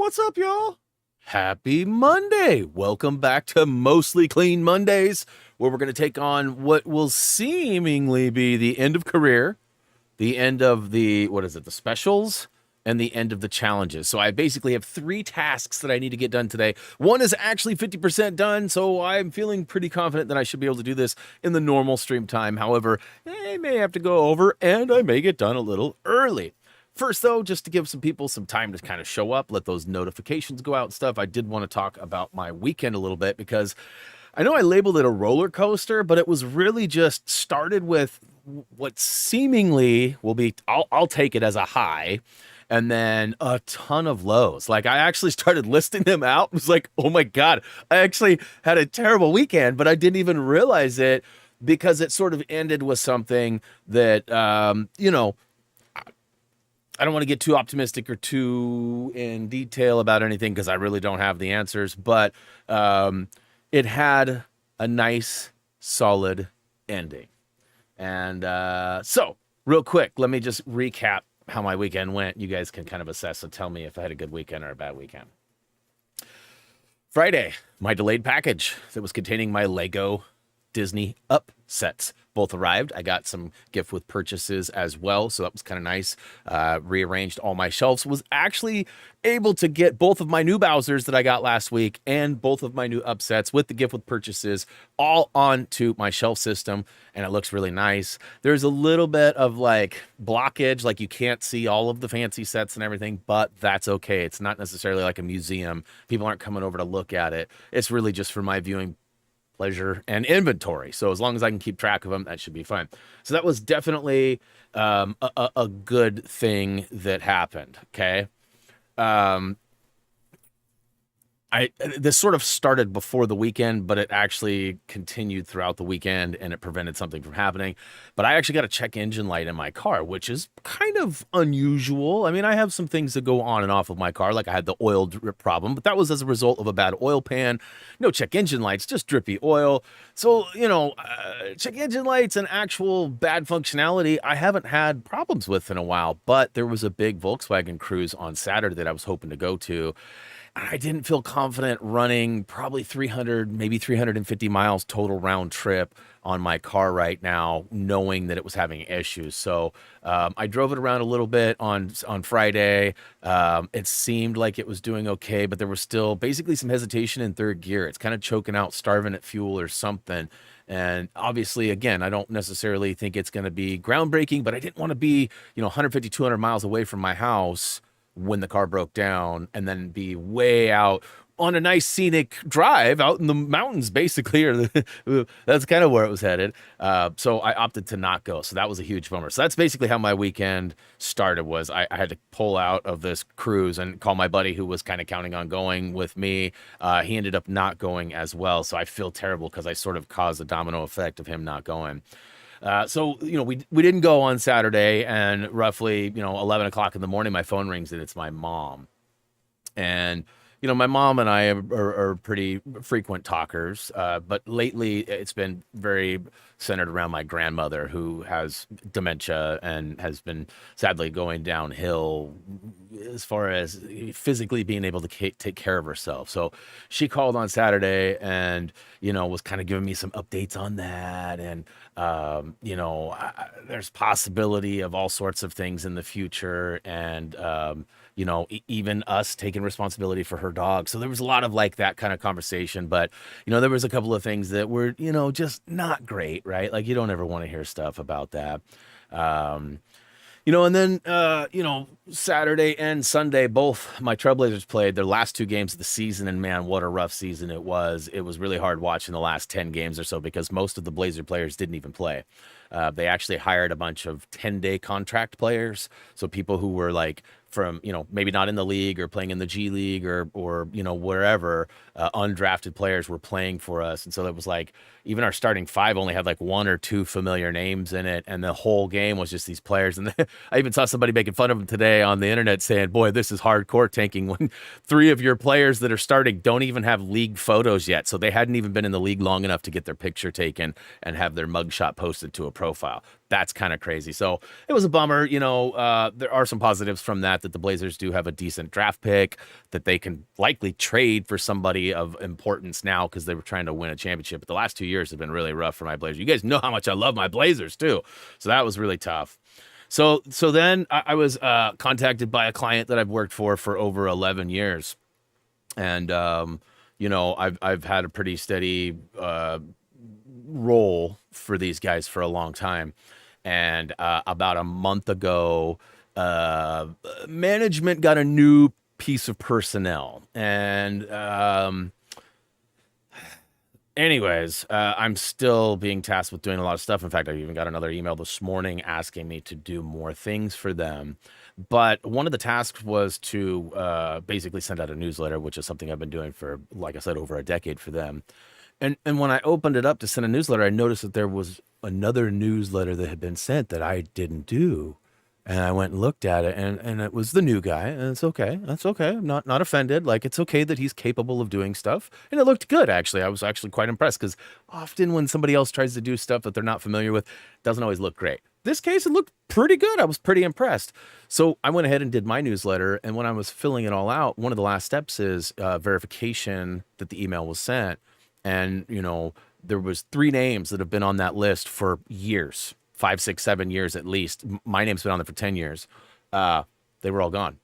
What's up, y'all? Happy Monday. Welcome back to Mostly Clean Mondays, where we're going to take on what will seemingly be the end of career, the end of the specials, and the end of the challenges. So I basically have 3 tasks that I need to get done today. One is actually 50% done, so I'm feeling pretty confident that I should be able to do this in the normal stream time. However, I may have to go over, and I may get done a little early. First, though, just to give some people some time to kind of show up, let those notifications go out and stuff, I did want to talk about my weekend a little bit, because I know I labeled it a roller coaster, but it was really just started with what seemingly will be, I'll take it as a high, and then a ton of lows. Like, I actually started listing them out. It was like, oh my God, I actually had a terrible weekend, but I didn't even realize it, because it sort of ended with something that, I don't want to get too optimistic or too in detail about anything, because I really don't have the answers, but it had a nice, solid ending. And so, real quick, let me just recap how my weekend went. You guys can kind of assess and tell me if I had a good weekend or a bad weekend. Friday, my delayed package that was containing my Lego Disney Up sets both arrived. I got some gift with purchases as well, so that was kind of nice. Rearranged all my shelves. Was actually able to get both of my new Bowsers that I got last week and both of my new upsets with the gift with purchases all onto my shelf system, and it looks really nice. There's a little bit of like blockage, like you can't see all of the fancy sets and everything, but that's okay. It's not necessarily like a museum. People aren't coming over to look at it. It's really just for my viewing pleasure and inventory. So as long as I can keep track of them, that should be fine. So that was definitely a good thing that happened. Okay. This sort of started before the weekend, but it actually continued throughout the weekend, and it prevented something from happening. But I actually got a check engine light in my car, which is kind of unusual. I mean, I have some things that go on and off of my car, like I had the oil drip problem, but that was as a result of a bad oil pan. No check engine lights, just drippy oil. So, check engine lights and actual bad functionality, I haven't had problems with in a while. But there was a big Volkswagen cruise on Saturday that I was hoping to go to. I didn't feel confident running probably 300, maybe 350 miles total round trip on my car right now, knowing that it was having issues. So I drove it around a little bit on Friday. It seemed like it was doing okay, but there was still basically some hesitation in third gear. It's kind of choking out, starving at fuel or something. And obviously, again, I don't necessarily think it's going to be groundbreaking, but I didn't want to be, 150, 200 miles away from my house when the car broke down, and then be way out on a nice scenic drive out in the mountains, basically, or that's kind of where it was headed. So I opted to not go. So that was a huge bummer. So that's basically how my weekend started. Was I had to pull out of this cruise and call my buddy who was kind of counting on going with me. He ended up not going as well. So I feel terrible, because I sort of caused a domino effect of him not going. So, we didn't go on Saturday, and roughly, 11 o'clock in the morning, my phone rings, and it's my mom. And, my mom and I are pretty frequent talkers, but lately it's been very centered around my grandmother, who has dementia and has been sadly going downhill as far as physically being able to take care of herself. So she called on Saturday and, was kind of giving me some updates on that. And, there's possibility of all sorts of things in the future. And, even us taking responsibility for her dog. So there was a lot of like that kind of conversation, but, there was a couple of things that were, just not great, right? Like, you don't ever want to hear stuff about that. And then, Saturday and Sunday, both my Trailblazers played their last 2 games of the season, and man, what a rough season it was. It was really hard watching the last 10 games or so, because most of the Blazer players didn't even play. They actually hired a bunch of 10-day contract players. So people who were like from, maybe not in the league or playing in the G League or wherever, undrafted players were playing for us. And so it was like, even our starting 5 only had like 1 or 2 familiar names in it. And the whole game was just these players. And I even saw somebody making fun of them today on the internet saying, boy, this is hardcore tanking when 3 of your players that are starting don't even have league photos yet. So they hadn't even been in the league long enough to get their picture taken and have their mugshot posted to a profile. That's kind of crazy. So it was a bummer. There are some positives from that the Blazers do have a decent draft pick that they can likely trade for somebody of importance now because they were trying to win a championship. But the last 2 years have been really rough for my Blazers. You guys know how much I love my Blazers too. So that was really tough. So then I was contacted by a client that I've worked for over 11 years. And, I've had a pretty steady role for these guys for a long time. And about a month ago, management got a new piece of personnel. And anyways, I'm still being tasked with doing a lot of stuff. In fact, I even got another email this morning asking me to do more things for them. But one of the tasks was to basically send out a newsletter, which is something I've been doing for, like I said, over a decade for them. And when I opened it up to send a newsletter, I noticed that there was another newsletter that had been sent that I didn't do. And I went and looked at it, and it was the new guy, and it's okay. That's okay. I'm not offended. Like, it's okay that he's capable of doing stuff. And it looked good, actually. I was actually quite impressed because often when somebody else tries to do stuff that they're not familiar with, it doesn't always look great. This case, it looked pretty good. I was pretty impressed. So I went ahead and did my newsletter, and when I was filling it all out, one of the last steps is verification that the email was sent. And, there was 3 names that have been on that list for years. 5, 6, 7 years at least. My name's been on there for 10 years. They were all gone.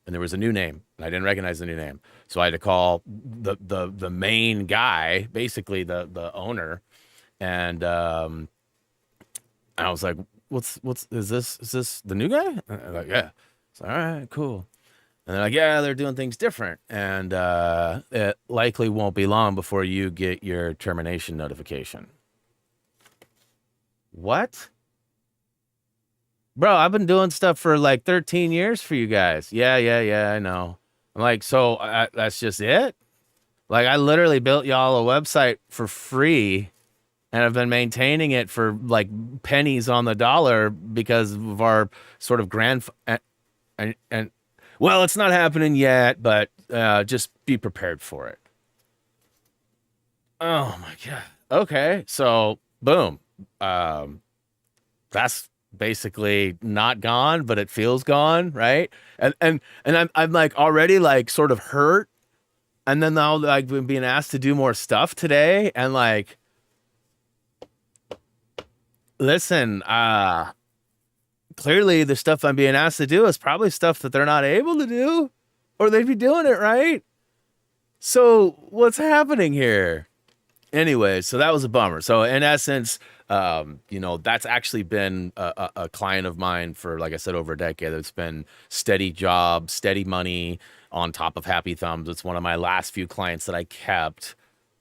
And there was a new name, and I didn't recognize the new name. So I had to call the main guy, basically the owner. And I was like, is this the new guy? And they're like, yeah. So, all right, cool. And they're like, yeah, they're doing things different. And it likely won't be long before you get your termination notification. What? Bro, I've been doing stuff for like 13 years for you guys. Yeah, I know. I'm like, so that's just it? Like, I literally built y'all a website for free, and I've been maintaining it for like pennies on the dollar because of our sort of and well, it's not happening yet, but just be prepared for it. Oh my God. Okay, so boom. That's basically not gone, but it feels gone, right? And I'm like already like sort of hurt, and then now like being asked to do more stuff today, and like, listen, clearly the stuff I'm being asked to do is probably stuff that they're not able to do, or they'd be doing it right. So what's happening here? Anyway, so that was a bummer. So in essence, that's actually been a client of mine for, like I said, over a decade. It's been steady job, steady money on top of Happy Thumbs. It's one of my last few clients that I kept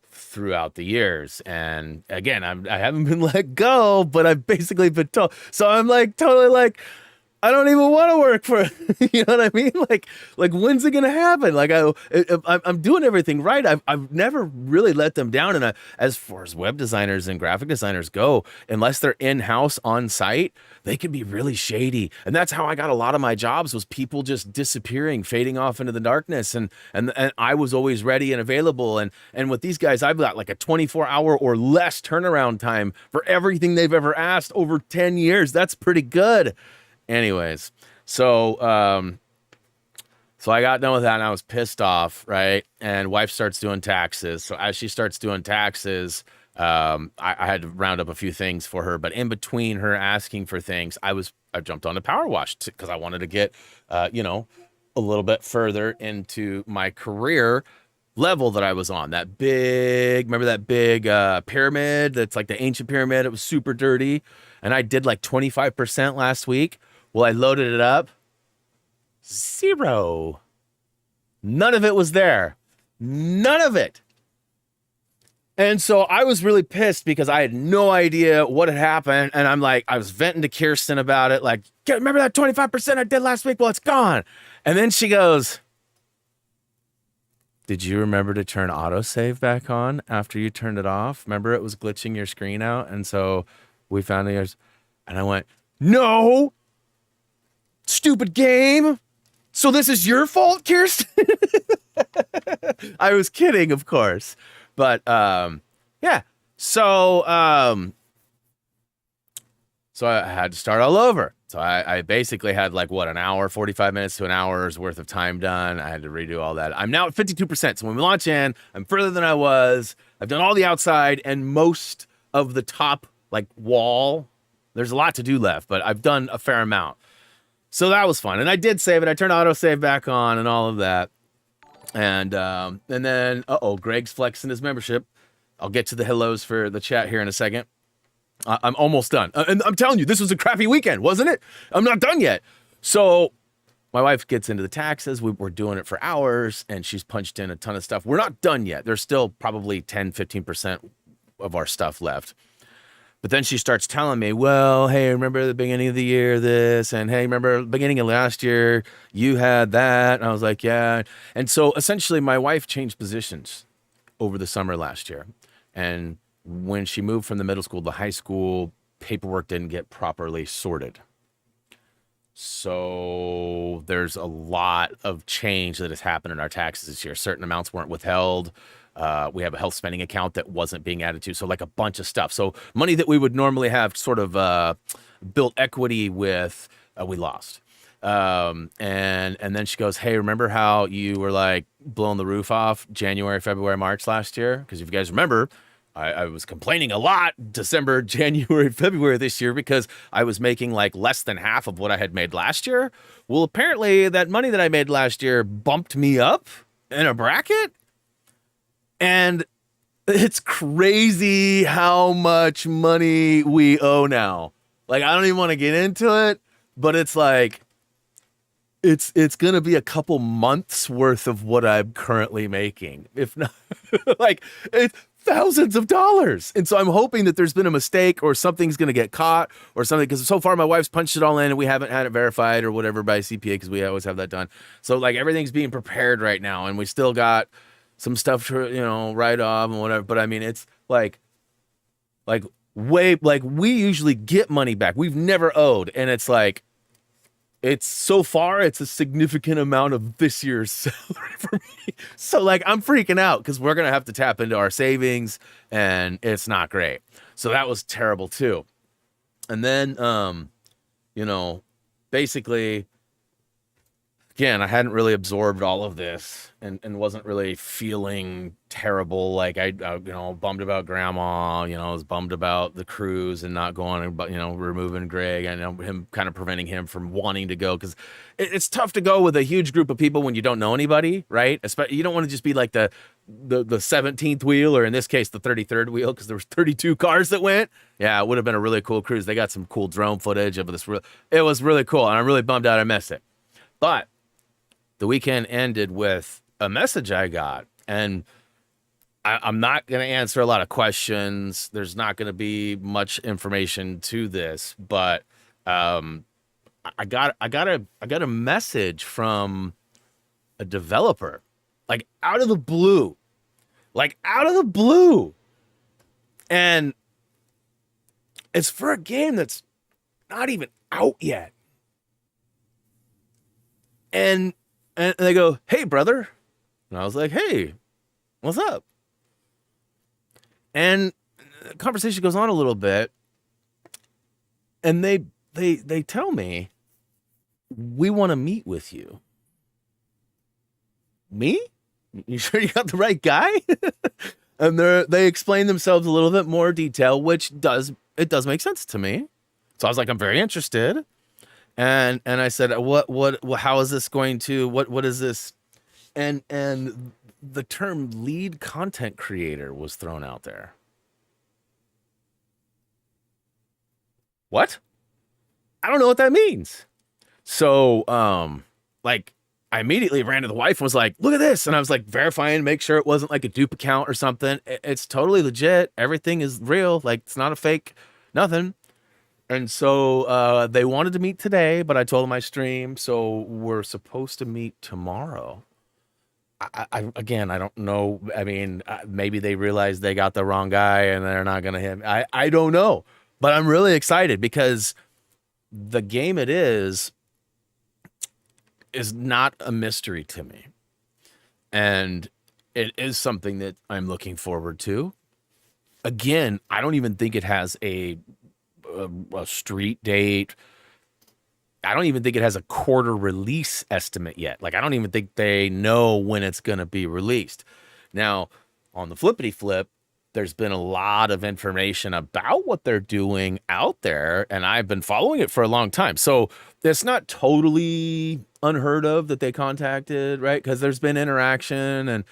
throughout the years. And again, I haven't been let go, but I've basically been told. So I'm like totally like, I don't even want to work for it. You know what I mean? Like when's it gonna happen? Like I'm doing everything right. I've never really let them down. And as far as web designers and graphic designers go, unless they're in-house on site, they can be really shady. And that's how I got a lot of my jobs, was people just disappearing, fading off into the darkness. And I was always ready and available. And with these guys, I've got like a 24-hour or less turnaround time for everything they've ever asked over 10 years. That's pretty good. Anyways, so I got done with that, and I was pissed off, right? And wife starts doing taxes. So as she starts doing taxes, I had to round up a few things for her. But in between her asking for things, I jumped on to PowerWash because I wanted to get, a little bit further into my career level that I was on. Remember that big pyramid that's like the ancient pyramid? It was super dirty. And I did like 25% last week. Well, I loaded it up. 0. None of it was there. None of it. And so I was really pissed because I had no idea what had happened. And I'm like, I was venting to Kirsten about it. Like, remember that 25% I did last week? Well, it's gone. And then she goes, did you remember to turn autosave back on after you turned it off? Remember it was glitching your screen out? And so we found yours. And I went, no. Stupid game. So this is your fault, Kirsten? I was kidding, of course. But yeah. So So I had to start all over. So I basically had like what, an hour, 45 minutes to an hour's worth of time done. I had to redo all that. I'm now at 52%. So when we launch in, I'm further than I was. I've done all the outside and most of the top like wall. There's a lot to do left, but I've done a fair amount. So that was fun. And I did save it. I turned autosave back on and all of that. And then, Greg's flexing his membership. I'll get to the hellos for the chat here in a second. I'm almost done. And I'm telling you, this was a crappy weekend, wasn't it? I'm not done yet. So my wife gets into the taxes. We're doing it for hours, and she's punched in a ton of stuff. We're not done yet. There's still probably 10, 15% of our stuff left. But then she starts telling me, well, hey, remember the beginning of the year, this, and hey, remember the beginning of last year, you had that. And I was like, yeah. And so essentially my wife changed positions over the summer last year. And when she moved from the middle school to high school, paperwork didn't get properly sorted. So there's a lot of change that has happened in our taxes this year. Certain amounts weren't withheld. We have a health spending account that wasn't being added to. So like a bunch of stuff. So money that we would normally have sort of built equity with, we lost. And then she goes, hey, remember how you were like blowing the roof off January, February, March last year? Because if you guys remember, I was complaining a lot December, January, February this year because I was making like less than half of what I had made last year. Well, apparently that money that I made last year bumped me up in a bracket. And it's crazy how much money we owe now. Like, I don't even want to get into it, but it's like, it's going to be a couple months worth of what I'm currently making. If not, like, it's thousands of dollars. And so I'm hoping that there's been a mistake or something's going to get caught or something. Because so far my wife's punched it all in and we haven't had it verified or whatever by CPA because we always have that done. So like everything's being prepared right now and we still got some stuff to, write off and whatever. But I mean, it's like we usually get money back. We've never owed. And it's like, it's so far, it's a significant amount of this year's salary for me. So like, I'm freaking out because we're going to have to tap into our savings and it's not great. So that was terrible too. And then, basically, again, I hadn't really absorbed all of this and wasn't really feeling terrible. Like I bummed about grandma, I was bummed about the cruise and not going and, removing Greg and him kind of preventing him from wanting to go. Cause it's tough to go with a huge group of people when you don't know anybody, right? Especially, you don't want to just be like the 17th wheel, or in this case, the 33rd wheel. Cause there was 32 cars that went. Yeah. It would have been a really cool cruise. They got some cool drone footage of this. It was really cool. And I'm really bummed out I missed it. But the weekend ended with a message I got, and I'm not going to answer a lot of questions. There's not going to be much information to this, but I got a message from a developer, like out of the blue, and it's for a game that's not even out yet, and they go, hey, brother. And I was like, hey, what's up? And the conversation goes on a little bit. And they tell me, we want to meet with you. Me? You sure you got the right guy? And they explain themselves a little bit more detail, which does make sense to me. So I was like, I'm very interested. And I said, what, how is this going to, what is this? And the term lead content creator was thrown out there. What? I don't know what that means. So, I immediately ran to the wife and was like, look at this. And I was like verifying, make sure it wasn't like a dupe account or something. It's totally legit. Everything is real. Like, it's not a fake, nothing. And so they wanted to meet today, but I told them I stream, so we're supposed to meet tomorrow. Again, I don't know. I mean, maybe they realized they got the wrong guy and they're not going to hit me. I don't know, but I'm really excited because the game it is not a mystery to me. And it is something that I'm looking forward to. Again, I don't even think it has a a street date. I don't even think it has a quarter release estimate yet. Like, I don't even think they know when it's going to be released. Now, on the flippity flip, there's been a lot of information about what they're doing out there, and I've been following it for a long time. So it's not totally unheard of that they contacted, right? Because there's been interaction,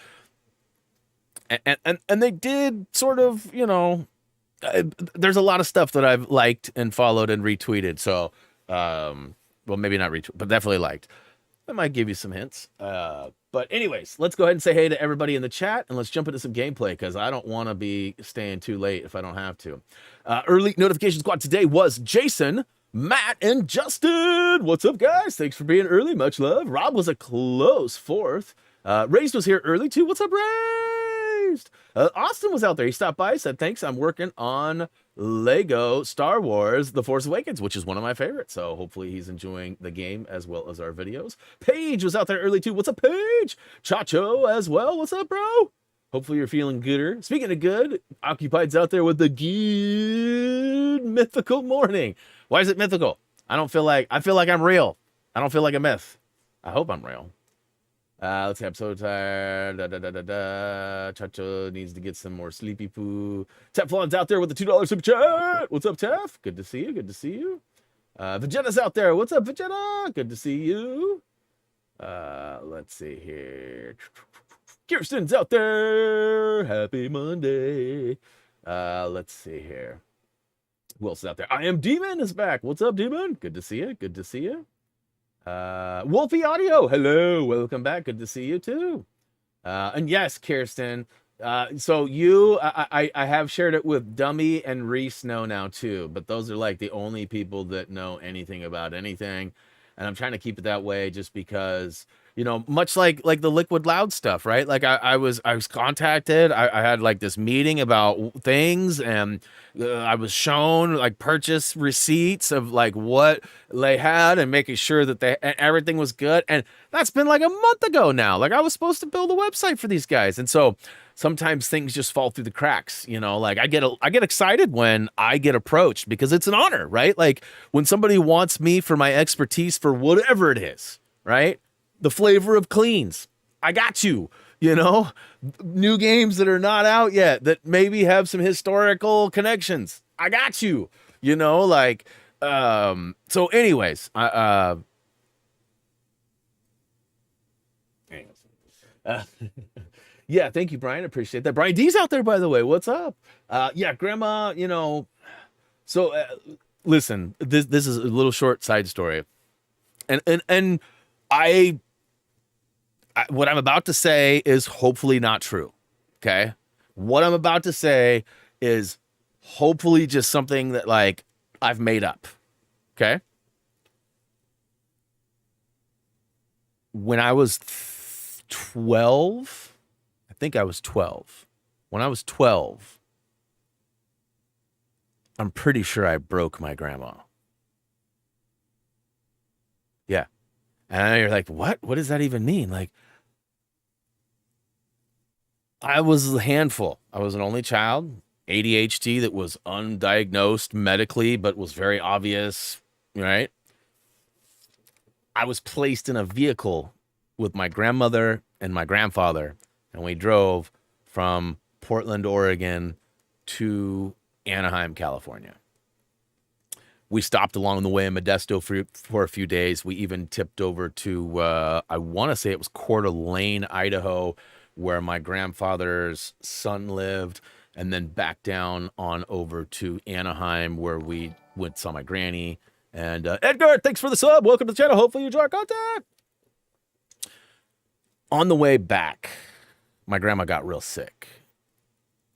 and they did sort of, there's a lot of stuff that I've liked and followed and retweeted. So, well, maybe not retweet, but definitely liked. I might give you some hints. But anyways, let's go ahead and say hey to everybody in the chat, and let's jump into some gameplay because I don't want to be staying too late if I don't have to. Early notification squad today was Jason, Matt, and Justin. What's up, guys? Thanks for being early. Much love. Rob was a close fourth. Raised was here early too. What's up, Raised? Austin was out there. He stopped by, said, thanks. I'm working on Lego Star Wars The Force Awakens, which is one of my favorites. So hopefully he's enjoying the game as well as our videos. Paige was out there early too. What's up, Paige? Chacho as well. What's up, bro? Hopefully you're feeling gooder. Speaking of good, Occupied's out there with the good mythical morning. Why is it mythical? I feel like I'm real. I don't feel like a myth. I hope I'm real. Let's see, I'm so tired. Chacho needs to get some more sleepy poo. Teflon's out there with the $2 super chat. What's up, Tef? Good to see you. Good to see you. Vegetta's out there. What's up, Vegetta? Good to see you. Let's see here. Kirsten's out there. Happy Monday. Let's see here. Who else is out there? I am Demon is back. What's up, Demon? Good to see you. Good to see you. Wolfie Audio, hello, welcome back. Good to see you too. And yes, Kirsten. So I have shared it with Dummy and Reese now too, but those are like the only people that know anything about anything, and I'm trying to keep it that way just because, much like the Liquid Loud stuff, right? Like I was contacted. I had like this meeting about things, and I was shown like purchase receipts of like what they had and making sure that everything was good. And that's been like a month ago now. Like I was supposed to build a website for these guys, and so sometimes things just fall through the cracks. Like I get excited when I get approached because it's an honor, right? Like when somebody wants me for my expertise for whatever it is, right? The flavor of cleans. I got you, new games that are not out yet that maybe have some historical connections. I got you, so anyways, yeah, thank you, Brian. Appreciate that. Brian D's out there, by the way. What's up? Yeah, Grandma, so listen, this is a little short side story. And what I'm about to say is hopefully not true. Okay. What I'm about to say is hopefully just something that like I've made up. Okay. When I was 12, I think I was 12. When I was 12, I'm pretty sure I broke my grandma. Yeah. And you're like, what? What does that even mean? Like, I was a handful. I was an only child, ADHD that was undiagnosed medically, but was very obvious, right? I was placed in a vehicle with my grandmother and my grandfather, and we drove from Portland, Oregon to Anaheim, California. We stopped along the way in Modesto for a few days. We even tipped over to, I want to say it was Coeur d'Alene, Idaho, where my grandfather's son lived, and then back down on over to Anaheim, where we saw my granny. And Edgar, thanks for the sub. Welcome to the channel. Hopefully you enjoy our content. On the way back, my grandma got real sick,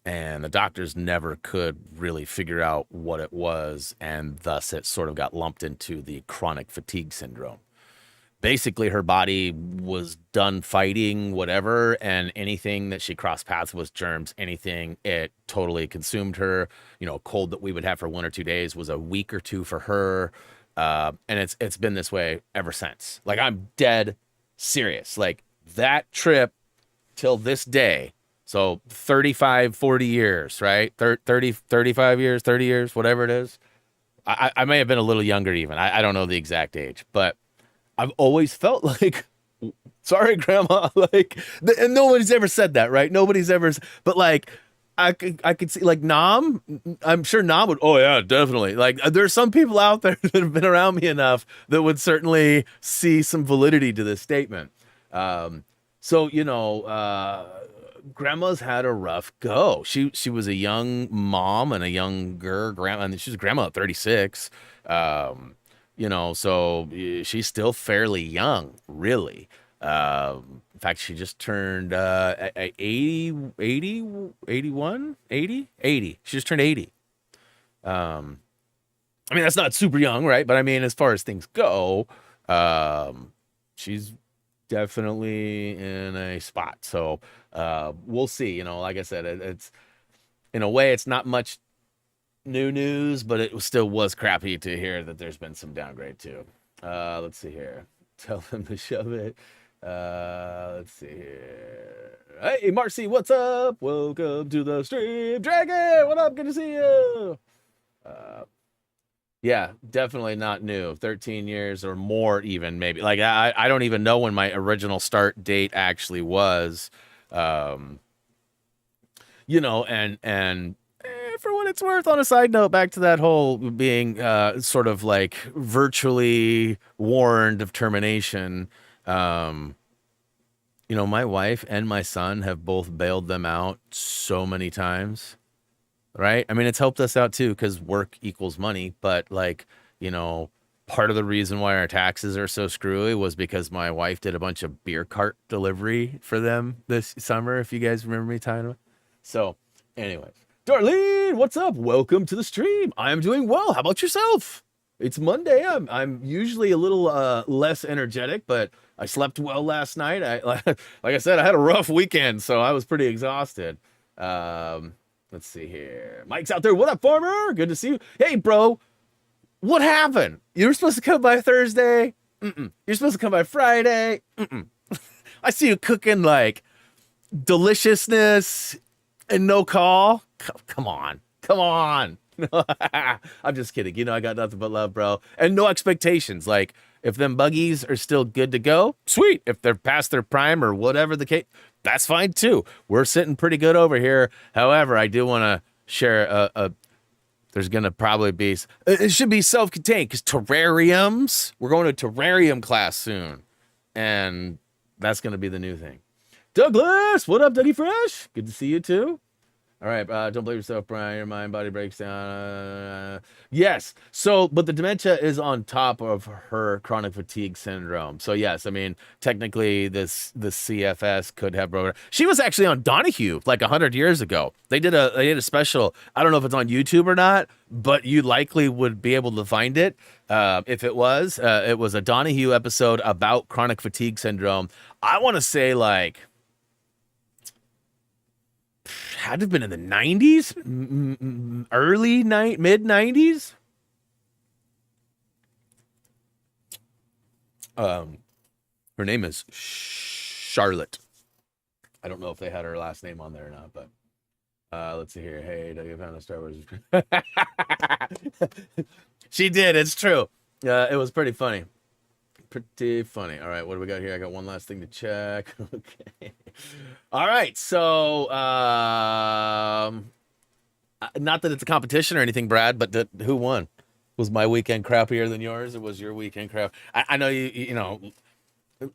and the doctors never could really figure out what it was, and thus it sort of got lumped into the chronic fatigue syndrome. Basically, her body was done fighting whatever, and anything that she crossed paths with, germs, anything, it totally consumed her. A cold that we would have for 1 or 2 days was a week or two for her, and it's been this way ever since. Like, I'm dead serious. Like, that trip till this day, so 35, 40 years, right? 30, 35 years, 30 years, whatever it is. I may have been a little younger even. I don't know the exact age, but I've always felt like, sorry, grandma, like, and nobody's ever said that, right? Nobody's ever, but like, I could see like Nam. I'm sure Nam would. Oh yeah, definitely. Like there's some people out there that have been around me enough that would certainly see some validity to this statement. So grandma's had a rough go. She was a young mom and a younger grandma, and she's a grandma at 36. So she's still fairly young, really. In fact, she just turned 80, 80, 81, 80, 80. She just turned 80. Um, I mean, that's not super young, right? But I mean, as far as things go, she's definitely in a spot. So we'll see. Like I said, it's in a way, it's not much new news, but it still was crappy to hear that there's been some downgrade too. Let's see here. Tell them to shove it. Let's see here. Hey, Marcy, what's up? Welcome to the stream. Dragon, what up? Good to see you. Yeah, definitely not new. 13 years or more, even maybe. Like I don't even know when my original start date actually was. And for what it's worth, on a side note, back to that whole being sort of like virtually warned of termination. My wife and my son have both bailed them out so many times, right? I mean, it's helped us out too because work equals money, but like, part of the reason why our taxes are so screwy was because my wife did a bunch of beer cart delivery for them this summer, if you guys remember me telling them. So, anyway. Darlene, what's up? Welcome to the stream. I am doing well. How about yourself? It's Monday. I'm usually a little less energetic, but I slept well last night. Like I said, I had a rough weekend, so I was pretty exhausted. Let's see here. Mike's out there. What up, farmer? Good to see you. Hey, bro. What happened? You were supposed to come by Thursday. You're supposed to come by Friday. I see you cooking like deliciousness and no call. Come on. I'm just kidding. I got nothing but love, bro. And no expectations. Like, if them buggies are still good to go, sweet. If they're past their prime or whatever the case, that's fine too. We're sitting pretty good over here. However, I do want to share there's going to probably be, it should be self-contained because terrariums, we're going to terrarium class soon. And that's going to be the new thing. Douglas, what up, Dougie Fresh? Good to see you too. All right, don't blame yourself, Brian. Your mind body breaks down. Yes. So, but the dementia is on top of her chronic fatigue syndrome. So yes, I mean, technically the CFS could have broken. She was actually on Donahue like 100 years ago. They did a special. I don't know if it's on YouTube or not, but you likely would be able to find it. If it was a Donahue episode about chronic fatigue syndrome. I want to say like, had to have been in the 90s, mid 90s. Her name is Charlotte. I don't know if they had her last name on there or not, but let's see here. Hey, Doug, you found a Star Wars. She did. It's true. It was pretty funny. All right, what do we got here? I got one last thing to check. Okay. All right, so not that it's a competition or anything, Brad, but who won? Was my weekend crappier than yours, or was your weekend crap? I know you know,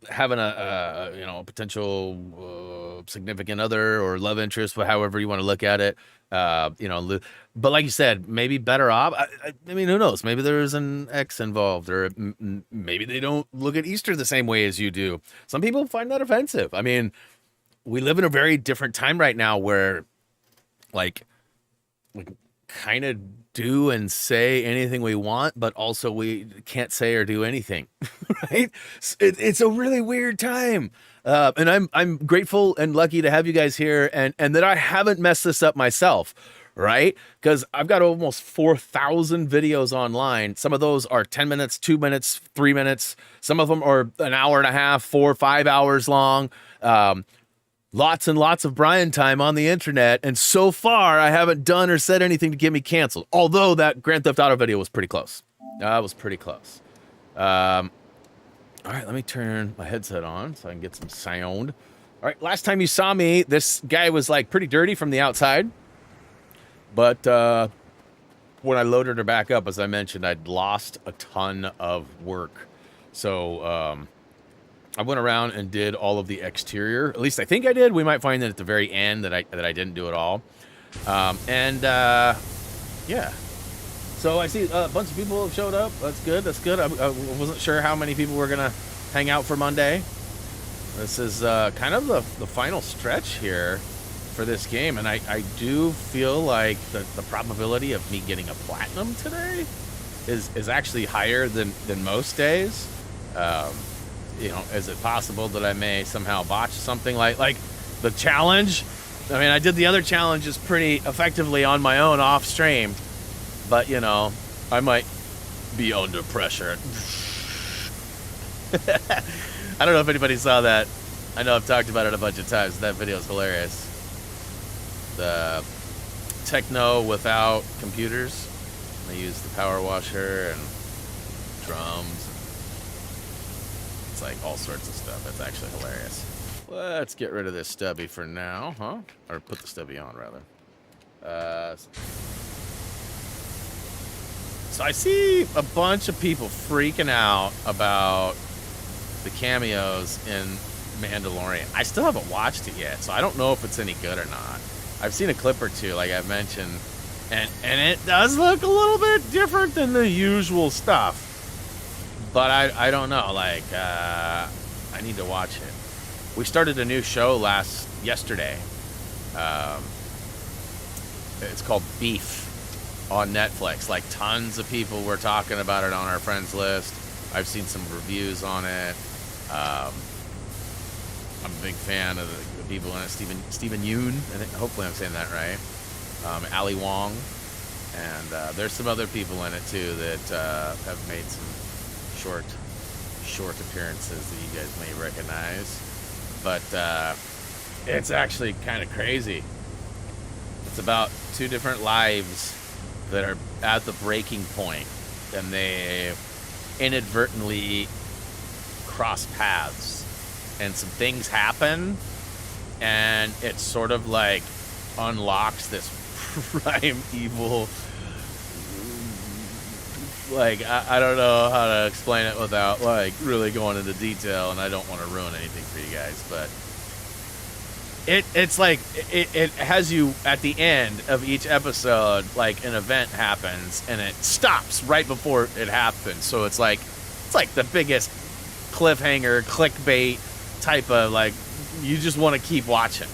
having a potential significant other or love interest, however you want to look at it, but like you said, maybe better off. I mean, who knows? Maybe there's an ex involved, or maybe they don't look at Easter the same way as you do. Some people find that offensive. I mean, we live in a very different time right now where, like, we kind of do and say anything we want, but also we can't say or do anything, right? It's a really weird time. And I'm grateful and lucky to have you guys here, and that I haven't messed this up myself, right? Because I've got almost 4,000 videos online. Some of those are 10 minutes, 2 minutes, 3 minutes. Some of them are an hour and a half, 4 or 5 hours long. Lots and lots of Brian time on the internet, and so far I haven't done or said anything to get me canceled. Although that Grand Theft Auto video was pretty close. That was pretty close. All right, let me turn my headset on so I can get some sound. All right, last time you saw me, this guy was like pretty dirty from the outside. But when I loaded her back up, as I mentioned, I'd lost a ton of work. So I went around and did all of the exterior. At least I think I did. We might find that at the very end that I didn't do it all. Yeah. So I see a bunch of people have showed up. That's good. That's good. I wasn't sure how many people were gonna hang out for Monday. This is kind of the final stretch here for this game, and I do feel like the probability of me getting a platinum today is actually higher than most days. You know, is it possible that I may somehow botch something like the challenge? I mean, I did the other challenges pretty effectively on my own off stream, but you know, I might be under pressure. I don't know if anybody saw that. I know I've talked about it a bunch of times. That video is hilarious. The techno without computers. They use the power washer and drums. It's like all sorts of stuff. It's actually hilarious. Let's get rid of this stubby for now, huh? Or put the stubby on, rather. So I see a bunch of people freaking out about the cameos in Mandalorian. I still haven't watched it yet, so I don't know if it's any good or not. I've seen a clip or two, like I've mentioned, and it does look a little bit different than the usual stuff. But I don't know, like, I need to watch it. We started a new show yesterday. It's called Beef on Netflix. Like, tons of people were talking about it on our friends list. I've seen some reviews on it. I'm a big fan of the people in it. Stephen Yoon, hopefully I'm saying that right. Ali Wong. And there's some other people in it, too, that have made some short appearances that you guys may recognize, but it's actually kind of crazy. It's about two different lives that are at the breaking point, and they inadvertently cross paths, and some things happen, and it sort of like unlocks this prime evil. Like, I don't know how to explain it without, like, really going into detail, and I don't want to ruin anything for you guys, but it's like, it has you, at the end of each episode, like, an event happens, and it stops right before it happens, so it's like the biggest cliffhanger, clickbait type of, like, you just want to keep watching.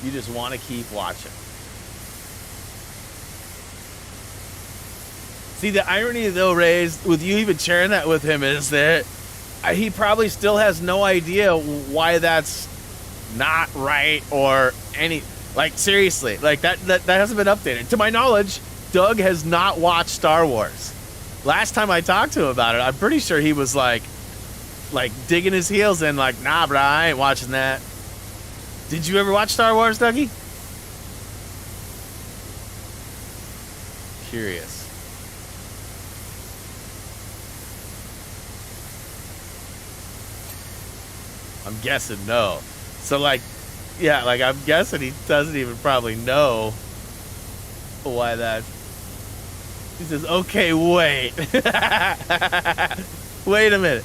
You just want to keep watching. See, the irony, though, Rays, with you even sharing that with him is that he probably still has no idea why that's not right or any... Like, seriously, like, that hasn't been updated. To my knowledge, Doug has not watched Star Wars. Last time I talked to him about it, I'm pretty sure he was, like digging his heels in, like, nah, bro, I ain't watching that. Did you ever watch Star Wars, Dougie? Curious. I'm guessing no. So, like, yeah, like, I'm guessing he doesn't even probably know why that... He says, okay, wait. Wait a minute.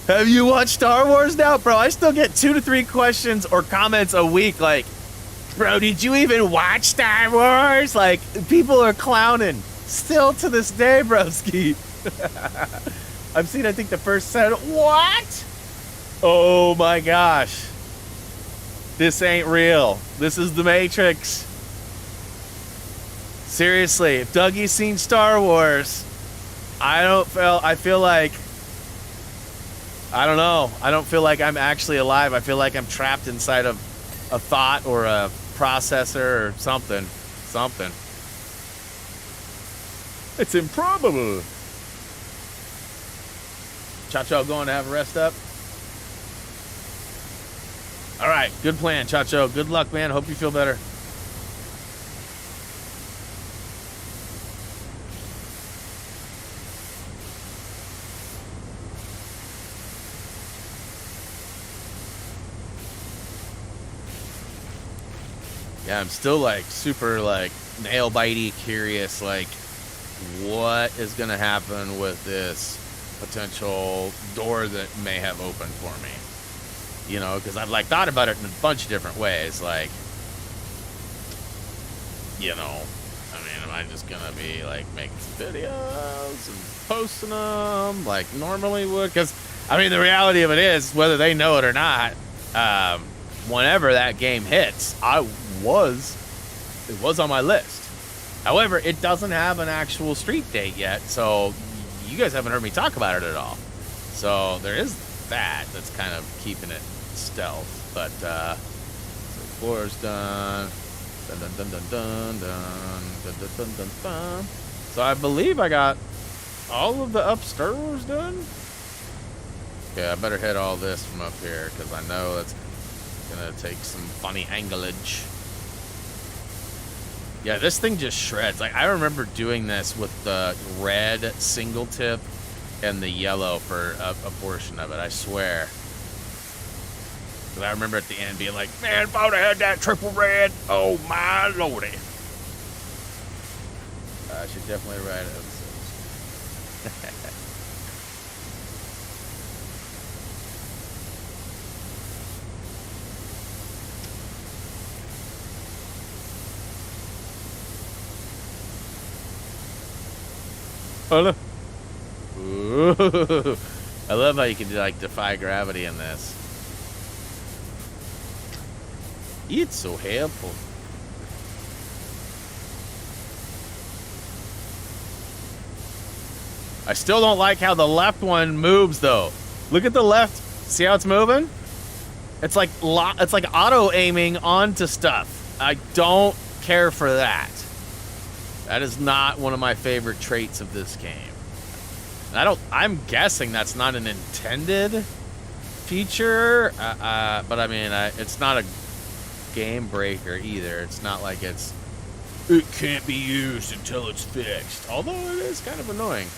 Have you watched Star Wars now? Bro, I still get 2 to 3 questions or comments a week, like, bro, did you even watch Star Wars? Like, people are clowning. Still to this day, broski. I've seen, I think, the first set. What? Oh my gosh. This ain't real. This is the Matrix. Seriously, if Dougie's seen Star Wars, I feel like, I don't know. I don't feel like I'm actually alive. I feel like I'm trapped inside of a thought or a processor or something. Something. It's improbable. Chow going to have a rest up? All right, good plan, Chacho. Good luck, man. Hope you feel better. Yeah, I'm still like super like nail bitey curious, like what is gonna happen with this potential door that may have opened for me. You know, because I've like thought about it in a bunch of different ways. Like, you know, I mean, am I just gonna be like making some videos and posting them like normally would? Because I mean, the reality of it is, whether they know it or not, whenever that game hits, it was on my list. However, it doesn't have an actual street date yet, so you guys haven't heard me talk about it at all. So there is that's kind of keeping it stealth. But so floor's done. Dun dun dun dun dun dun dun dun dun dun dun. So I believe I got all of the upstairs done. Okay, I better hit all this from up here because I know that's gonna take some funny anglage. Yeah, this thing just shreds. Like I remember doing this with the red single tip and the yellow for a portion of it, I swear. But I remember at the end being like, man, if I would have had that triple red, oh my lordy. I should definitely write it. Oh, look. Ooh. I love how you can like defy gravity in this. It's so helpful. I still don't like how the left one moves though. Look at the left. See how it's moving? It's like auto aiming onto stuff. I don't care for that. That is not one of my favorite traits of this game. And I'm guessing that's not an intended feature, but I mean, it's not a game breaker either. It's not like it can't be used until it's fixed. Although it is kind of annoying.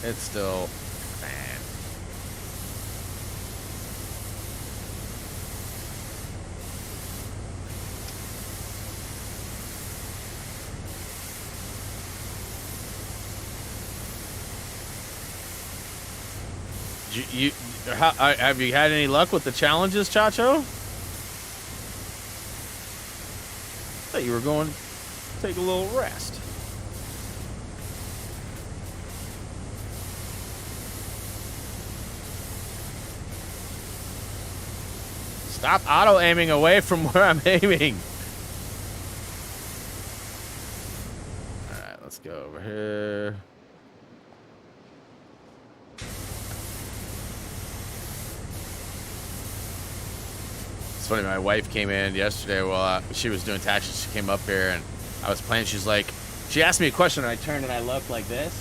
It's still, man. Have you had any luck with the challenges, Chacho? I thought you were going to take a little rest. Stop auto-aiming away from where I'm aiming. Alright, let's go over here. It's funny, my wife came in yesterday while she was doing taxes. She came up here and I was playing. She's like, she asked me a question and I turned and I looked like this,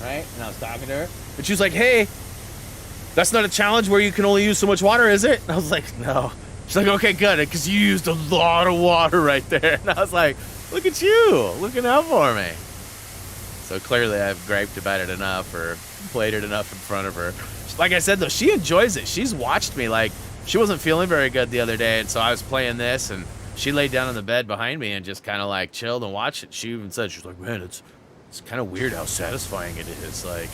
right? And I was talking to her. And she was like, hey, that's not a challenge where you can only use so much water, is it? And I was like, no. She's like, okay, good, because you used a lot of water right there. And I was like, look at you, looking out for me. So clearly I've griped about it enough or played it enough in front of her. Like I said, though, she enjoys it. She's watched me. Like, she wasn't feeling very good the other day, and so I was playing this, and she laid down on the bed behind me and just kind of like chilled and watched it. She even said, she's like, man, it's kind of weird how satisfying it is, like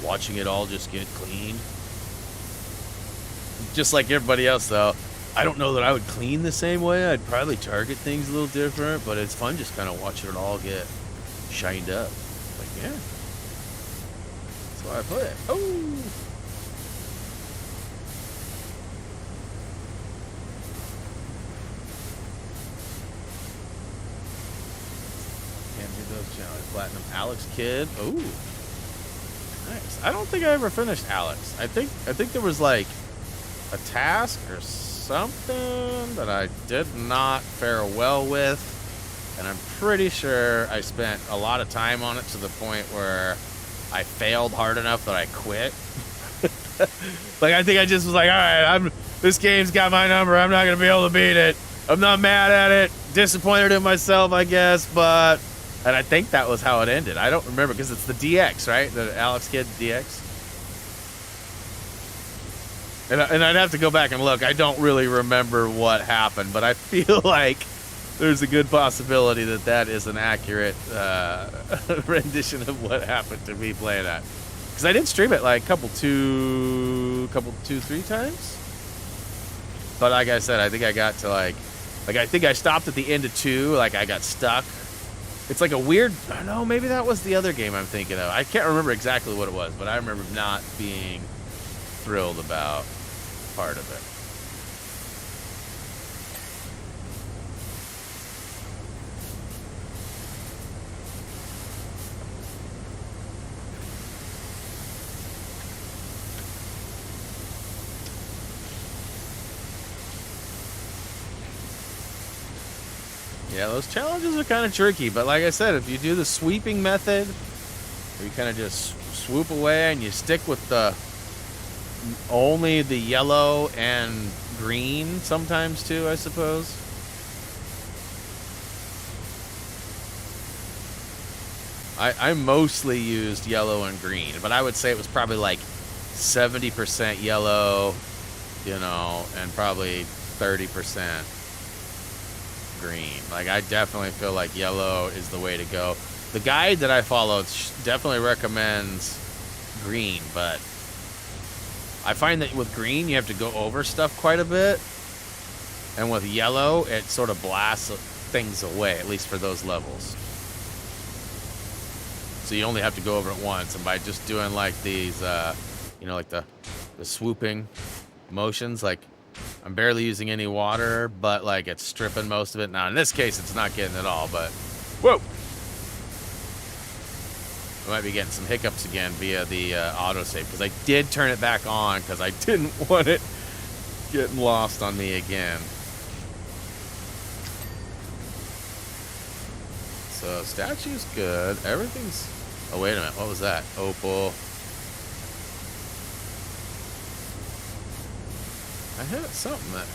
watching it all just get cleaned. Just like everybody else, though, I don't know that I would clean the same way. I'd probably target things a little different, but it's fun just kind of watching it all get shined up. Like, yeah, that's why I play it. Oh. Platinum Alex Kidd. Ooh, nice. I don't think I ever finished Alex. I think there was like a task or something that I did not fare well with, and I'm pretty sure I spent a lot of time on it to the point where I failed hard enough that I quit. Like I think I just was like, all right, This game's got my number. I'm not going to be able to beat it. I'm not mad at it. Disappointed in myself, I guess, but... And I think that was how it ended. I don't remember, because it's the DX, right? The Alex Kidd DX. And I'd have to go back and look. I don't really remember what happened, but I feel like there's a good possibility that that is an accurate rendition of what happened to me playing that. Because I did stream it like two, three times. But like I said, I think I got to like I think I stopped at the end of 2. Like I got stuck. It's like a weird, I don't know, maybe that was the other game I'm thinking of. I can't remember exactly what it was, but I remember not being thrilled about part of it. Yeah, those challenges are kind of tricky, but like I said, if you do the sweeping method, where you kind of just swoop away and you stick with the only the yellow and green sometimes too, I suppose. I mostly used yellow and green, but I would say it was probably like 70% yellow, you know, and probably 30% green. Like I definitely feel like yellow is the way to go. The guide that I followed definitely recommends green, but I find that with green you have to go over stuff quite a bit, and with yellow it sort of blasts things away, at least for those levels. So you only have to go over it once, and by just doing like these you know, like the swooping motions, like I'm barely using any water, but like it's stripping most of it. Now in this case it's not getting it all, but whoa, I might be getting some hiccups again via the autosave, because I did turn it back on because I didn't want it getting lost on me again. So statue's good, everything's, oh wait a minute, what was that? Opal. I had something that...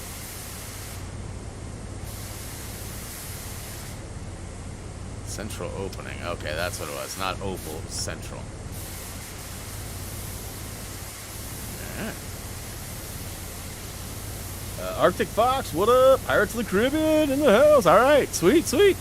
Central opening. Okay, that's what it was. Not opal, it was central. Alright. Arctic Fox, what up? Pirates of the Caribbean in the house. Alright, sweet, sweet.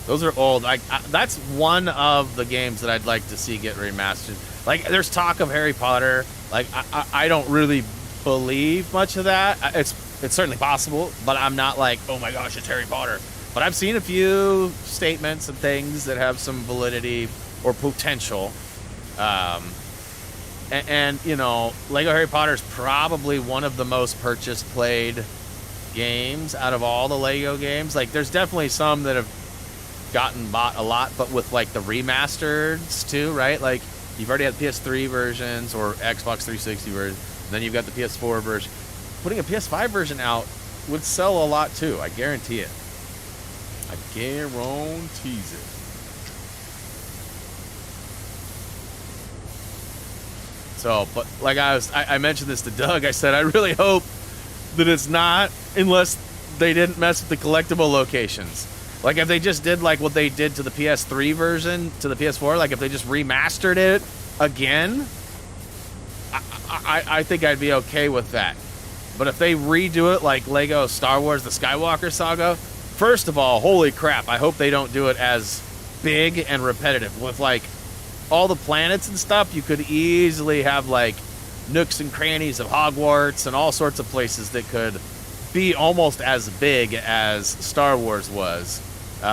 Those are old. That's one of the games that I'd like to see get remastered. Like, there's talk of Harry Potter. Like, I don't really believe much of that. It's certainly possible, but I'm not like, oh my gosh, it's Harry Potter. But I've seen a few statements and things that have some validity or potential. And you know, Lego Harry Potter is probably one of the most purchased, played games out of all the Lego games. Like, there's definitely some that have gotten bought a lot, but with like the remasters too, right? Like, you've already had PS3 versions or Xbox 360 versions. Then you've got the PS4 version. Putting a PS5 version out would sell a lot too. I guarantee it. I guarantees it. So, but like I mentioned this to Doug. I said I really hope that it's not, unless they didn't mess with the collectible locations. Like if they just did like what they did to the PS3 version to the PS4, like if they just remastered it again, I think I'd be okay with that. But if they redo it like Lego Star Wars The Skywalker Saga, first of all, holy crap, I hope they don't do it as big and repetitive. With like all the planets and stuff, you could easily have like nooks and crannies of Hogwarts and all sorts of places that could be almost as big as Star Wars was.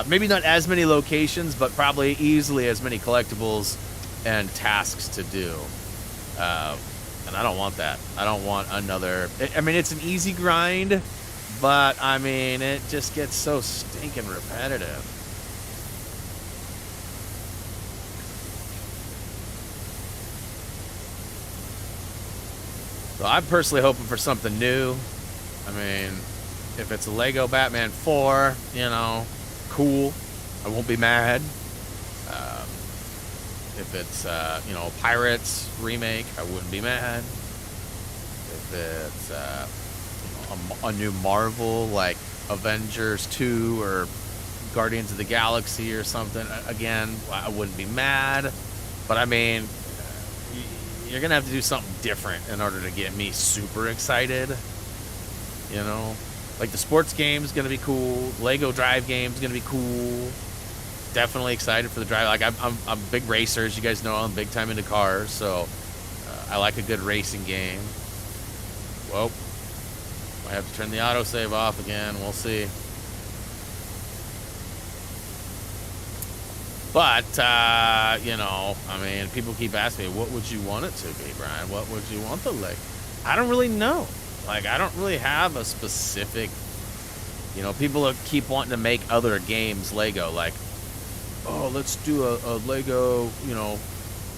Maybe not as many locations, but probably easily as many collectibles and tasks to do. And I don't want that. I don't want another... I mean, it's an easy grind, but, I mean, it just gets so stinking repetitive. So I'm personally hoping for something new. I mean, if it's a Lego Batman 4, you know, cool. I won't be mad. If it's, you know, Pirates remake, I wouldn't be mad. if it's a new Marvel like Avengers 2 or Guardians of the Galaxy or something, again, I wouldn't be mad. But I mean, you're gonna have to do something different in order to get me super excited. You know, like the sports game's gonna be cool. Lego Drive game's gonna be cool. Definitely excited for the drive. Like I'm big racer, as you guys know. I'm big time into cars, so I like a good racing game. Well, I have to turn the autosave off again. We'll see. But, you know, I mean, people keep asking me, what would you want it to be, Brian? What would you want the Lego? I don't really know. Like, I don't really have a specific, you know, people keep wanting to make other games Lego. Like, oh, let's do a Lego, you know,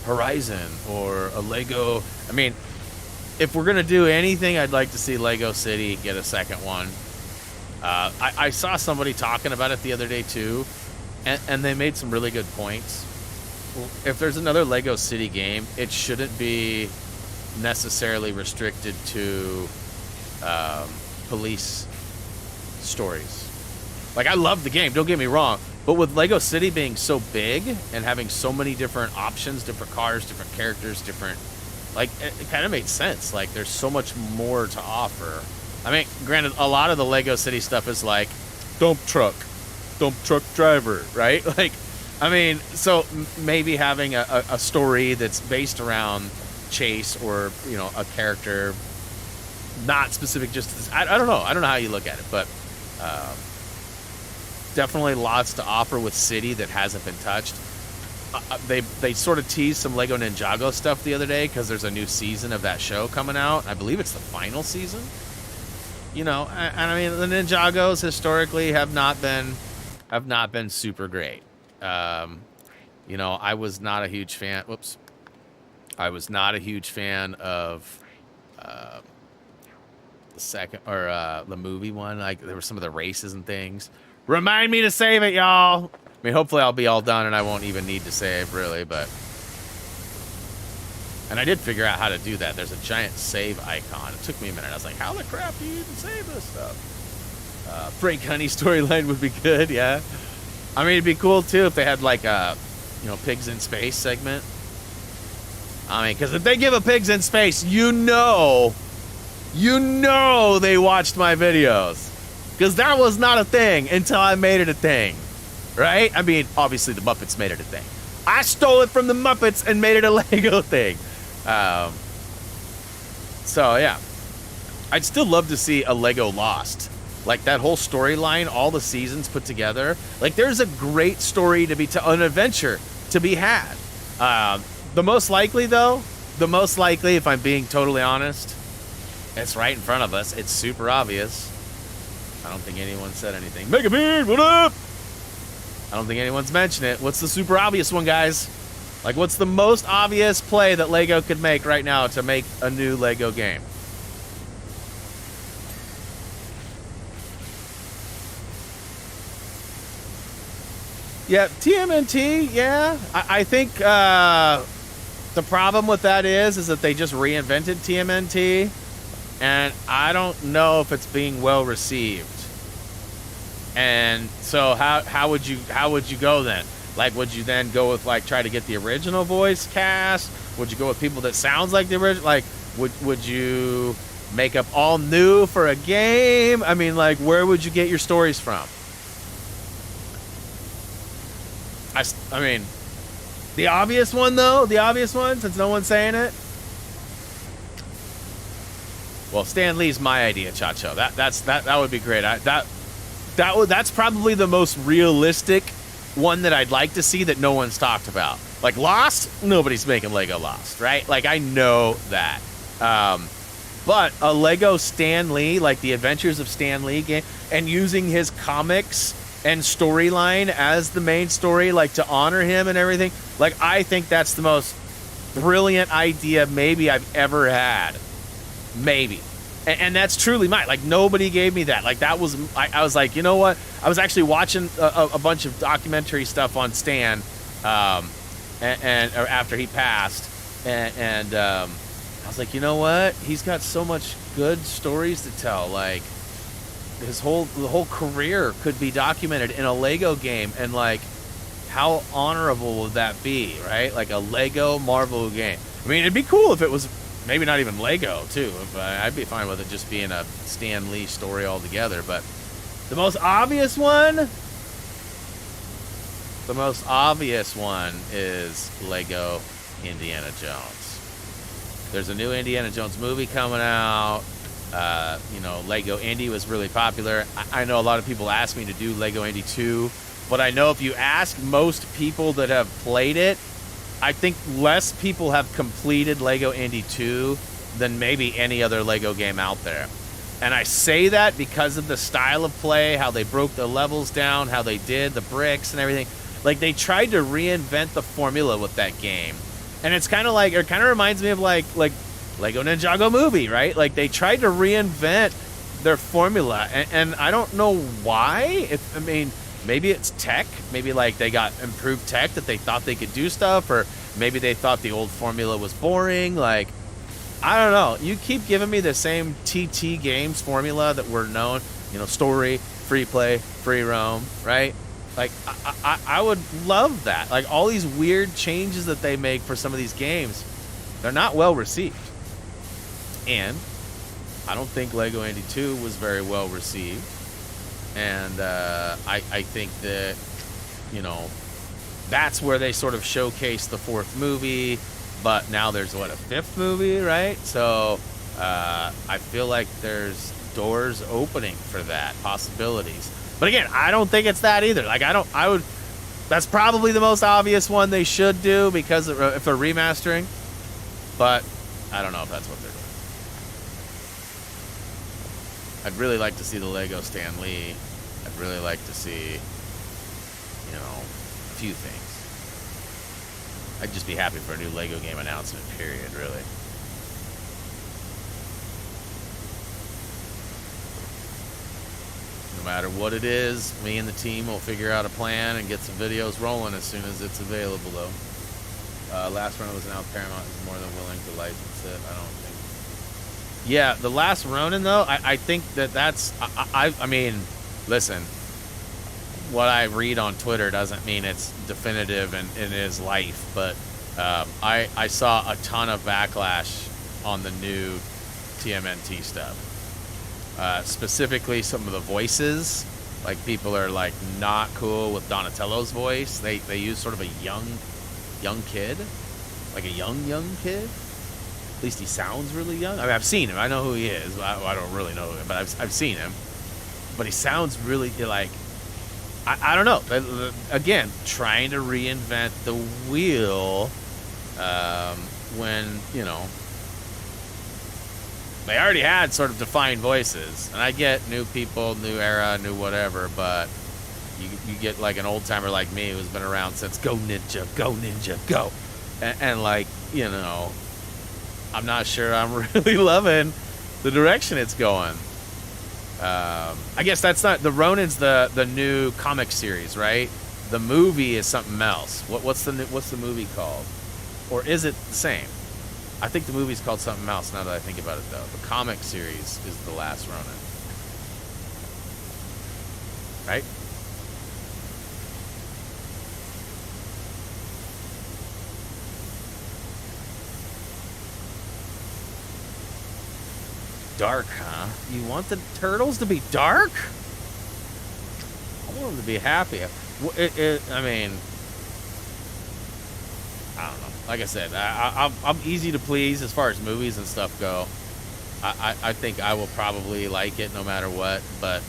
Horizon or a Lego. I mean, if we're going to do anything, I'd like to see Lego City get a second one. I saw somebody talking about it the other day, too. And they made some really good points. If there's another Lego City game, it shouldn't be necessarily restricted to police stories. Like, I love the game, don't get me wrong, but with Lego City being so big and having so many different options, different cars, different characters, different... Like, it kind of made sense. Like, there's so much more to offer. I mean, granted, a lot of the Lego City stuff is like, dump truck driver, right? Like, I mean, so maybe having a story that's based around chase or, you know, a character not specific just to this. I don't know how you look at it, but definitely lots to offer with City that hasn't been touched. They sort of teased some Lego Ninjago stuff the other day because there's a new season of that show coming out. I believe it's the final season. You know, and I mean, the Ninjagos historically have not been super great. You know, I was not a huge fan. Whoops. I was not a huge fan of the second or the movie one. Like, there were some of the races and things. Remind me to save it, y'all. I mean, hopefully I'll be all done and I won't even need to save, really, but... And I did figure out how to do that. There's a giant save icon. It took me a minute. I was like, how the crap do you even save this stuff? Frank Honey storyline would be good, yeah. I mean, it'd be cool, too, if they had, like, a, you know, Pigs in Space segment. I mean, because if they give a Pigs in Space, you know they watched my videos. Because that was not a thing until I made it a thing. Right? I mean, obviously the Muppets made it a thing. I stole it from the Muppets and made it a Lego thing. So, yeah. I'd still love to see a Lego Lost. Like, that whole storyline, all the seasons put together. Like, there's a great story to be an adventure to be had. The most likely, though, if I'm being totally honest, it's right in front of us. It's super obvious. I don't think anyone said anything. Mega Bean, what up? I don't think anyone's mentioned it. What's the super obvious one, guys? Like, what's the most obvious play that Lego could make right now to make a new Lego game? Yeah, TMNT, yeah. I think the problem with that is that they just reinvented TMNT, and I don't know if it's being well received. And so how would you go then? Like, would you then go with, like, try to get the original voice cast? Would you go with people that sounds like the original? Like, would you make up all new for a game? I mean, like, where would you get your stories from? I mean, the obvious one, though, since no one's saying it. Well, Stan Lee's my idea, Chacho. That would be great. That's probably the most realistic one that I'd like to see that no one's talked about. Like Lost, nobody's making Lego Lost, right? Like, I know that. But a Lego Stan Lee, like the Adventures of Stan Lee game, and using his comics and storyline as the main story, like, to honor him and everything. Like, I think that's the most brilliant idea maybe I've ever had. Maybe. And that's truly mine. Like, nobody gave me that. Like, that was... I was like, you know what? I was actually watching a bunch of documentary stuff on Stan and after he passed. And I was like, you know what? He's got so much good stories to tell. Like, the whole career could be documented in a Lego game, and like, how honorable would that be, right? Like a Lego Marvel game. I mean, it'd be cool if it was maybe not even Lego too. I'd be fine with it just being a Stan Lee story altogether. But the most obvious one is Lego Indiana Jones. There's a new Indiana Jones movie coming out. You know, Lego Indy was really popular. I know a lot of people ask me to do Lego Indy 2, but I know if you ask most people that have played it, I think less people have completed Lego Indy 2 than maybe any other Lego game out there. And I say that because of the style of play, how they broke the levels down, how they did the bricks and everything. Like, they tried to reinvent the formula with that game. And it's kind of like, it kind of reminds me of like Lego Ninjago Movie, right? Like, they tried to reinvent their formula, and I don't know why. I mean, maybe it's tech. Maybe like they got improved tech that they thought they could do stuff, or maybe they thought the old formula was boring. Like, I don't know. You keep giving me the same TT games formula that we're known, you know, story, free play, free roam, right? Like, I would love that. Like, all these weird changes that they make for some of these games, they're not well received. And I don't think Lego Indy 2 was very well received. And I think that, you know, that's where they sort of showcase the fourth movie. But now there's, what, a fifth movie, right? So I feel like there's doors opening for that, possibilities. But again, I don't think it's that either. Like, that's probably the most obvious one they should do, because if they're remastering. But I don't know if that's what they're doing. I'd really like to see the Lego Stan Lee. I'd really like to see, you know, a few things. I'd just be happy for a new Lego game announcement, period, really. No matter what it is, me and the team will figure out a plan and get some videos rolling as soon as it's available, though. Last Ronin was announced. Paramount is more than willing to license it. I don't think. Yeah, the Last Ronin, though, I think that's... I mean, listen, what I read on Twitter doesn't mean it's definitive in his life, but I saw a ton of backlash on the new TMNT stuff. Specifically some of the voices, like, people are like not cool with Donatello's voice. They use sort of a young kid, like a young kid. At least he sounds really young. I mean, I've seen him. I know who he is. I don't really know him, but I've seen him. But he sounds really like, I don't know. Again, trying to reinvent the wheel when, you know, they already had sort of defined voices. And I get new people, new era, new whatever, but you get like an old timer like me who's been around since Go Ninja, go. And like, you know, I'm not sure I'm really loving the direction it's going. I guess that's not, the Ronin's the new comic series, right? The movie is something else. What's the movie called? Or is it the same? I think the movie's called something else now that I think about it, though. The comic series is The Last Ronin. Right? Dark, huh? You want the turtles to be dark? I want them to be happy. I mean, I don't know. Like I said, I'm easy to please as far as movies and stuff go. I think I will probably like it no matter what, but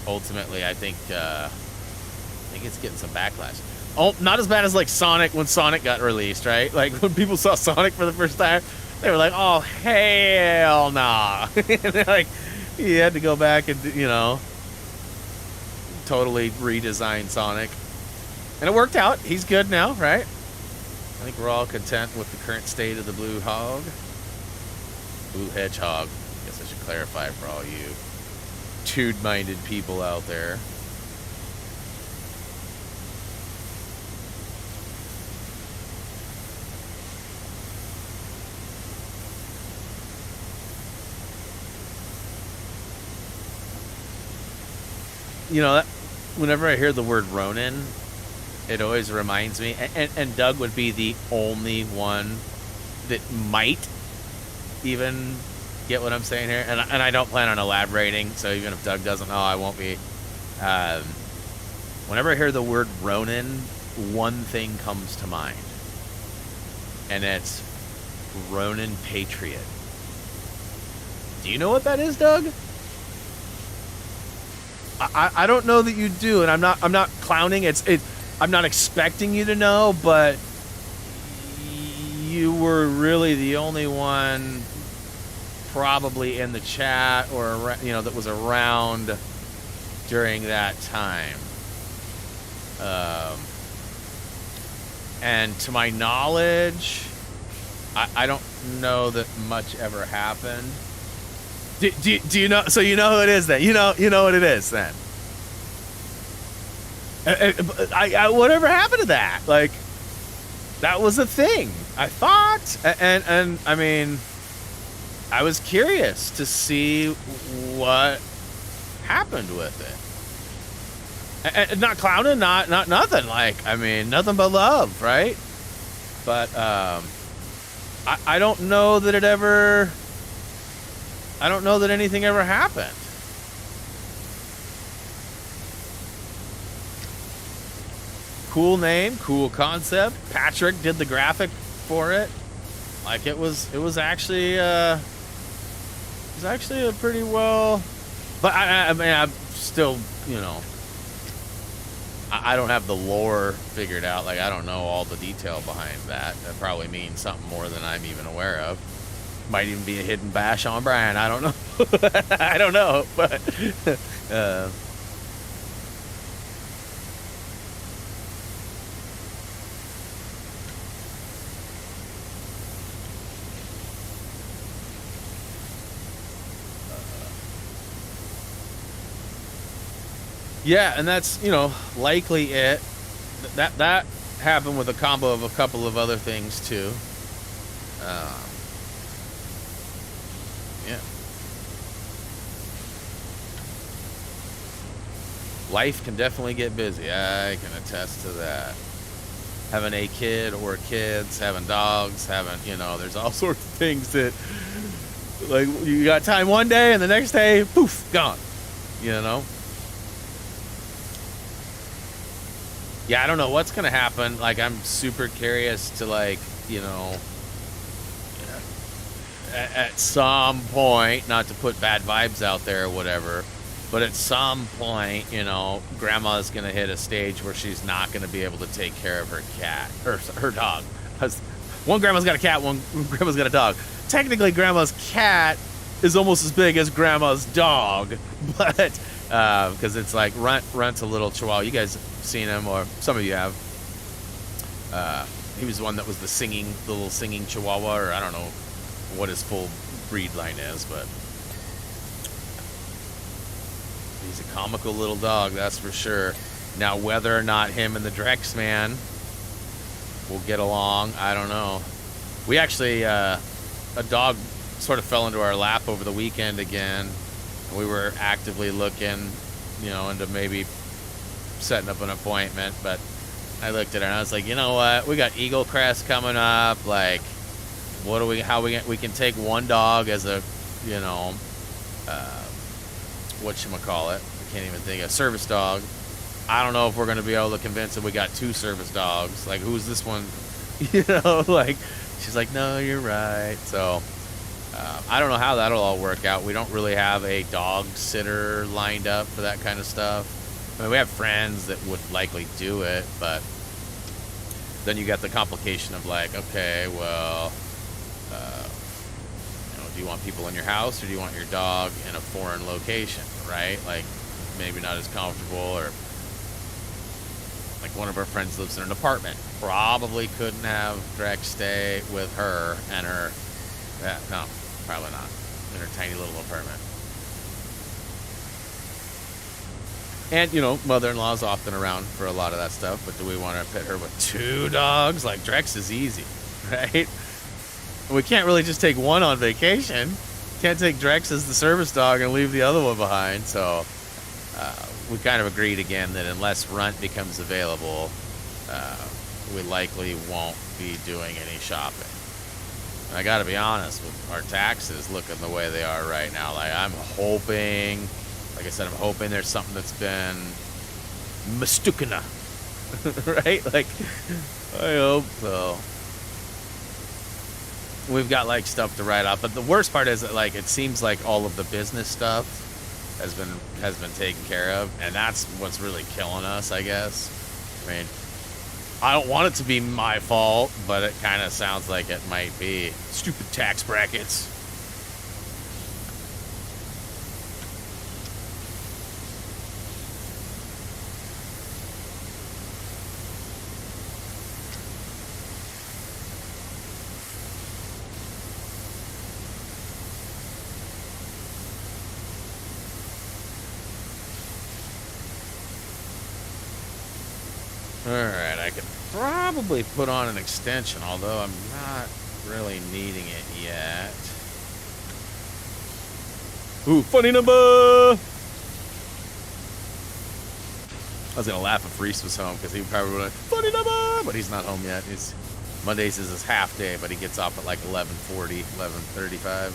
ultimately I think it's getting some backlash. Oh, not as bad as like Sonic when Sonic got released, right? Like when people saw Sonic for the first time, they were like, "Oh hell nah!" And like, he had to go back and, you know, totally redesign Sonic, and it worked out. He's good now, right? I think we're all content with the current state of the blue hog. Blue hedgehog. I guess I should clarify for all you tude-minded people out there. You know, whenever I hear the word Ronin, it always reminds me, and Doug would be the only one that might even get what I'm saying here, and I don't plan on elaborating, so even if Doug doesn't know, I won't be. Whenever I hear the word Ronin, one thing comes to mind, and it's Ronin Patriot. Do you know what that is, Doug? I don't know that you do, and I'm not clowning. I'm not expecting you to know, but you were really the only one probably in the chat or that was around during that time. And to my knowledge, I don't know that much ever happened. Do you know? So you know who it is then? You know what it is then. Whatever happened to that? Like, that was a thing, I thought, and I mean, I was curious to see what happened with it. And not clowning, not nothing. Like, I mean, nothing but love, right? But I don't know that it ever. I don't know that anything ever happened. Cool name, cool concept. Patrick did the graphic for it. Like, it was actually a pretty well. But I mean, I'm still, I don't have the lore figured out. Like, I don't know all the detail behind that. That probably means something more than I'm even aware of. Might even be a hidden bash on Brian. I don't know. I don't know, but yeah, and that's likely it. That happened with a combo of a couple of other things too. Yeah. Life can definitely get busy. I can attest to that. Having a kid or kids, having dogs, there's all sorts of things that, like, you got time one day and the next day, poof, gone. Yeah, I don't know what's going to happen. Like, I'm super curious to, like, at some point, not to put bad vibes out there or whatever, but at some point, grandma's going to hit a stage where she's not going to be able to take care of her cat, or her dog. One grandma's got a cat, one grandma's got a dog. Technically, grandma's cat is almost as big as grandma's dog, but because it's like Runt's a little chihuahua. You guys have seen him, or some of you have. He was the one that was the little singing chihuahua, or I don't know what his full breed line is, but he's a comical little dog, that's for sure. Now, whether or not him and the Drex man will get along, I don't know. We actually, a dog sort of fell into our lap over the weekend again. We were actively looking, into maybe setting up an appointment, but I looked at her and I was like, you know what? We got Eagle Crest coming up. Like, we can take one dog as a, whatchamacallit? I can't even think of, service dog. I don't know if we're going to be able to convince him we got two service dogs. Like, who's this one? Like, she's like, no, you're right. So, I don't know how that'll all work out. We don't really have a dog sitter lined up for that kind of stuff. I mean, we have friends that would likely do it, but then you got the complication of like, okay, well, do you want people in your house or do you want your dog in a foreign location, right? Like, maybe not as comfortable, or like one of our friends lives in an apartment. Probably couldn't have Drex stay with her and her, no, probably not, in her tiny little apartment. And, mother-in-law's often around for a lot of that stuff, but do we want to pit her with two dogs? Like, Drex is easy, right? We can't really just take one on vacation. Can't take Drex as the service dog and leave the other one behind, so we kind of agreed again that unless Runt becomes available, we likely won't be doing any shopping. And I got to be honest, with our taxes looking the way they are right now, like I'm hoping, like I said, I'm hoping there's something that's been mistaken, right? Like, I hope so. We've got like stuff to write off, but the worst part is that like it seems like all of the business stuff has been taken care of, and that's what's really killing us, I guess. I mean, I don't want it to be my fault, but it kind of sounds like it might be. Stupid tax brackets. Alright, I could probably put on an extension, although I'm not really needing it yet. Ooh, funny number! I was gonna laugh if Reese was home, because he probably would have, funny number! But he's not home yet. Mondays is his half day, but he gets off at like 11:40, 11:35.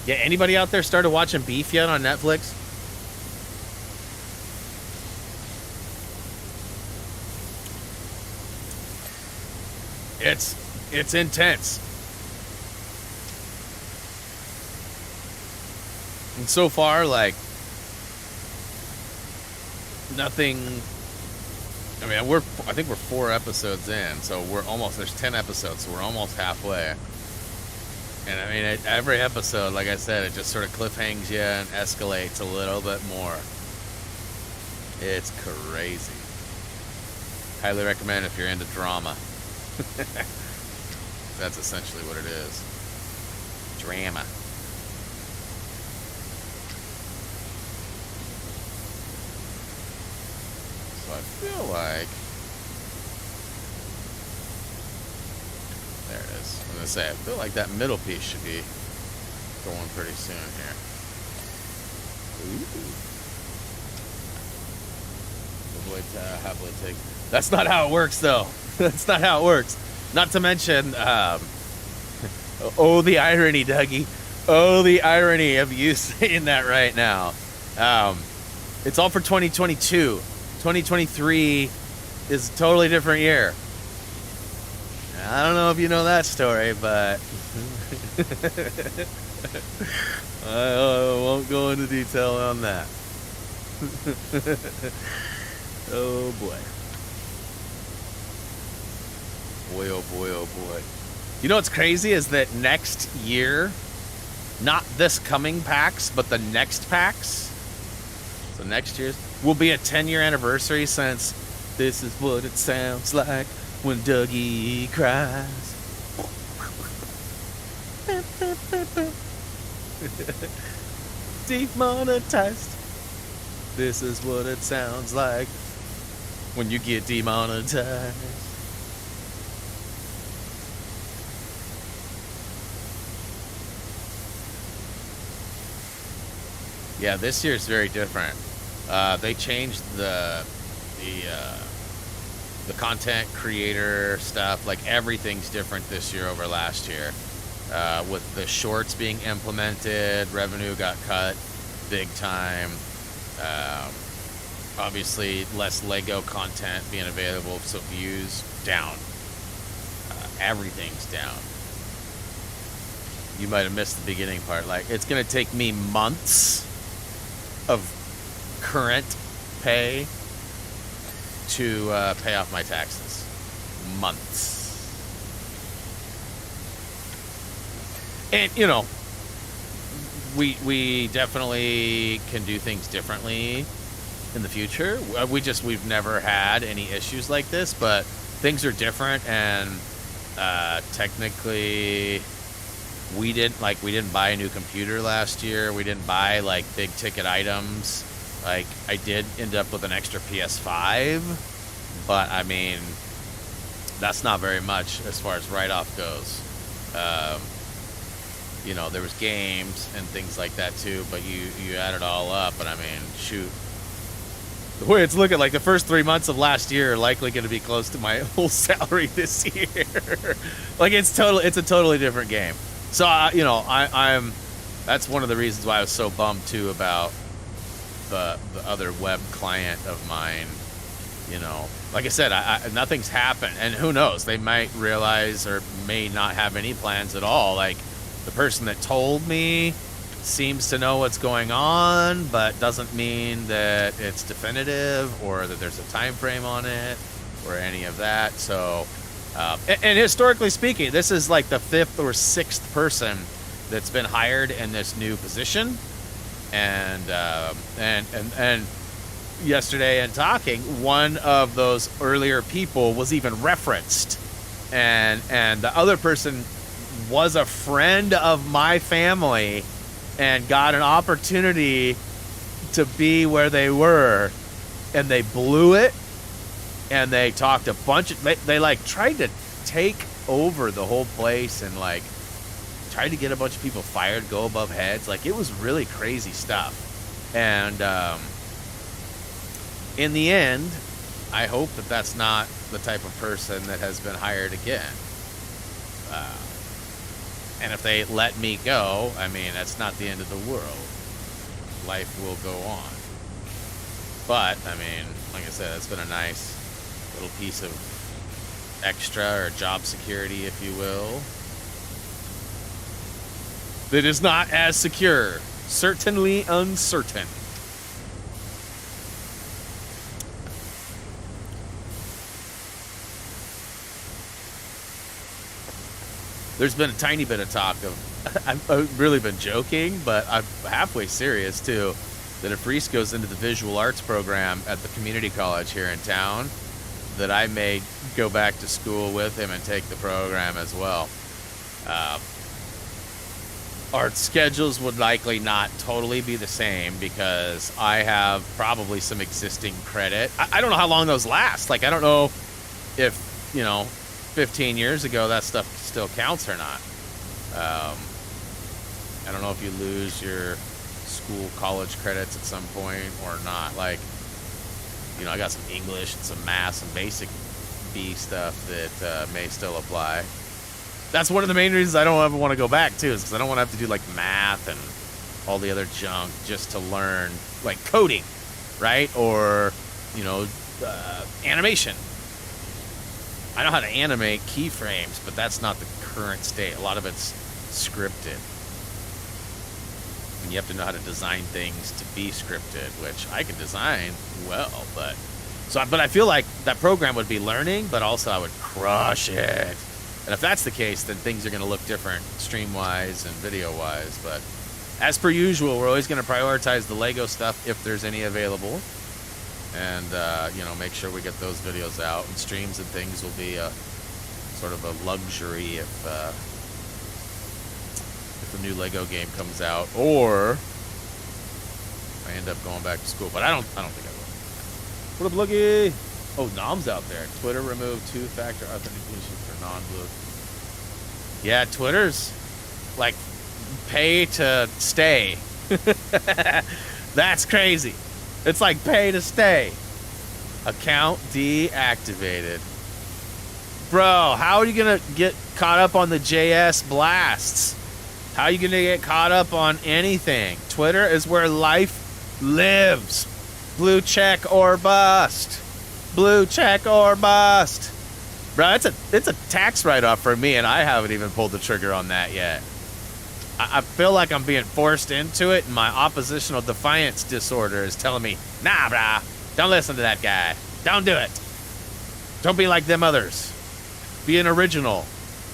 Yeah, anybody out there started watching Beef yet on Netflix? It's intense. And so far, like, nothing. I mean, I think we're 4 episodes in, so there's 10 episodes, so we're almost halfway. And I mean, every episode, like I said, it just sort of cliffhangs you and escalates a little bit more. It's crazy. Highly recommend if you're into drama. That's essentially what it is. Drama. So I feel like... There it is. I'm going to say, I feel like that middle piece should be going pretty soon here. Ooh. Happily take. That's not how it works, though. That's not how it works. Not to mention, oh, the irony, Dougie. Oh, the irony of you saying that right now. It's all for 2022. 2023 is a totally different year. I don't know if you know that story, but I won't go into detail on that. Oh boy. Boy, oh boy, oh boy. You know what's crazy is that next year, not this coming PAX, but the next PAX, so next year's, will be a 10-year anniversary since This Is What It Sounds Like When Dougie Cries. Demonetized. This is what it sounds like when you get demonetized. Yeah, this year's very different. They changed the content creator stuff. Like, everything's different this year over last year. With the shorts being implemented, revenue got cut big time. Obviously, less Lego content being available, so views down. Everything's down. You might have missed the beginning part. Like, it's going to take me months of current pay to pay off my taxes. Months. And, you know, we definitely can do things differently in the future. We've never had any issues like this, but things are different, and technically we didn't buy a new computer last year. We didn't buy like big ticket items. Like, I did end up with an extra PS5, but I mean, That's not very much as far as write-off goes. You know, there was games and things like that too, but you add it all up, and I mean, shoot. The way it's looking, like the first 3 months of last year are likely going to be close to my whole salary this year. Like it's a totally different game. So you know, I'm that's one of the reasons why I was so bummed too about the other web client of mine. You know, like I said, nothing's happened, and who knows? They might realize or may not have any plans at all. Like the person that told me seems to know what's going on, but doesn't mean that it's definitive or that there's a time frame on it or any of that. So, and historically speaking, this is like the 5th or 6th person that's been hired in this new position, and yesterday in talking, one of those earlier people was even referenced, and the other person was a friend of my family and got an opportunity to be where they were, and they blew it, and they talked a bunch of, they like tried to take over the whole place and like tried to get a bunch of people fired, go above heads. Like it was really crazy stuff. And in the end, I hope that that's not the type of person that has been hired again. And if they let me go, I mean, that's not the end of the world. Life will go on. But, I mean, like I said, it's been a nice little piece of extra or job security, if you will, that is not as secure. Certainly uncertain. There's been a tiny bit of talk of, I've really been joking, but I'm halfway serious too, that if Reese goes into the visual arts program at the community college here in town, that I may go back to school with him and take the program as well. Our schedules would likely not totally be the same because I have probably some existing credit. I don't know how long those last. Like, I don't know if, you know, 15 years ago that stuff still counts or not. I don't know if you lose your school college credits at some point or not. Like, you know, I got some English and some math, some basic B stuff that may still apply. That's one of the main reasons I don't ever want to go back too, is because I don't want to have to do like math and all the other junk just to learn like coding, right? Or, you know, animation. I know how to animate keyframes, but that's not the current state. A lot of it's scripted. And you have to know how to design things to be scripted, which I can design well, but I feel like that program would be learning, but also I would crush it. And if that's the case, then things are going to look different stream-wise and video-wise. But as per usual, we're always going to prioritize the Lego stuff if there's any available. And, you know, make sure we get those videos out. And streams and things will be a sort of a luxury if a new Lego game comes out. Or I end up going back to school. But I don't think I will. What up, Loogie? Oh, Nom's out there. Twitter removed two-factor authentication for non-blue. Yeah, Twitter's like pay to stay. That's crazy. It's like pay to stay. Account deactivated. Bro, how are you going to get caught up on the JS blasts? How are you going to get caught up on anything? Twitter is where life lives. Blue check or bust. Blue check or bust. Bro, it's a tax write-off for me, and I haven't even pulled the trigger on that yet. I feel like I'm being forced into it, and my oppositional defiance disorder is telling me, nah, brah, don't listen to that guy. Don't do it. Don't be like them others. Be an original.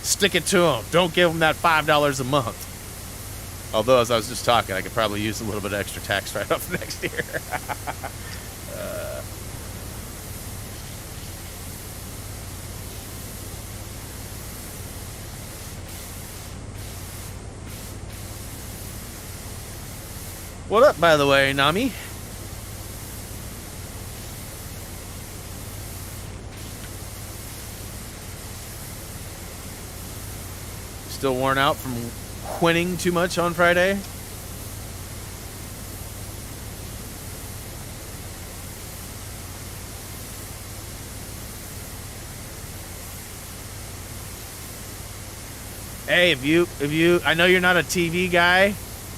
Stick it to them. Don't give them that $5 a month. Although, as I was just talking, I could probably use a little bit of extra tax write-off next year. What up, by the way, Nami? Still worn out from quinning too much on Friday? Hey, if you, I know you're not a TV guy.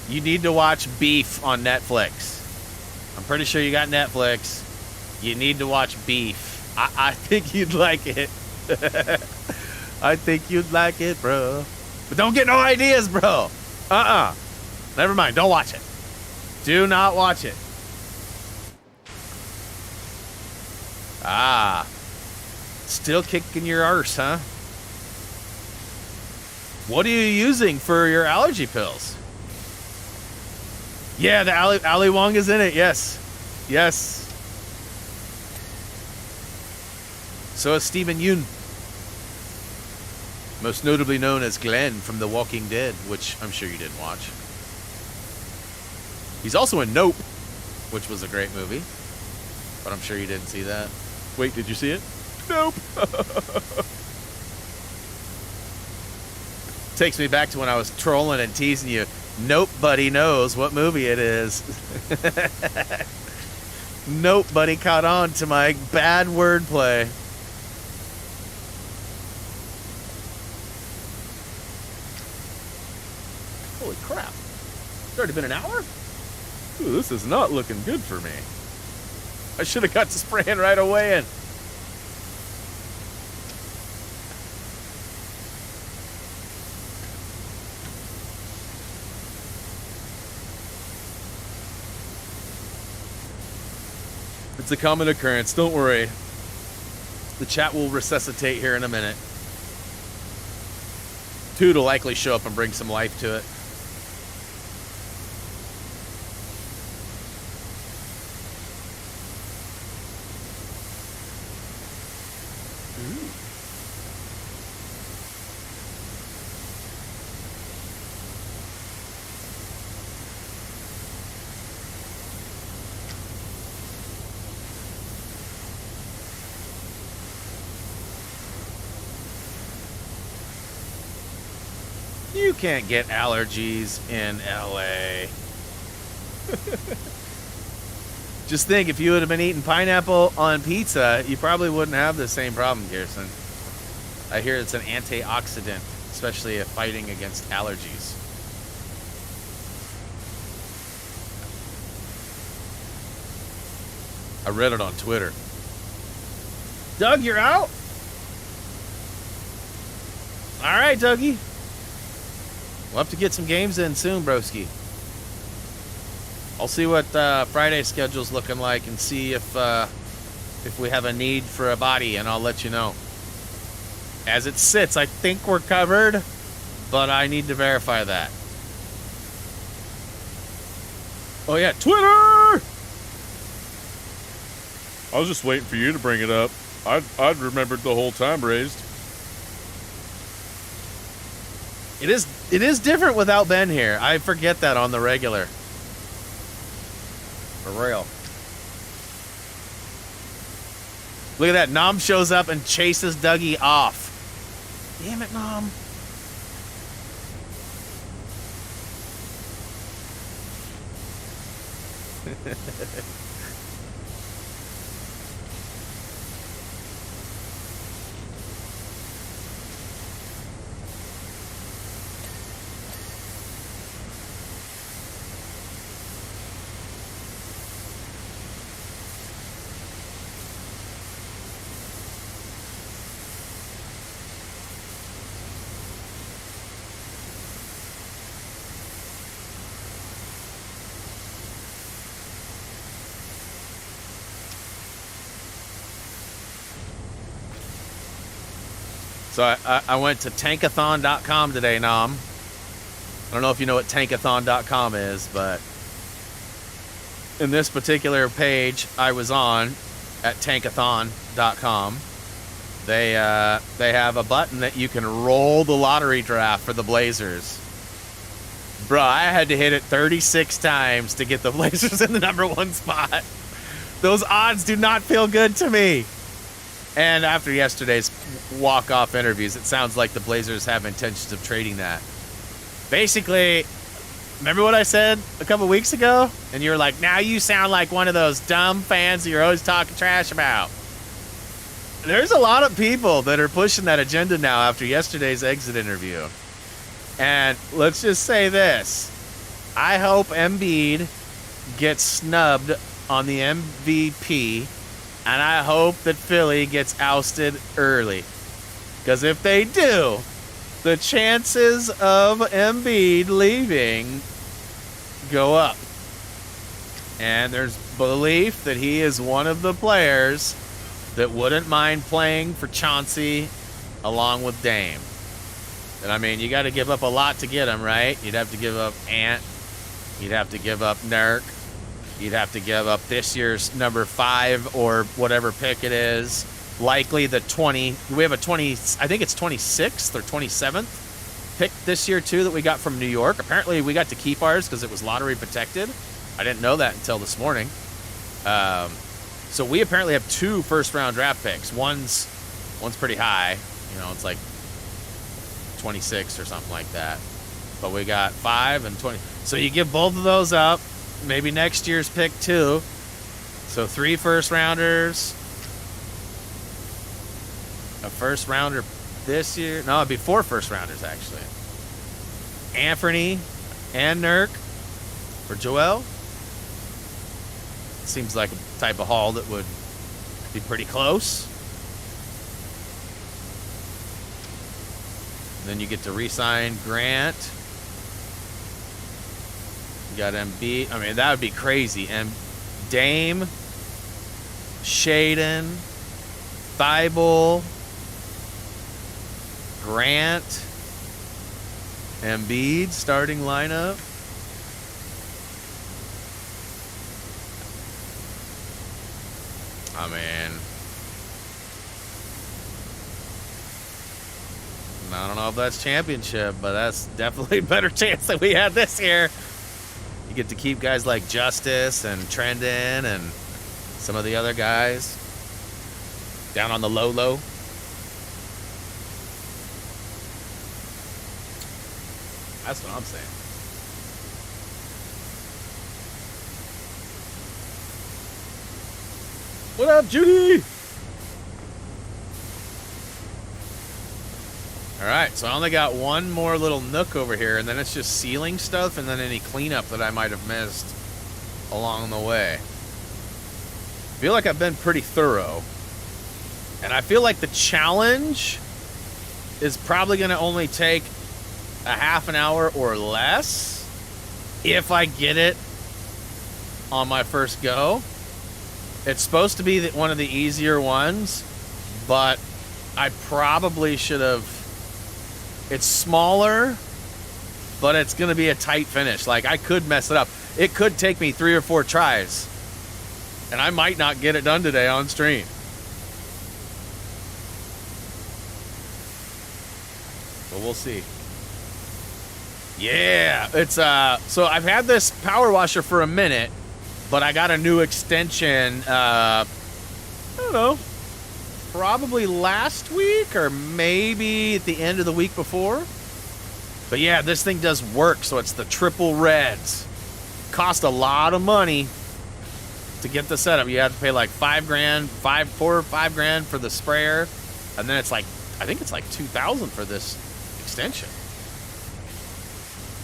You need to watch Beef on Netflix. I'm pretty sure you got Netflix. You need to watch Beef. I think you'd like it. I think you'd like it, bro. But don't get no ideas, bro. Never mind. Don't watch it. Do not watch it. Still kicking your arse, huh? What are you using for your allergy pills? Yeah, the Ali Wong is in it. Yes. Yes. So is Stephen Yeun. Most notably known as Glenn from The Walking Dead, which I'm sure you didn't watch. He's also in Nope, which was a great movie. But I'm sure you didn't see that. Wait, did you see it? Nope. Takes me back to when I was trolling and teasing you. Nobody knows what movie it is. Nobody caught on to my bad wordplay. Holy crap. It's already been an hour? Ooh, this is not looking good for me. I should have got to spraying right away and... It's a common occurrence, don't worry. The chat will resuscitate here in a minute. Toot will likely show up and bring some life to it. You can't get allergies in LA. Just think, if you would have been eating pineapple on pizza, you probably wouldn't have the same problem, Garrison. I hear it's an antioxidant, especially if fighting against allergies. I read it on Twitter. Doug, you're out? All right, Dougie. We'll have to get some games in soon, broski. I'll see what Friday's schedule's looking like and see if we have a need for a body, and I'll let you know. As it sits, I think we're covered, but I need to verify that. Oh yeah, Twitter! I was just waiting for you to bring it up. I'd remembered the whole time, Raised. It is different without Ben here. I forget that on the regular. For real. Look at that. Nom shows up and chases Dougie off. Damn it, Nom. So I went to tankathon.com today, Nom. I don't know if you know what tankathon.com is, but in this particular page I was on at tankathon.com, they have a button that you can roll the lottery draft for the Blazers. Bruh, I had to hit it 36 times to get the Blazers in the #1 spot. Those odds do not feel good to me. And after yesterday's walk-off interviews. It sounds like the Blazers have intentions of trading that. Basically, remember what I said a couple weeks ago? And you were like, now you sound like one of those dumb fans that you're always talking trash about. There's a lot of people that are pushing that agenda now after yesterday's exit interview. And let's just say this. I hope Embiid gets snubbed on the MVP, and I hope that Philly gets ousted early. Because if they do, the chances of Embiid leaving go up. And there's belief that he is one of the players that wouldn't mind playing for Chauncey along with Dame. And I mean, you got to give up a lot to get him, right? You'd have to give up Ant. You'd have to give up Nurk. You'd have to give up this year's number 5 or whatever pick it is. Likely the 20. We have a 20, I think it's 26th or 27th pick this year, too, that we got from New York. Apparently, we got to keep ours because it was lottery protected. I didn't know that until this morning. So we apparently have 2 first-round draft picks. One's pretty high. You know, it's like 26 or something like that. But we got 5 and 20. So you give both of those up. Maybe next year's pick, too. So 3 first-rounders. A first-rounder this year. No, it'd be 4 first-rounders, actually. Anthony and Nurk for Joel. Seems like a type of haul that would be pretty close. And then you get to re-sign Grant. You got Embiid. I mean, that would be crazy. And Dame, Shaden, Thibault, Grant, Embiid starting lineup. I mean, I don't know if that's championship, but that's definitely a better chance than we had this year. You get to keep guys like Justice and Trendon and some of the other guys down on the low. That's what I'm saying. What up, Judy? All right, so I only got one more little nook over here, and then it's just sealing stuff and then any cleanup that I might have missed along the way. I feel like I've been pretty thorough. And I feel like the challenge is probably going to only take a half an hour or less if I get it on my first go. It's supposed to be one of the easier ones, but I probably should have. It's smaller, but it's going to be a tight finish. Like, I could mess it up. It could take me 3 or 4 tries, and I might not get it done today on stream. But we'll see. Yeah, it's so I've had this power washer for a minute, but I got a new extension, I don't know, probably last week or maybe at the end of the week before. But yeah, this thing does work, so it's the triple reds. Cost a lot of money to get the setup. You have to pay like $5,000, $4,000 or $5,000 for the sprayer, and then it's like, I think it's like $2,000 for this extension.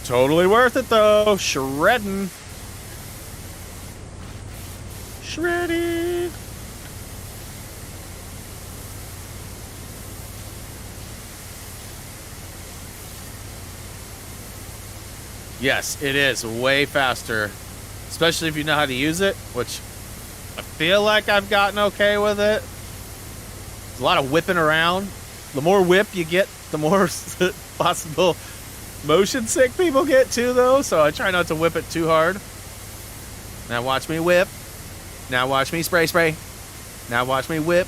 Totally worth it though. Shredding. Shredded. Yes, it is way faster, especially if you know how to use it, which I feel like I've gotten okay with it. There's a lot of whipping around. The more whip you get, the more possible motion sick people get too, though, so I try not to whip it too hard. Now watch me whip. Now watch me spray. Now watch me whip.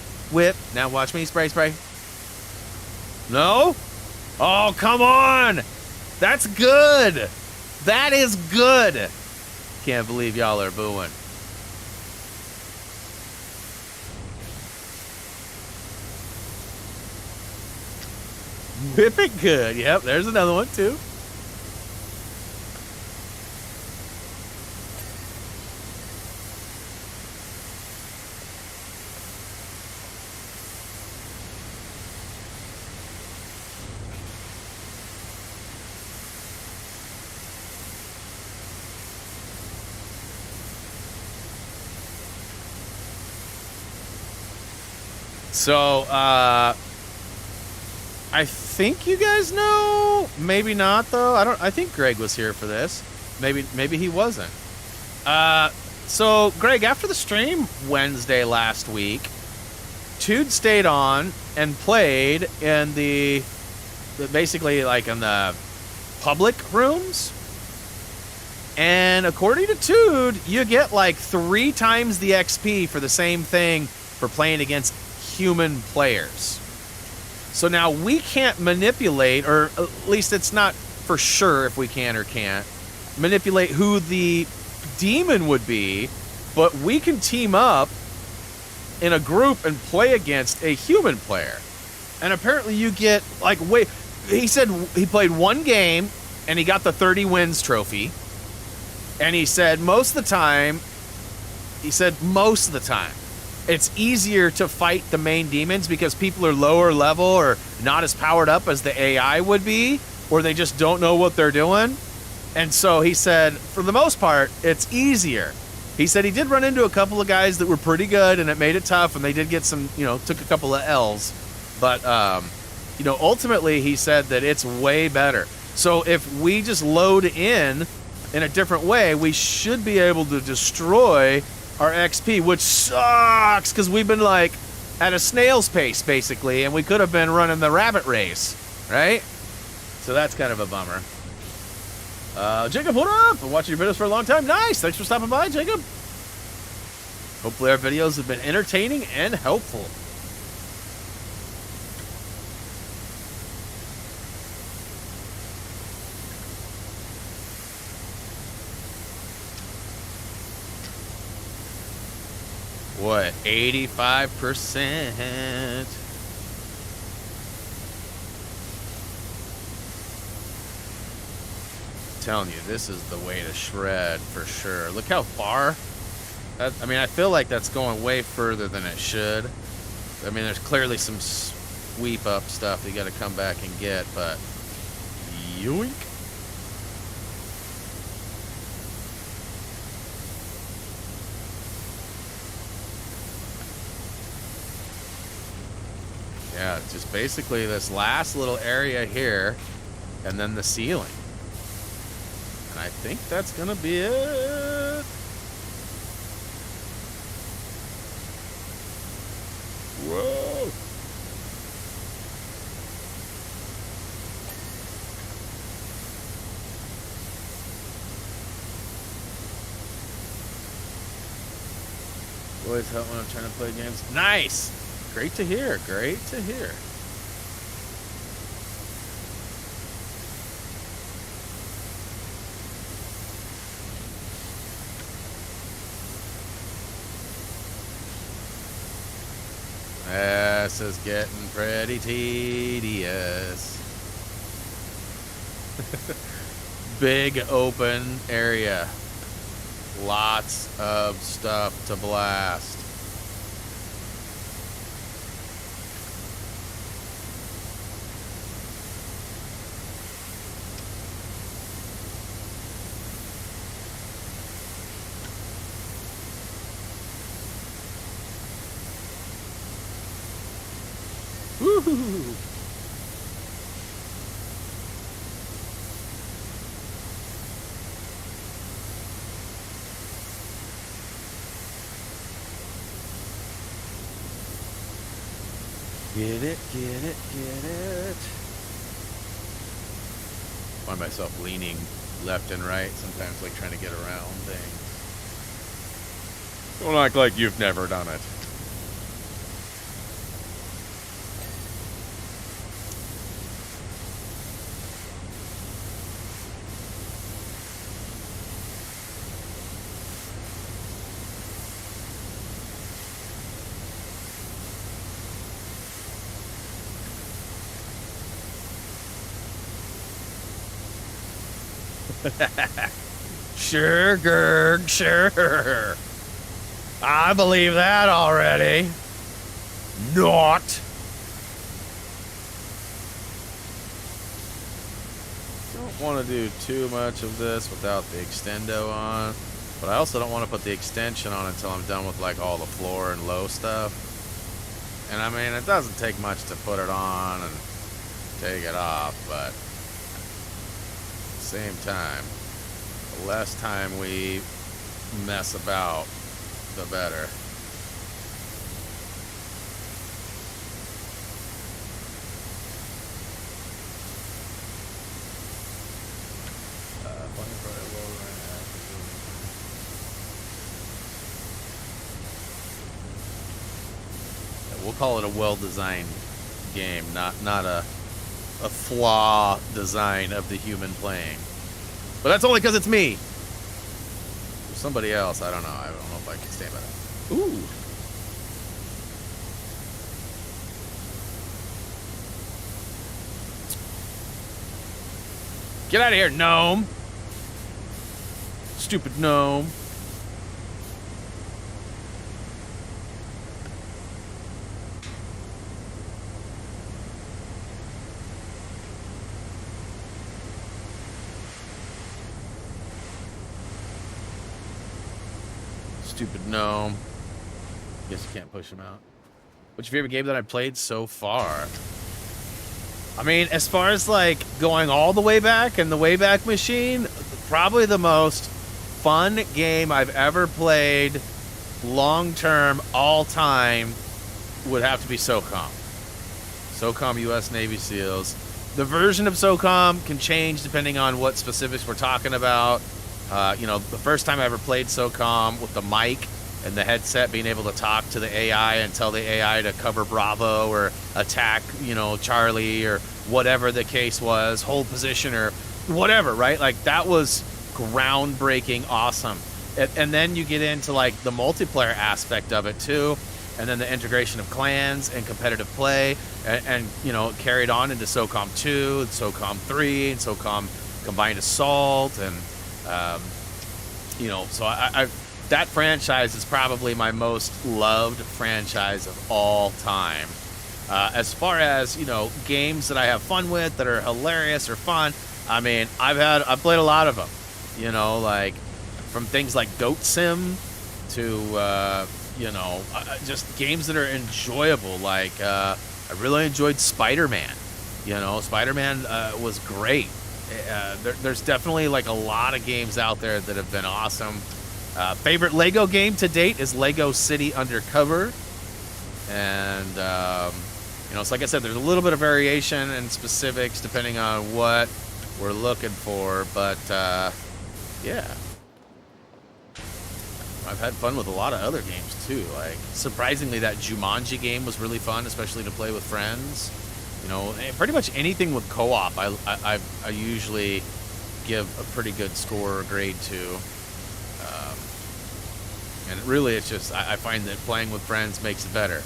Now watch me spray. No? Oh, come on! That's good! That is good! Can't believe y'all are booing. Whip it good. Yep, there's another one too. So, I think you guys know. Maybe not, though. I think Greg was here for this. Maybe he wasn't. So, Greg, after the stream Wednesday last week, Tude stayed on and played in basically like in the public rooms. And according to Tude, you get like 3 times the XP for the same thing for playing against human players. So now we can't manipulate, or at least it's not for sure if we can or can't manipulate who the demon would be, but we can team up in a group and play against a human player. And apparently you get like he said he played 1 game and he got the 30 wins trophy. And he said most of the time it's easier to fight the main demons because people are lower level or not as powered up as the AI would be, or they just don't know what they're doing. And so he said, for the most part, it's easier. He said he did run into a couple of guys that were pretty good, and it made it tough, and they did get some, took a couple of L's. But, ultimately, he said that it's way better. So if we just load in a different way, we should be able to destroy our XP, which sucks because we've been like at a snail's pace basically, and we could have been running the rabbit race, right? So that's kind of a bummer. Jacob, what up? Been watching your videos for a long time. Nice. Thanks for stopping by, Jacob. Hopefully our videos have been entertaining and helpful. What, 85%? I'm telling you, this is the way to shred for sure. Look how far. I feel like that's going way further than it should. I mean, there's clearly some sweep up stuff you got to come back and get, but yoink. Yeah, just basically this last little area here, and then the ceiling. And I think that's gonna be it. Whoa! Always help when I'm trying to play games. Nice! Great to hear. Great to hear. This is getting pretty tedious. Big open area. Lots of stuff to blast. Woohoo! Get it, get it, get it. Find myself leaning left and right, sometimes like trying to get around things. Don't act like you've never done it. Sure, Gerg, sure. I believe that already. Not. Don't want to do too much of this without the extendo on, but I also don't want to put the extension on until I'm done with like all the floor and low stuff. And I mean, it doesn't take much to put it on and take it off, but at the same time, the less time we mess about, the better. We'll call it a well-designed game, not a flaw design of the human playing. But that's only because it's me. For somebody else, I don't know. I don't know if I can stand by that. Ooh. Get out of here, gnome. Stupid gnome. Stupid gnome. Guess you can't push him out. What's your favorite game that I've played so far? I mean, as far as like going all the way back and the Wayback Machine, probably the most fun game I've ever played, long-term, all-time, would have to be SOCOM. SOCOM U.S. Navy SEALs. The version of SOCOM can change depending on what specifics we're talking about. You know, the first time I ever played SOCOM with the mic and the headset, being able to talk to the AI and tell the AI to cover Bravo or attack, you know, Charlie or whatever the case was, hold position or whatever, right? Like, that was groundbreaking awesome. And then you get into, like, the multiplayer aspect of it, too, and then the integration of clans and competitive play, and you know, carried on into SOCOM 2, and SOCOM 3, and SOCOM Combined Assault, and you know, so that franchise is probably my most loved franchise of all time. As far as, you know, games that I have fun with that are hilarious or fun, I mean, I've played a lot of them. You know, like from things like Goat Sim to you know, just games that are enjoyable. Like I really enjoyed Spider-Man. You know, Spider-Man was great. There's definitely like a lot of games out there that have been awesome. Favorite Lego game to date is Lego City Undercover, and you know, so like I said, there's a little bit of variation and specifics depending on what we're looking for, but yeah, I've had fun with a lot of other games too. Like, surprisingly, that Jumanji game was really fun, especially to play with friends. You know, pretty much anything with co-op, I usually give a pretty good score or grade to. And really, it's just, I find that playing with friends makes it better.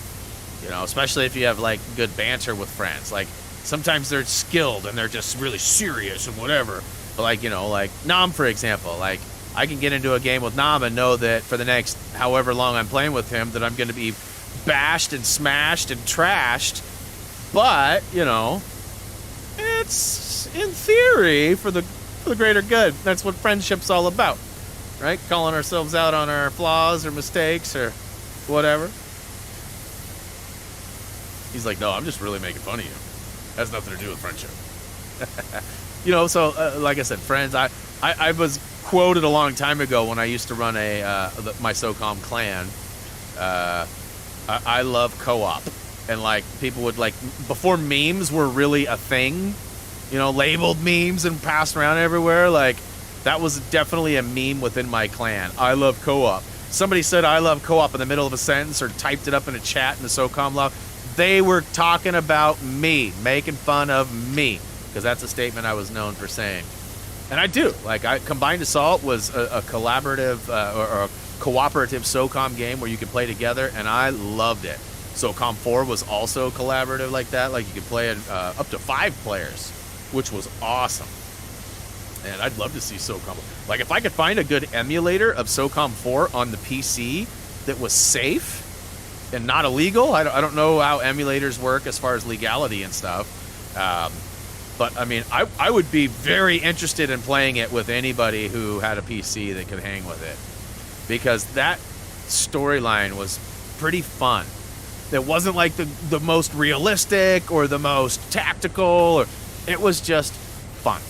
You know, especially if you have, like, good banter with friends. Like, sometimes they're skilled and they're just really serious and whatever. But, like, you know, like, Nam, for example. Like, I can get into a game with Nam and know that for the next however long I'm playing with him, that I'm going to be bashed and smashed and trashed. But, you know, it's, in theory, for the greater good. That's what friendship's all about, right? Calling ourselves out on our flaws or mistakes or whatever. He's like, no, I'm just really making fun of you. Has nothing to do with friendship. You know, so, like I said, friends, I was quoted a long time ago when I used to run my SOCOM clan. I love co-op. And, like, people would, like, before memes were really a thing, you know, labeled memes and passed around everywhere, like, that was definitely a meme within my clan. I love co-op. Somebody said I love co-op in the middle of a sentence or typed it up in a chat in the SOCOM log. They were talking about me, making fun of me, because that's a statement I was known for saying. And I do. Like, Combined Assault was a collaborative or a cooperative SOCOM game where you could play together, and I loved it. SOCOM 4 was also collaborative like that. Like, you could play it up to 5 players, which was awesome. Man, I'd love to see SOCOM. Like, if I could find a good emulator of SOCOM 4 on the PC that was safe and not illegal. I don't know how emulators work as far as legality and stuff. But, I mean, I would be very interested in playing it with anybody who had a PC that could hang with it. Because that storyline was pretty fun. It wasn't like the most realistic or the most tactical. Or it was just fun.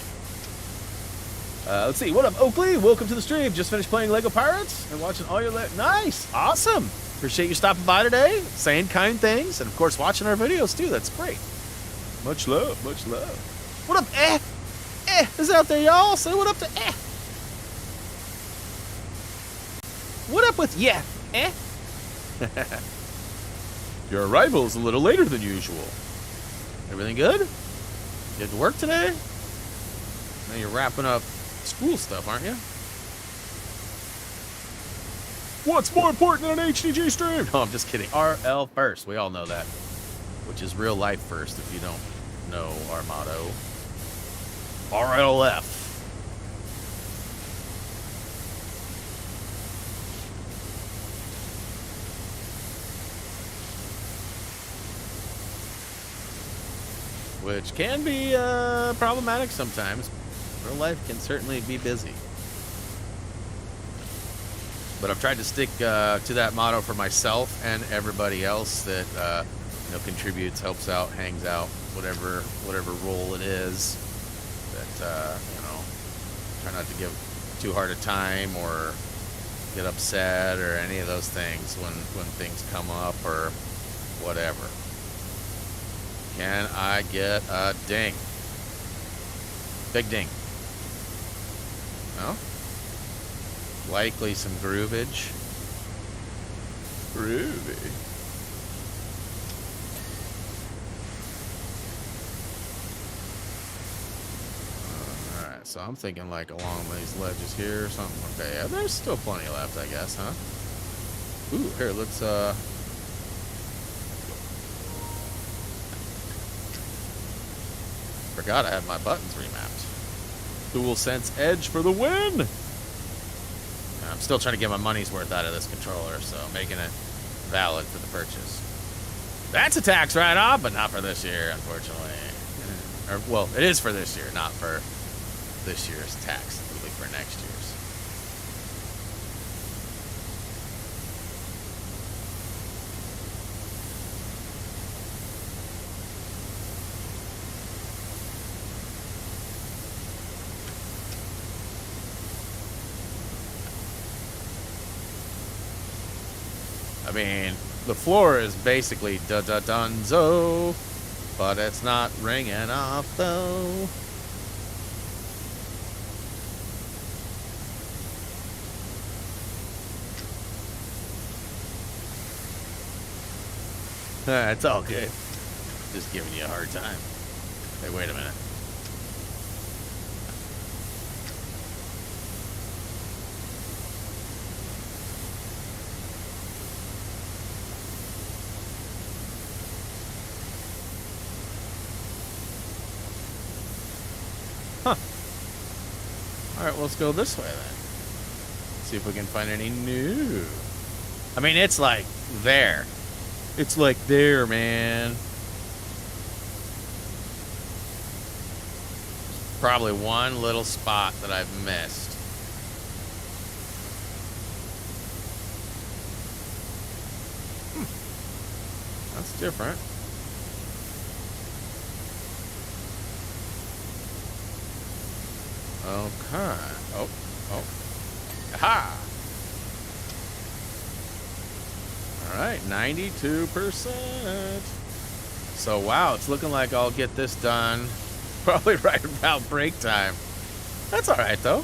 Let's see. What up, Oakley? Welcome to the stream. Just finished playing Lego Pirates and watching all your... Nice. Awesome. Appreciate you stopping by today, saying kind things, and, of course, watching our videos, too. That's great. Much love. Much love. What up, is out there, y'all? Say what up to What up with Your arrival's a little later than usual. Everything good? You had to work today? Now you're wrapping up school stuff, aren't you? What's more important than an HTG stream? No, I'm just kidding. RL first. We all know that. Which is real life first, if you don't know our motto. RLF. Which can be problematic sometimes. Real life can certainly be busy. But I've tried to stick to that motto for myself and everybody else that you know, contributes, helps out, hangs out, whatever role it is. That you know, try not to give too hard a time or get upset or any of those things when things come up or whatever. Can I get a ding? Big ding. No? Likely some groovage. Groovy. Alright, so I'm thinking like along these ledges here or something. Okay, yeah, there's still plenty left, I guess, huh? Ooh, here, let's forgot I had my buttons remapped. DualSense Edge for the win! I'm still trying to get my money's worth out of this controller, so making it valid for the purchase. That's a tax write-off, but not for this year, unfortunately. Or, well, it is for this year, not for this year's tax. It'll be for next year's. I mean, the floor is basically da-da-dunzo, but it's not ringing off, though. It's all good. Just giving you a hard time. Hey, wait a minute. Huh. Alright, well, let's go this way then. See if we can find any new. I mean, it's like there. It's like there, man. Probably one little spot that I've missed. That's different. Okay. Oh. Aha! Alright, 92%. So, wow, it's looking like I'll get this done probably right about break time. That's alright, though.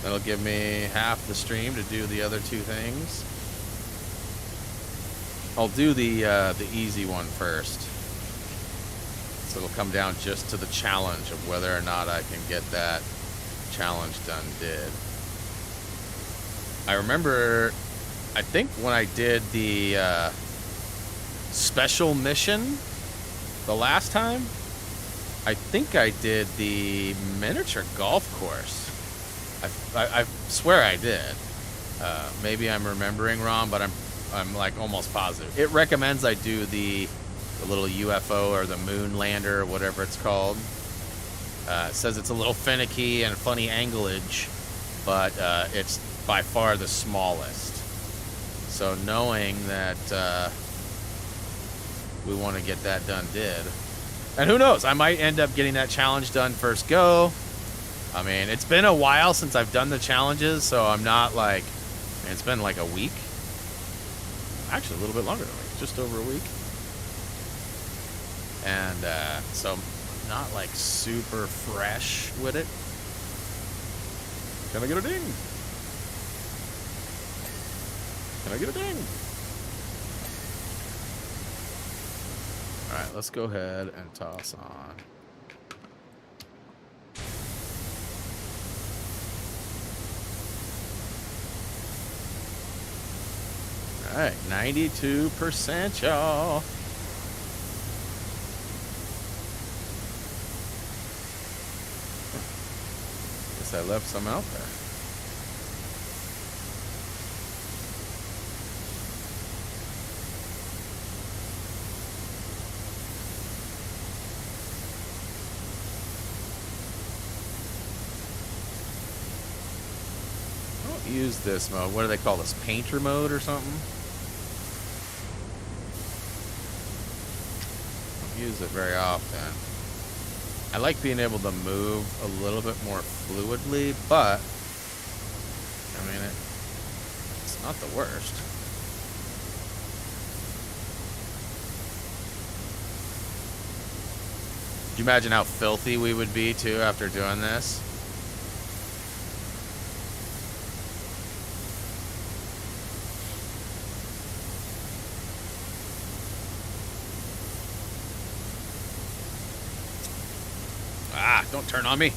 That'll give me half the stream to do the other two things. I'll do the easy one first. So it'll come down just to the challenge of whether or not I can get that challenge done did. I remember, I think when I did the special mission the last time. I think I did the miniature golf course. I swear I did. Maybe I'm remembering wrong, but I'm like almost positive. It recommends I do the little UFO or the moon lander or whatever it's called. It says it's a little finicky and funny anglage, but it's by far the smallest. So knowing that we want to get that done did. And who knows, I might end up getting that challenge done first go. I mean, it's been a while since I've done the challenges, so I'm not like, man, it's been like a week. Actually, a little bit longer than a week, just over a week. And so I'm not like super fresh with it. Can I get a ding? Can I get a ding? All right, let's go ahead and toss on. All right, 92%, y'all. Guess I left some out there. Use this mode. What do they call this? Painter mode or something? Don't use it very often. I like being able to move a little bit more fluidly, but I mean, it's not the worst. Can you imagine how filthy we would be too after doing this? Don't turn on me.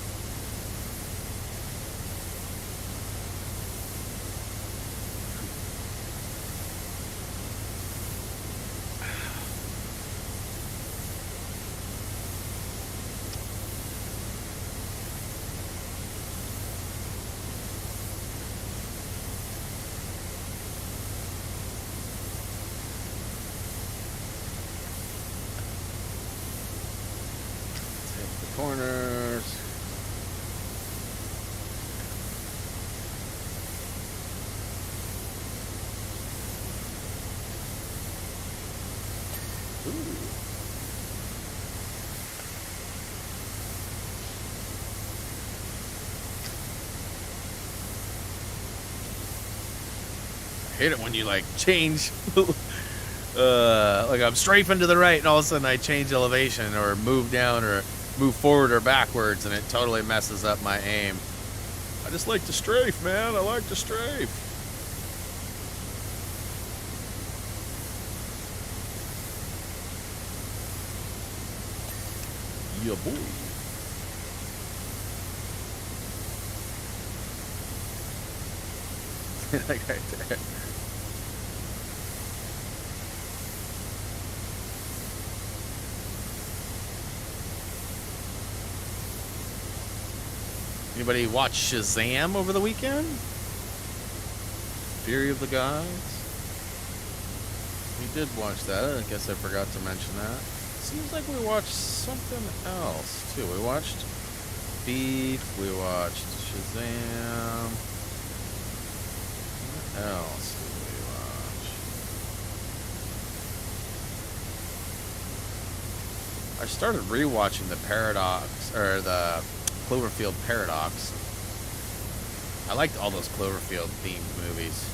Take the corners. I hate it when you like change like I'm strafing to the right and all of a sudden I change elevation or move down or move forward or backwards and it totally messes up my aim. I just like to strafe, man. I like to strafe. Yeah, boy. Like right there. Anybody watch Shazam over the weekend? Fury of the Gods? We did watch that. I guess I forgot to mention that. Seems like we watched something else too. We watched Beef. We watched Shazam. What else did we watch? I started rewatching the Paradox or the Cloverfield Paradox. I liked all those Cloverfield themed movies.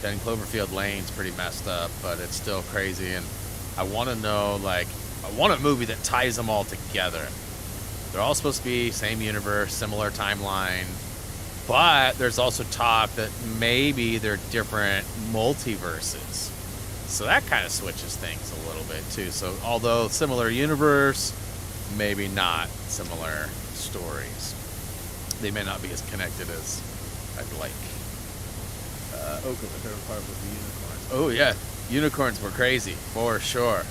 10 Cloverfield Lane's pretty messed up, but it's still crazy, and I want to know, like, I want a movie that ties them all together. They're all supposed to be same universe, similar timeline, but there's also talk that maybe they're different multiverses. So that kind of switches things a little bit too. So although similar universe, maybe not similar stories. They may not be as connected as I'd like. Oh, my favorite part was the unicorns. Oh yeah, Unicorns were crazy, for sure.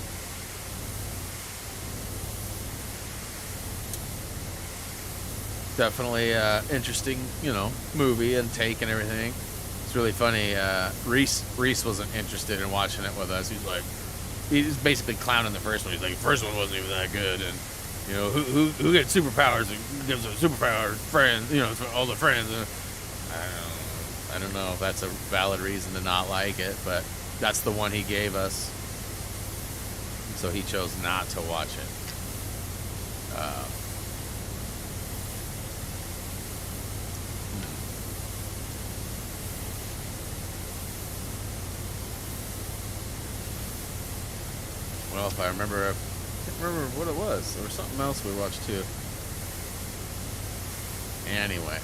Definitely interesting, you know, movie and take and everything. It's really funny. Reese wasn't interested in watching it with us. He's basically clowning the first one. He's like, the first one wasn't even that good, and you know, who gets superpowers and gives a superpower friend, you know, all the friends. I don't know if that's a valid reason to not like it, but that's the one he gave us, so he chose not to watch it. Well, if I remember, I can't remember what it was. There was something else we watched too. Anyway.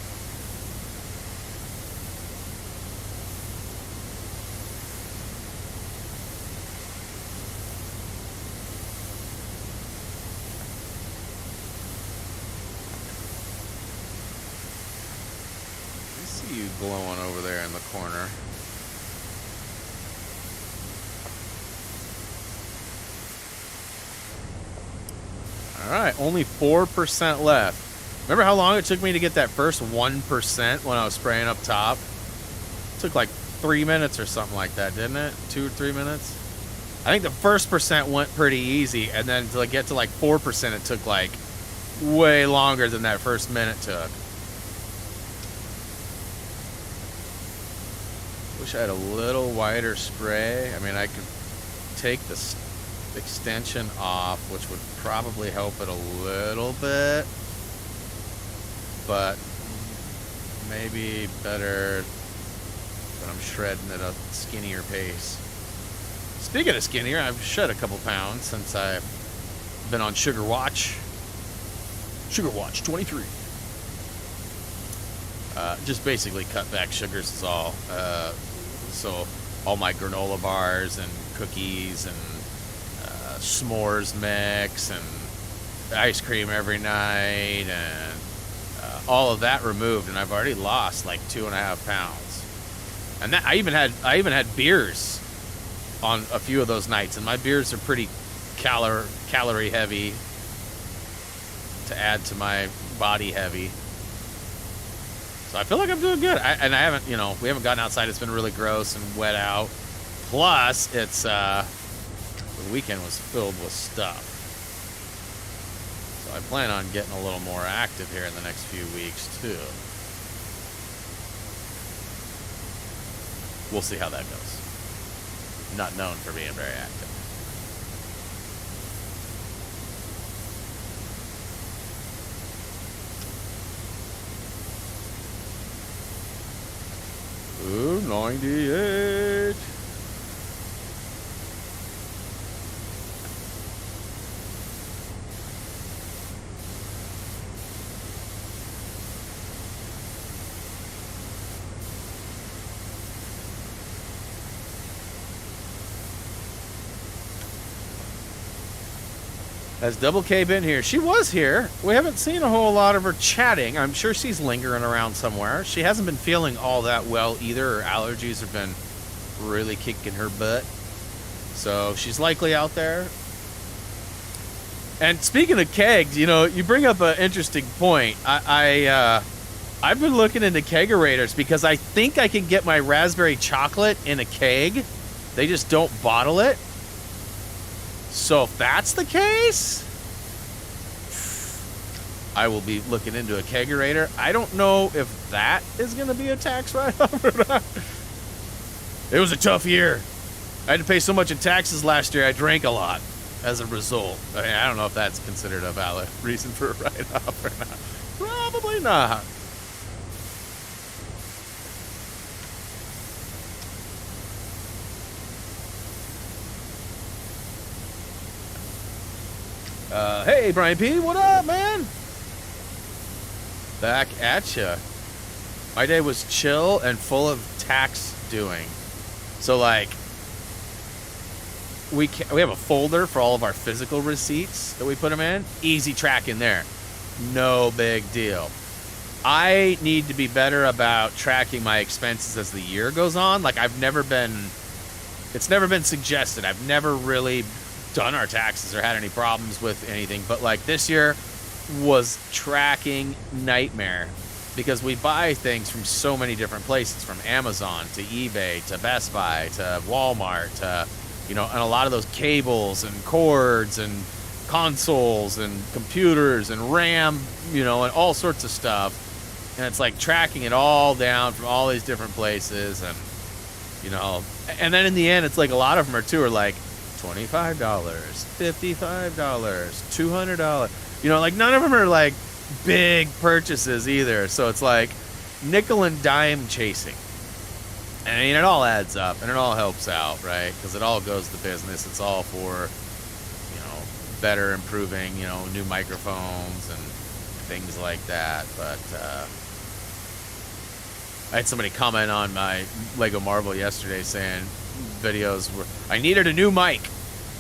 I see you glowing over there in the corner. Alright, only 4% left. Remember how long it took me to get that first 1% when I was spraying up top? It took like 3 minutes or something like that, didn't it? 2 or 3 minutes? I think the first percent went pretty easy, and then to get to like 4%, it took like way longer than that first minute took. Wish I had a little wider spray. I mean, I could take the extension off, which would probably help it a little bit, but maybe better when I'm shredding at a skinnier pace. Speaking of skinnier, I've shed a couple pounds since I've been on Sugar Watch. Sugar Watch 23. Just basically cut back sugars is all. So all my granola bars and cookies and s'mores mix and ice cream every night and all of that removed, and I've already lost like 2.5 pounds. And that I even had beers on a few of those nights, and my beers are pretty calorie heavy to add to my body heavy. So I feel like I'm doing good. And I haven't, you know, we haven't gotten outside. It's been really gross and wet out. Plus, it's the weekend was filled with stuff. So I plan on getting a little more active here in the next few weeks too. We'll see how that goes. Not known for being very active. Ooh, 98. Has Double K been here? She was here. We haven't seen a whole lot of her chatting. I'm sure she's lingering around somewhere. She hasn't been feeling all that well either. Her allergies have been really kicking her butt. So she's likely out there. And speaking of kegs, you know, you bring up an interesting point. I've been looking into kegerators because I think I can get my raspberry chocolate in a keg. They just don't bottle it. So if that's the case, I will be looking into a kegerator. I don't know if that is going to be a tax write-off or not. It was a tough year. I had to pay so much in taxes last year, I drank a lot as a result. I mean, I don't know if that's considered a valid reason for a write-off or not. Probably not. Hey, Brian P., what up, man? Back at ya. My day was chill and full of tax doing. So, like, we have a folder for all of our physical receipts that we put them in. Easy track in there. No big deal. I need to be better about tracking my expenses as the year goes on. Like, I've never been it's never been suggested. I've never really done our taxes or had any problems with anything, but like this year was tracking nightmare because we buy things from so many different places, from Amazon to eBay to Best Buy to Walmart to, you know, and a lot of those cables and cords and consoles and computers and RAM, you know, and all sorts of stuff. And it's like tracking it all down from all these different places, and you know, and then in the end, it's like a lot of them are like $25, $55, $200. You know, like none of them are like big purchases either. So it's like nickel and dime chasing. And I mean, it all adds up and it all helps out, right? Because it all goes to business. It's all for, you know, better improving, you know, new microphones and things like that. But I had somebody comment on my Lego Marvel yesterday saying videos were, I needed a new mic.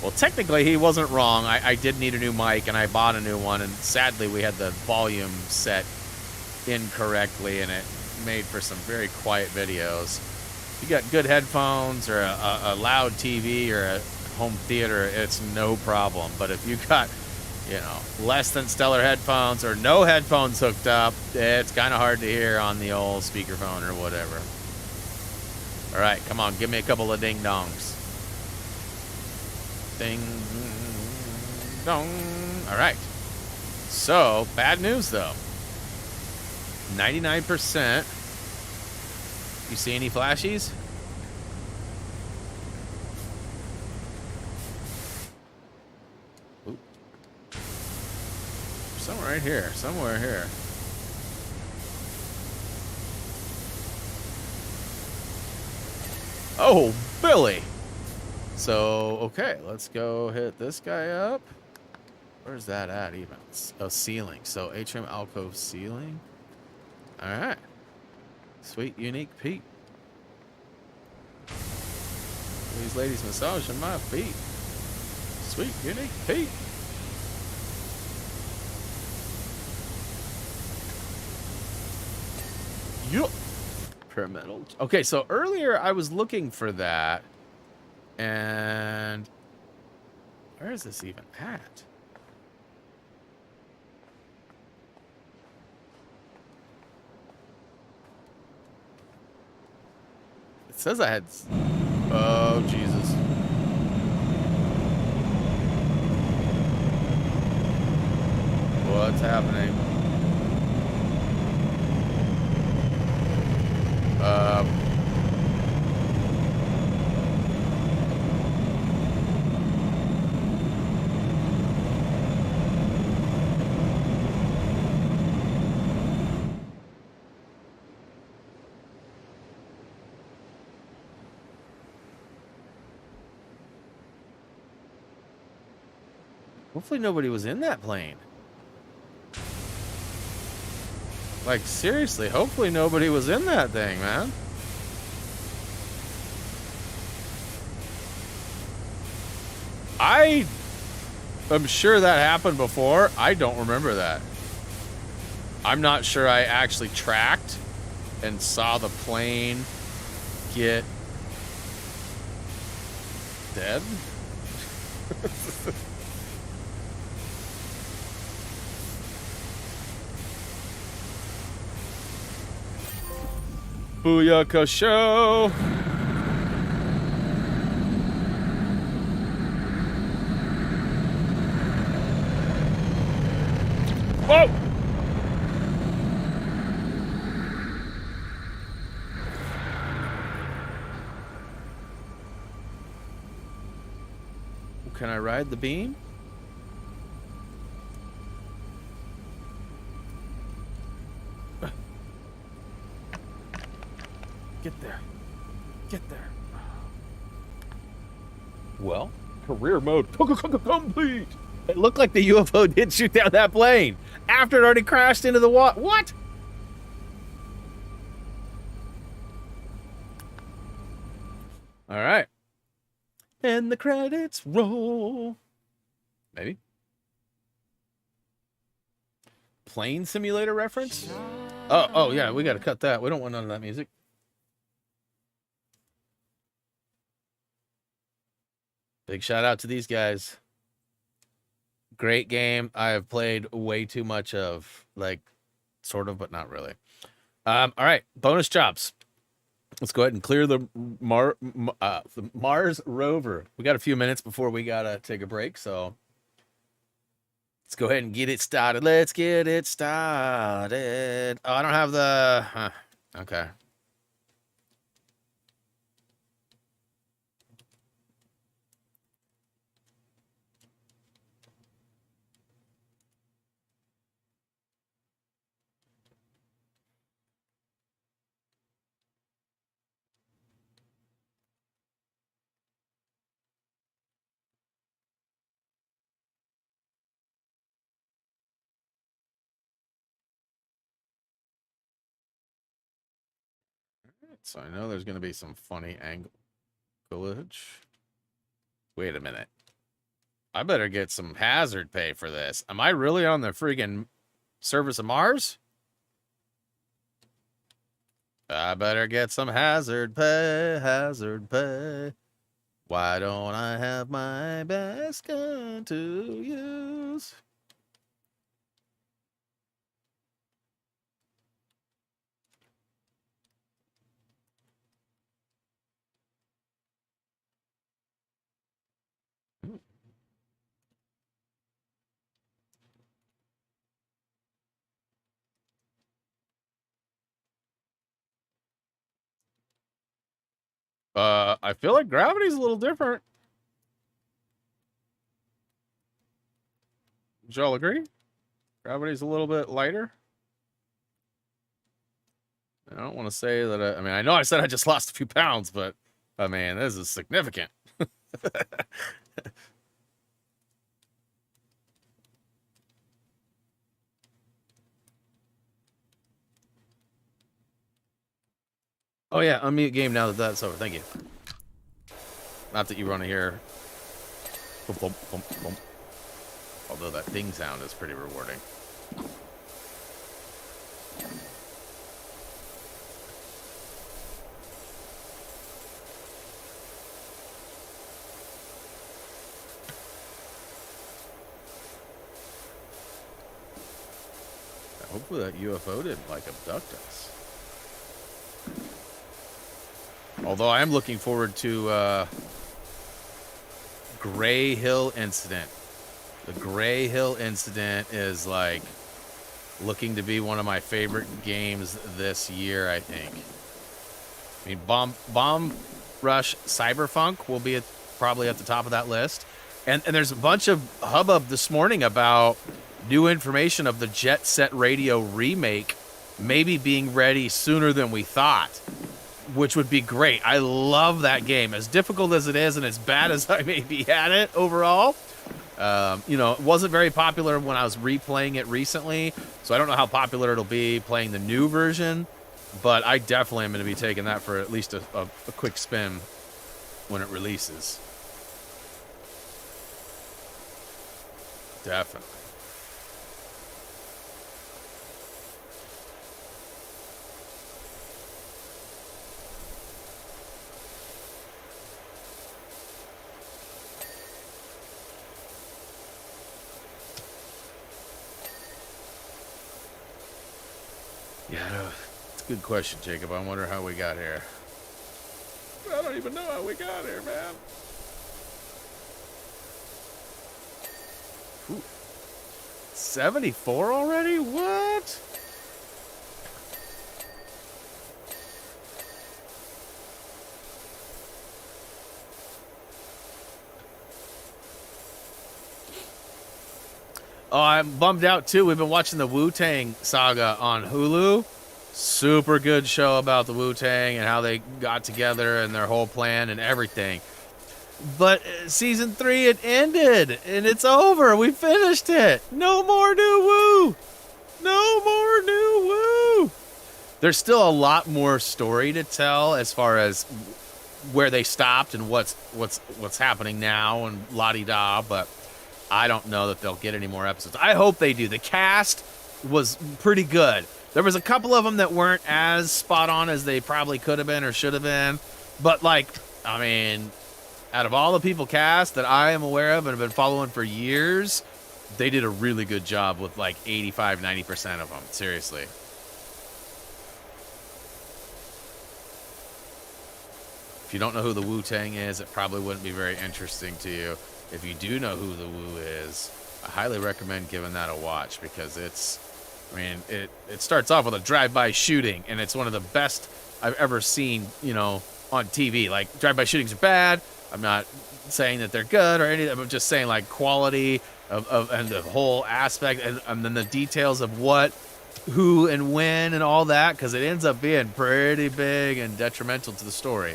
Well, technically he wasn't wrong. I did need a new mic and I bought a new one, and sadly we had the volume set incorrectly and it made for some very quiet videos. If you got good headphones or a loud TV or a home theater, it's no problem. But if you got, you know, less than stellar headphones or no headphones hooked up, it's kind of hard to hear on the old speakerphone or whatever. All right, come on, give me a couple of ding-dongs. Ding dong. All right. So, bad news though. 99%. You see any flashies? Ooh. Somewhere right here. Somewhere here. Oh, Billy. So, okay, let's go hit this guy up. Where's that at even? Oh, ceiling. So, atrium alcove ceiling. All right. Sweet, unique Pete. These ladies massaging my feet. Sweet, unique Pete. Yup. Pyramidal. Okay, so earlier I was looking for that. And where is this even at? It says I had... Oh, Jesus. What's happening? Hopefully nobody was in that plane. Like, seriously, hopefully nobody was in that thing, man. I'm sure that happened before. I don't remember that. I'm not sure I actually tracked and saw the plane get dead. Booyaka show! Whoa! Can I ride the beam? Get there. Get there. Well, career mode complete. It looked like the UFO did shoot down that plane after it already crashed into the water. What? All right. And the credits roll. Maybe. Plane simulator reference? Oh yeah, we got to cut that. We don't want none of that music. Big shout out to these guys. Great game. I have played way too much of, like, sort of, but not really. All right, bonus jobs. Let's go ahead and clear the Mars rover. We got a few minutes before we gotta take a break, so let's go ahead and get it started. Let's get it started. Oh, I don't have the... okay. So I know there's going to be some funny anglage. Wait a minute. I better get some hazard pay for this. Am I really on the friggin' surface of Mars? I better get some hazard pay, hazard pay. Why don't I have my best gun to use? I feel like gravity's a little different. Would y'all agree? Gravity's a little bit lighter. I don't want to say that. I mean, I know I said I just lost a few pounds, but I mean, this is significant. Oh yeah, unmute game now that that's over. Thank you. Not that you want to hear. Boom, boom, boom, boom. Although that ding sound is pretty rewarding. Hopefully that UFO didn't, like, abduct us. Although I am looking forward to Gray Hill Incident. The Gray Hill Incident is, like, looking to be one of my favorite games this year, I think. I mean, Bomb Rush Cyberpunk will be probably at the top of that list. And there's a bunch of hubbub this morning about new information of the Jet Set Radio remake maybe being ready sooner than we thought, which would be great. I love that game. As difficult as it is and as bad as I may be at it overall, you know, it wasn't very popular when I was replaying it recently, so I don't know how popular it'll be playing the new version, but I definitely am going to be taking that for at least a quick spin when it releases. Definitely. Yeah, it's a good question, Jacob. I wonder how we got here. I don't even know how we got here, man. Ooh. 74 already? What? Oh, I'm bummed out too. We've been watching the Wu-Tang saga on Hulu. Super good show about the Wu-Tang and how they got together and their whole plan and everything. But season 3, it ended and it's over. We finished it. No more new Wu. No more new Wu. There's still a lot more story to tell as far as where they stopped and what's happening now and la-di-da, but I don't know that they'll get any more episodes. I hope they do. The cast was pretty good. There was a couple of them that weren't as spot on as they probably could have been or should have been. But, like, I mean, Out of all the people cast that I am aware of and have been following for years, they did a really good job with like 85, 90% of them. Seriously. If you don't know who the Wu-Tang is, it probably wouldn't be very interesting to you. If you do know who the Wu is, I highly recommend giving that a watch because it's, I mean, it starts off with a drive-by shooting, and it's one of the best I've ever seen, you know, on TV. Like, drive-by shootings are bad. I'm not saying that they're good or anything. I'm just saying, like, quality of and the whole aspect, and then the details of what, who, and when, and all that, because it ends up being pretty big and detrimental to the story.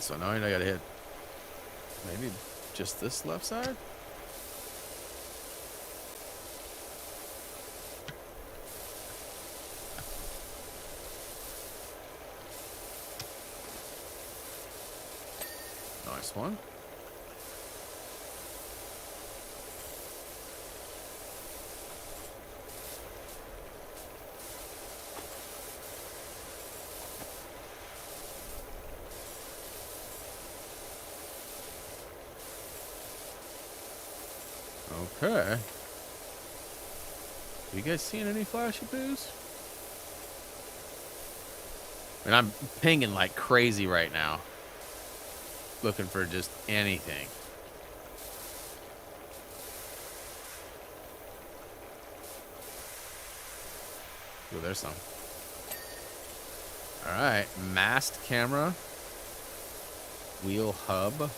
So now I gotta hit maybe just this left side. Nice one. Okay. You guys seen any flashy boos? I mean, I'm pinging like crazy right now. Looking for just anything. Ooh, there's some. Alright, mast camera. Wheel hub.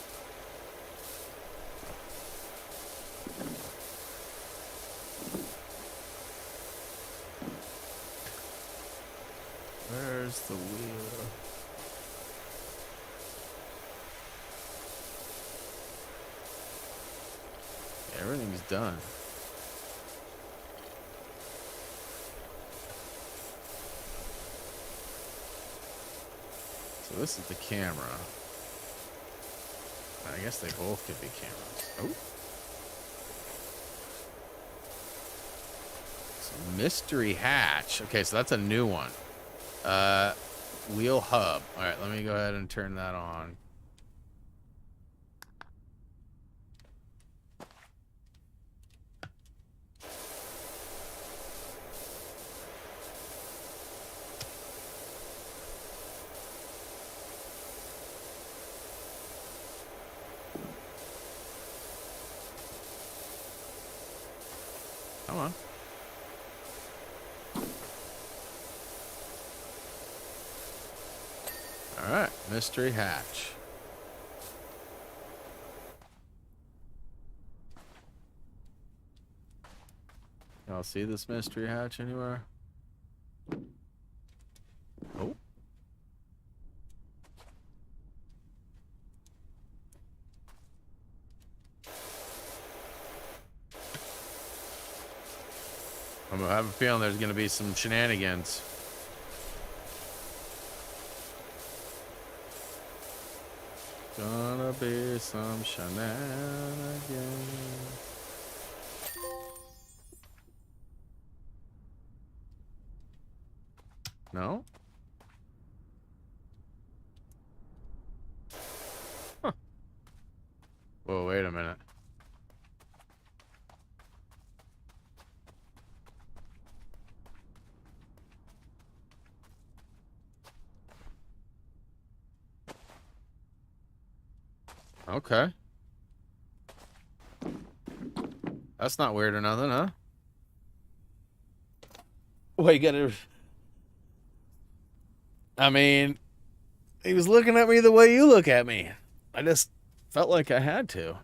Where's the wheel? Everything's done. So this is the camera. I guess they both could be cameras. Oh. So mystery hatch. Okay, so that's a new one. Wheel hub. All right, let me go ahead and turn that on. Come on. All right, mystery hatch. Y'all see this mystery hatch anywhere? Oh. I have a feeling there's going to be some shenanigans. Gonna be some shenanigans. No? Huh. Whoa, wait a minute. Okay. That's not weird or nothing, huh? Well, you gotta... I mean, he was looking at me the way you look at me. I just felt like I had to.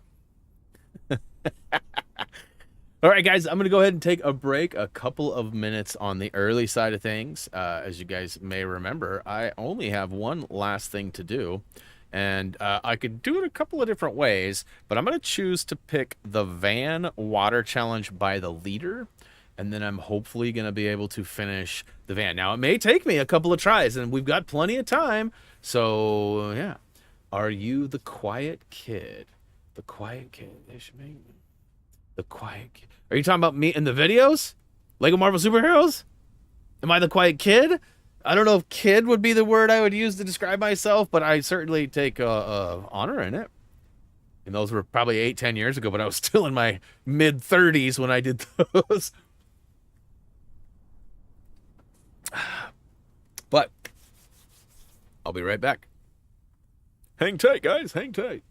All right, guys, I'm going to go ahead and take a break, a couple of minutes on the early side of things. As you guys may remember, I only have one last thing to do. And I could do it a couple of different ways, but I'm going to choose to pick the van water challenge by the leader. and then I'm hopefully going to be able to finish the van. Now, it may take me a couple of tries, and we've got plenty of time. So, yeah. Are you the quiet kid? The quiet kid. The quiet kid. Are you talking about me in the videos? Lego Marvel Superheroes? Am I the quiet kid? I don't know if kid would be the word I would use to describe myself, but I certainly take honor in it. And those were probably 8-10 years ago, but I was still in my mid-30s when I did those. But I'll be right back. Hang tight, guys. Hang tight.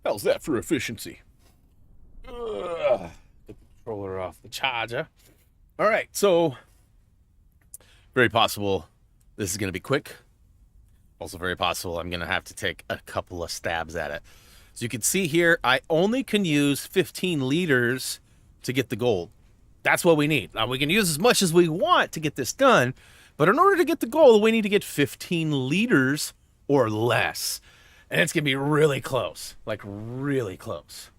How's that for efficiency? Ugh. Get the controller off the charger. All right, so very possible this is going to be quick. Also very possible I'm going to have to take a couple of stabs at it. So you can see here, I only can use 15 liters to get the gold. That's what we need. Now, we can use as much as we want to get this done, but in order to get the gold, we need to get 15 liters or less. And it's going to be really close, like really close.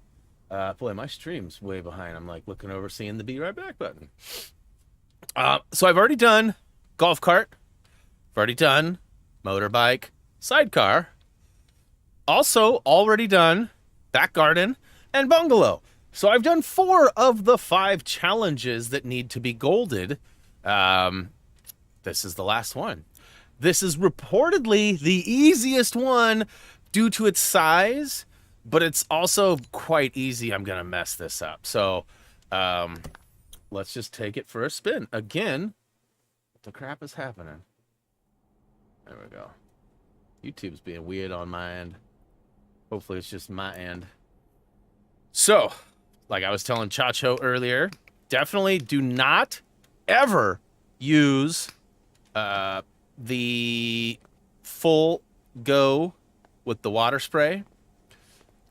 Boy, my stream's way behind. I'm like looking over, seeing the be right back button. So I've already done golf cart. I've already done motorbike, sidecar. Also already done back garden and bungalow. So I've done 4 of the 5 challenges that need to be golded. This is the last one. This is reportedly the easiest one due to its size, but it's also quite easy. I'm going to mess this up. So let's just take it for a spin. Again, what the crap is happening? There we go. YouTube's being weird on my end. Hopefully it's just my end. So, like I was telling Chacho earlier, definitely do not ever use the full go with the water spray.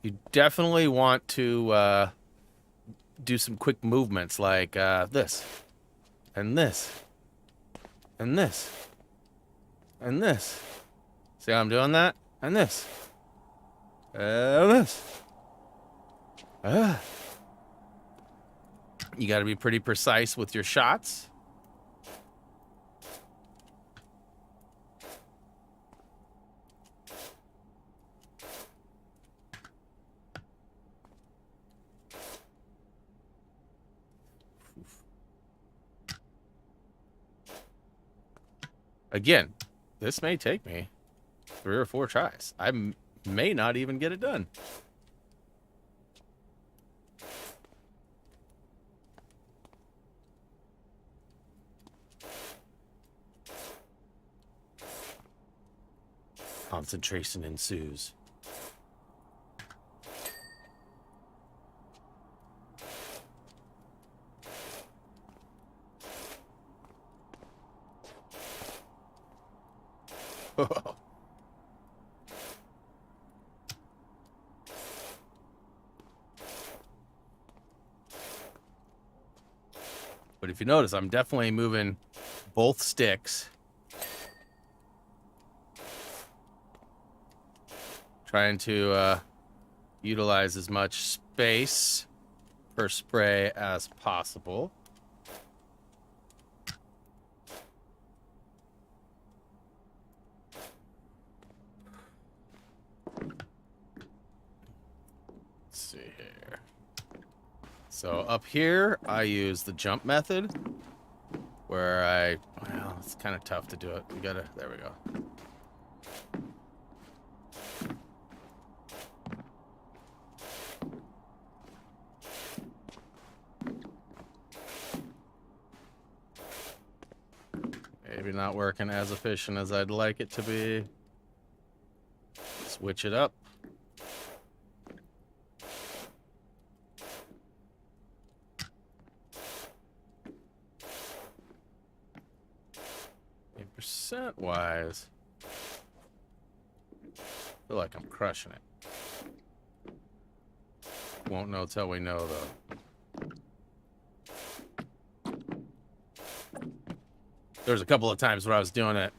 You definitely want to do some quick movements like this, and this, and this, and this. See how I'm doing that? And this. And this. You got to be pretty precise with your shots. Again, this may take me 3 or 4 tries. I may not even get it done. Concentration ensues. But if you notice, I'm definitely moving both sticks. Trying to utilize as much space per spray as possible. Let's see here. So up here, I use the jump method, where well, it's kind of tough to do it. We gotta, there we go. Maybe not working as efficient as I'd like it to be. Switch it up. Percent wise, feel like I'm crushing it. Won't know till we know though. There's a couple of times where I was doing it,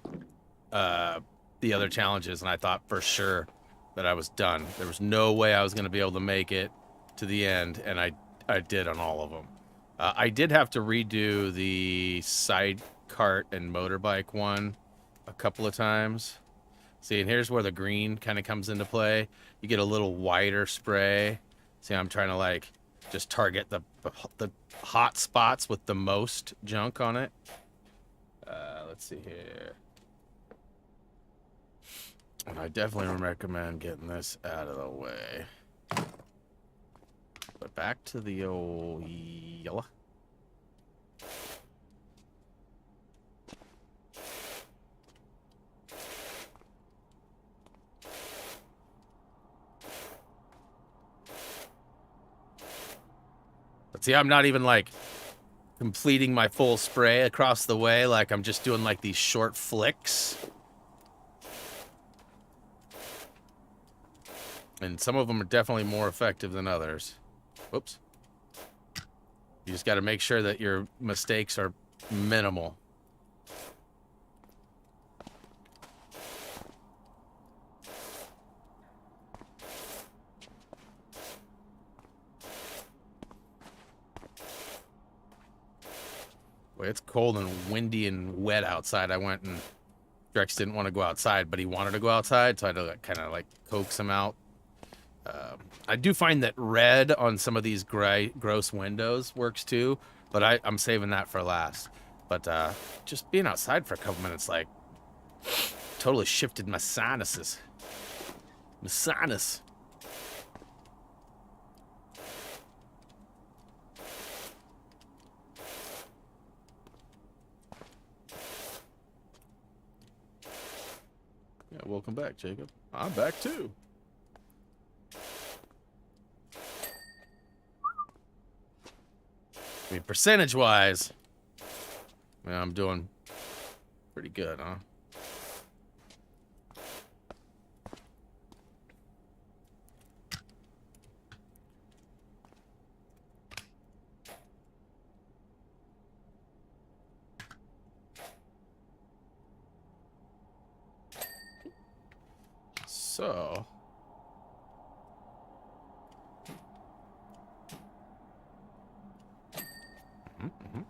the other challenges, and I thought for sure that I was done. There was no way I was going to be able to make it to the end, and I did on all of them. I did have to redo the side cart and motorbike one a couple of times. See, and here's where the green kind of comes into play. You get a little wider spray. See, I'm trying to like just target the hot spots with the most junk on it. Let's see here. And I definitely recommend getting this out of the way. But back to the old yellow. But see, I'm not even like completing my full spray across the way. Like I'm just doing like these short flicks. And some of them are definitely more effective than others. Whoops. You just got to make sure that your mistakes are minimal. Boy, it's cold and windy and wet outside. I went and Drex didn't want to go outside, but he wanted to go outside, so I had to like, kind of like coax him out. I do find that red on some of these gross windows works too, but I'm saving that for last. But just being outside for a couple minutes, like, totally shifted my sinuses. My sinus. Yeah, welcome back, Jacob. I'm back too. I mean, percentage-wise, yeah, I'm doing pretty good, huh? So... Mm-hmm.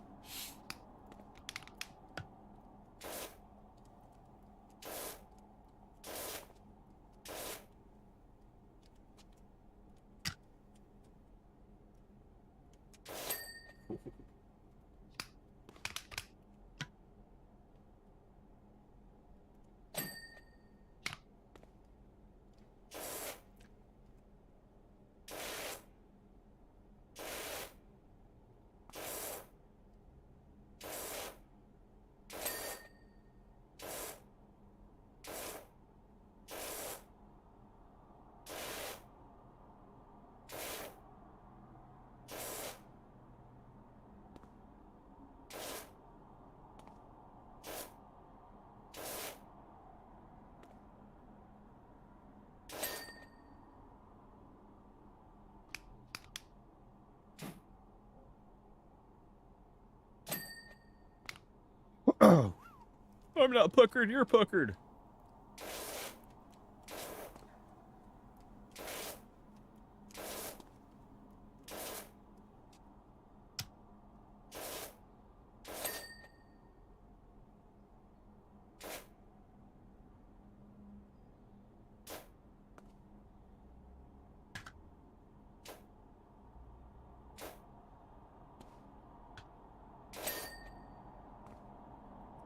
I'm not puckered, you're puckered.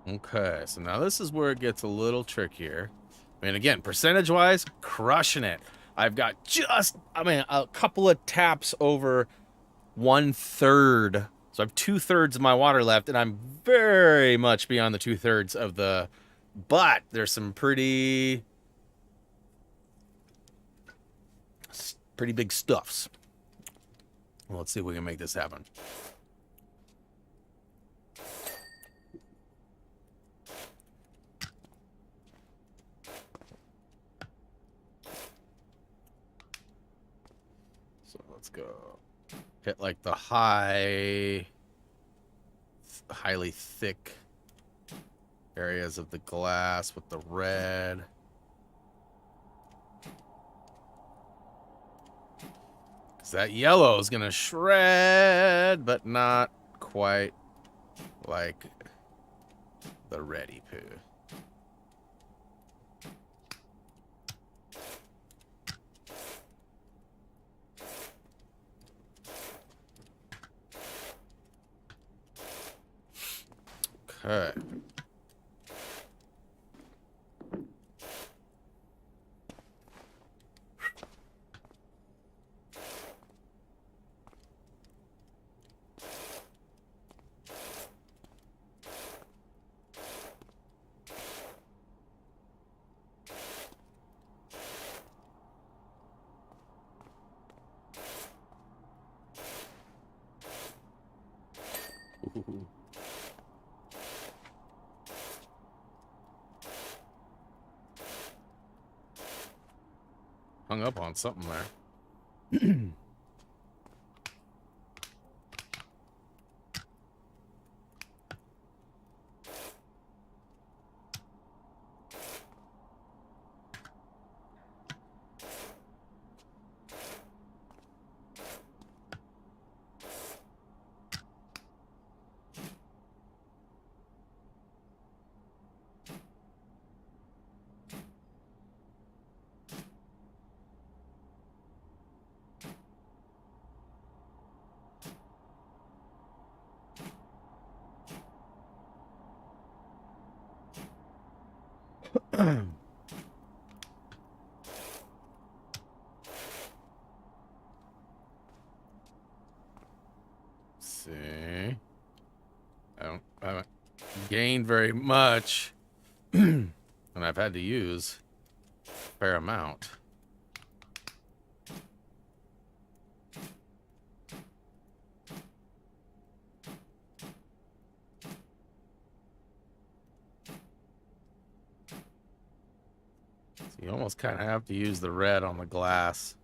Okay, so now this is where it gets a little trickier. I mean, again, percentage-wise, crushing it. I've got just, I mean, a couple of taps over 1/3. So I have 2/3 of my water left, and I'm very much beyond the 2/3 of the... But there's some pretty big stuffs. Well, let's see if we can make this happen. So let's go hit like the highly thick areas of the glass with the red. Because that yellow is going to shred, but not quite like the ready poo. Okay. Ooh. Hung up on something there. See, I haven't gained very much, and I've had to use a fair amount. So you almost kind of have to use the red on the glass.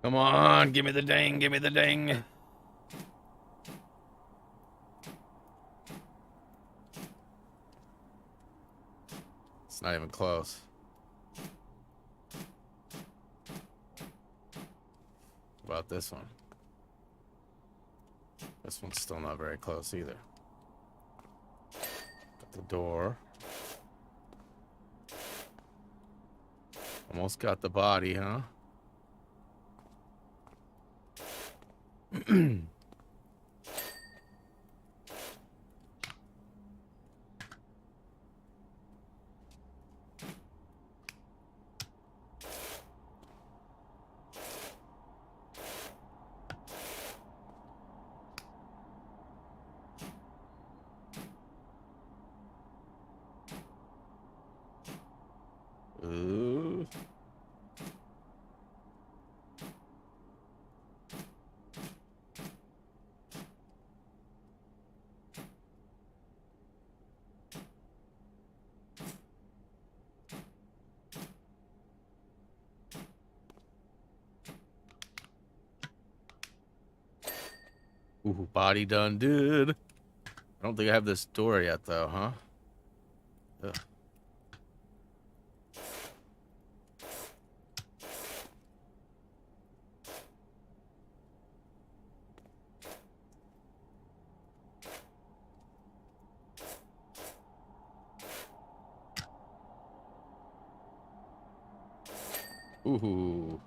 Come on, give me the ding, give me the ding. It's not even close. What about this one? This one's still not very close either. Got the door. Almost got the body, huh? Ooh. Ooh, body done, dude. I don't think I have this door yet, though, huh? Ugh. Ooh.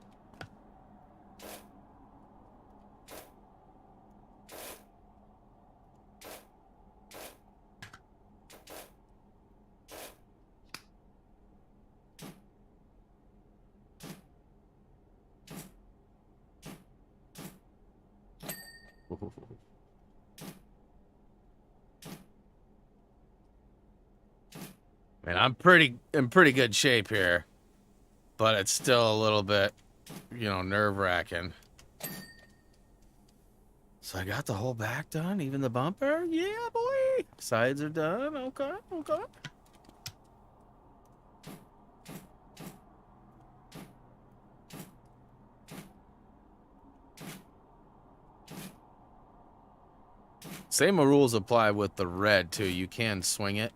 Ooh. Man, in pretty good shape here, but it's still a little bit, nerve-wracking. So I got the whole back done, even the bumper. Yeah, boy. Sides are done. Okay, okay. Same rules apply with the red, too. You can swing it,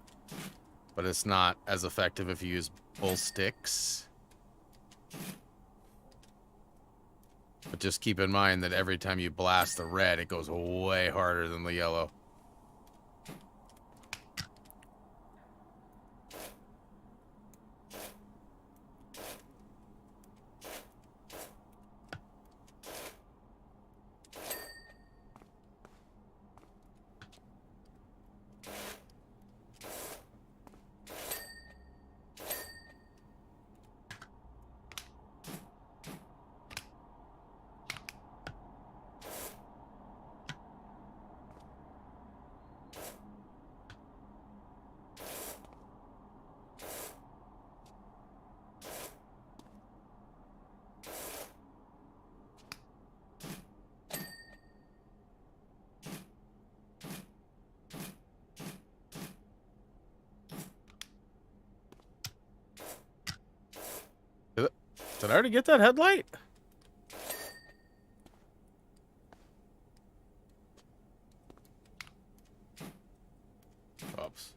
but it's not as effective if you use bull sticks. But just keep in mind that every time you blast the red, it goes way harder than the yellow. Did I already get that headlight? Oops.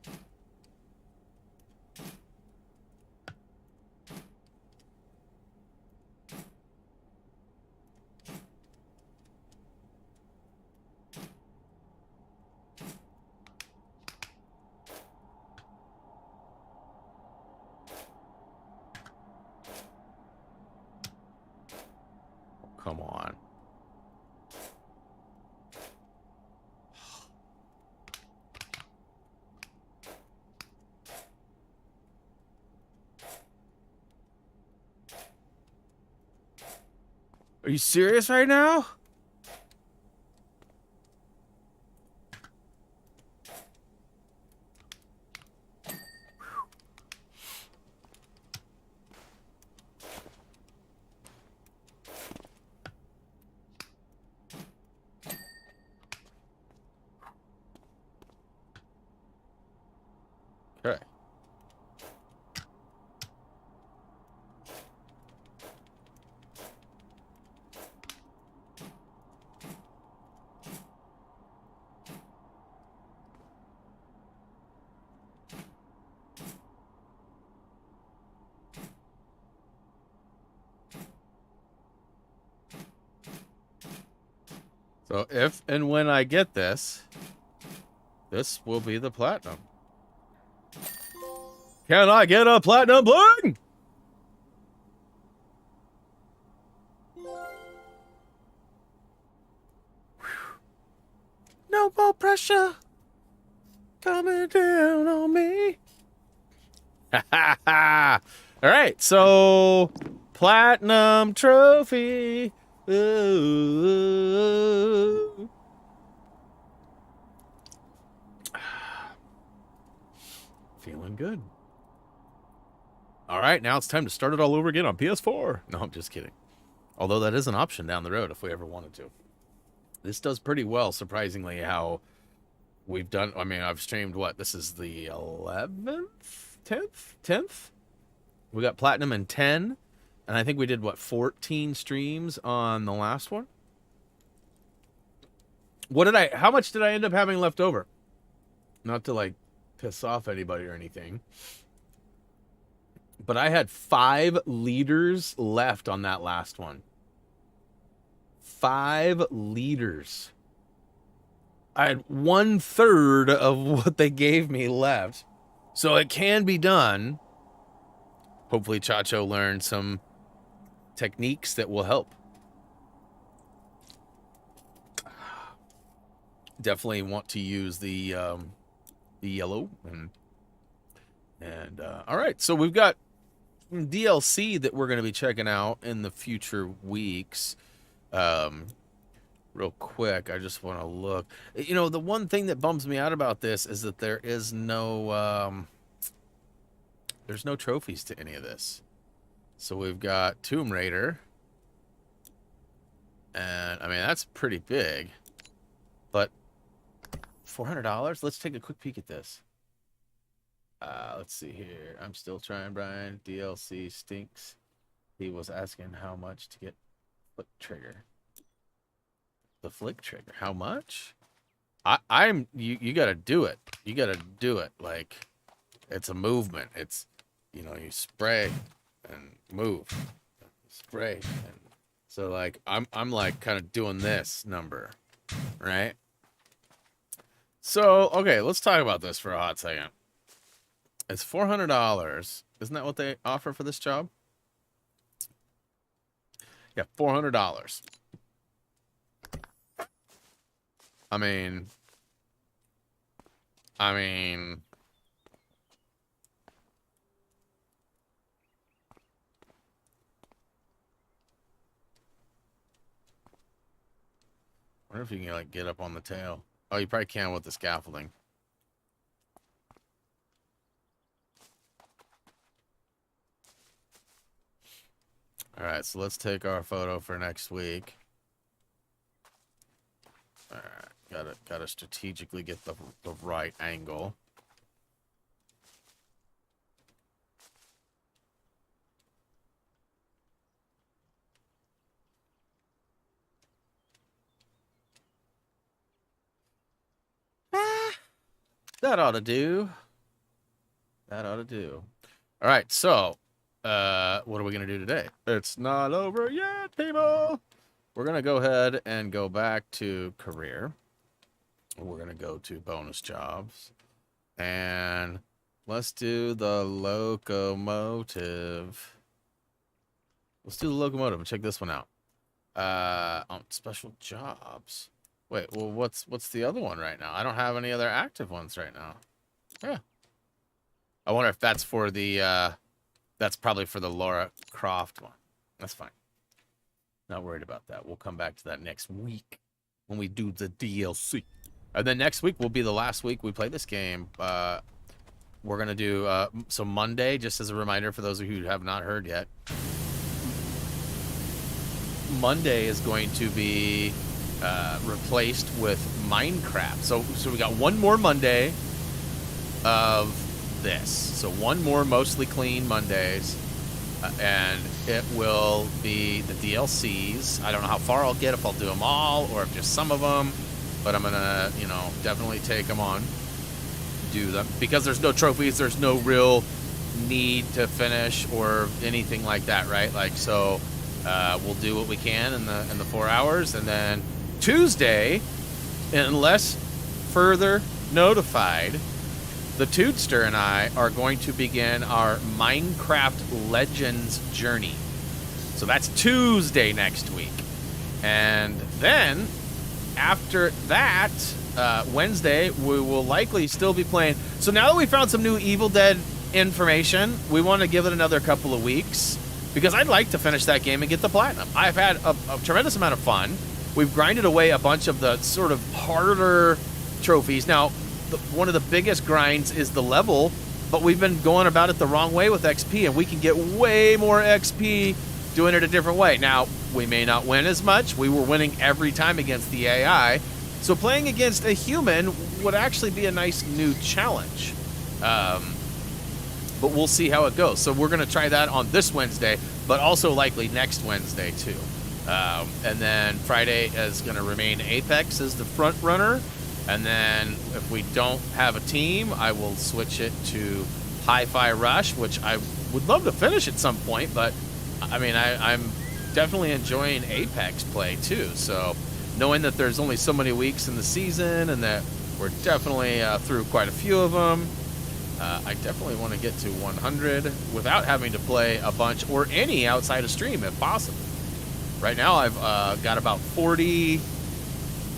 Come on. Are you serious right now? Okay. So if and when I get this, this will be the platinum. Can I get a platinum bling? No more pressure coming down on me. Ha ha ha. All right, so platinum trophy. Ooh. Feeling good. All right, now it's time to start it all over again on PS4. No, I'm just kidding. Although that is an option down the road if we ever wanted to. This does pretty well, surprisingly, how we've done. I mean, I've streamed what? This is the 11th? 10th? 10th? We got platinum in 10. And I think we did, what, 14 streams on the last one? How much did I end up having left over? Not to, like, piss off anybody or anything. But I had 5 liters left on that last one. 5 liters. I had 1/3 of what they gave me left. So it can be done. Hopefully Chacho learned some techniques that will help. Definitely want to use the yellow. And all right, so we've got DLC that we're going to be checking out in the future weeks. Real quick, I just want to look. You know, the one thing that bums me out about this is that there is no there's no trophies to any of this. So we've got Tomb Raider, and I mean that's pretty big, but $400. Let's take a quick peek at this. Let's see here. I'm still trying, Brian. DLC stinks. He was asking how much to get flick trigger. The flick trigger. How much? You gotta do it. You gotta do it. Like, it's a movement. It's, you know, you spray and move, spray. And so like, I'm like kind of doing this number, right? So, okay, let's talk about this for a hot second. It's $400. Isn't that what they offer for this job? Yeah, $400. I mean, I wonder if you can like get up on the tail. Oh, you probably can with the scaffolding. All right, so let's take our photo for next week. All right, gotta strategically get the right angle. That ought to do. That ought to do. All right, so what are we gonna do today? It's not over yet, people. We're gonna go ahead and go back to career. We're gonna go to bonus jobs, and let's do the locomotive. Let's do the locomotive and check this one out. On special jobs. Wait, well, what's the other one right now? I don't have any other active ones right now. Yeah. I wonder if that's for the, that's probably for the Laura Croft one. That's fine. Not worried about that. We'll come back to that next week when we do the DLC. And then next week will be the last week we play this game. We're going to do, so Monday, just as a reminder for those of you who have not heard yet, Monday is going to be replaced with Minecraft. So we got one more Monday of this. So one more mostly clean Mondays, and it will be the DLCs. I don't know how far I'll get, if I'll do them all or if just some of them, but I'm gonna, you know, definitely take them on, do them, because there's no trophies, there's no real need to finish or anything like that, right? Like, so we'll do what we can in the 4 hours, and then Tuesday, unless further notified, the Toadster and I are going to begin our Minecraft Legends journey. So that's Tuesday next week. And then, after that, Wednesday, we will likely still be playing. So now that we found some new Evil Dead information, we want to give it another couple of weeks, because I'd like to finish that game and get the platinum. I've had a tremendous amount of fun. We've grinded away a bunch of the sort of harder trophies. Now, one of the biggest grinds is the level, but we've been going about it the wrong way with XP, and we can get way more XP doing it a different way. Now, we may not win as much. We were winning every time against the AI, so playing against a human would actually be a nice new challenge. But we'll see how it goes. So we're going to try that on this Wednesday, but also likely next Wednesday too. And then Friday is going to remain Apex as the front runner. And then if we don't have a team, I will switch it to Hi-Fi Rush, which I would love to finish at some point. But I mean, I'm definitely enjoying Apex play too. So knowing that there's only so many weeks in the season and that we're definitely through quite a few of them, I definitely want to get to 100 without having to play a bunch or any outside of stream if possible. Right now I've got about 40,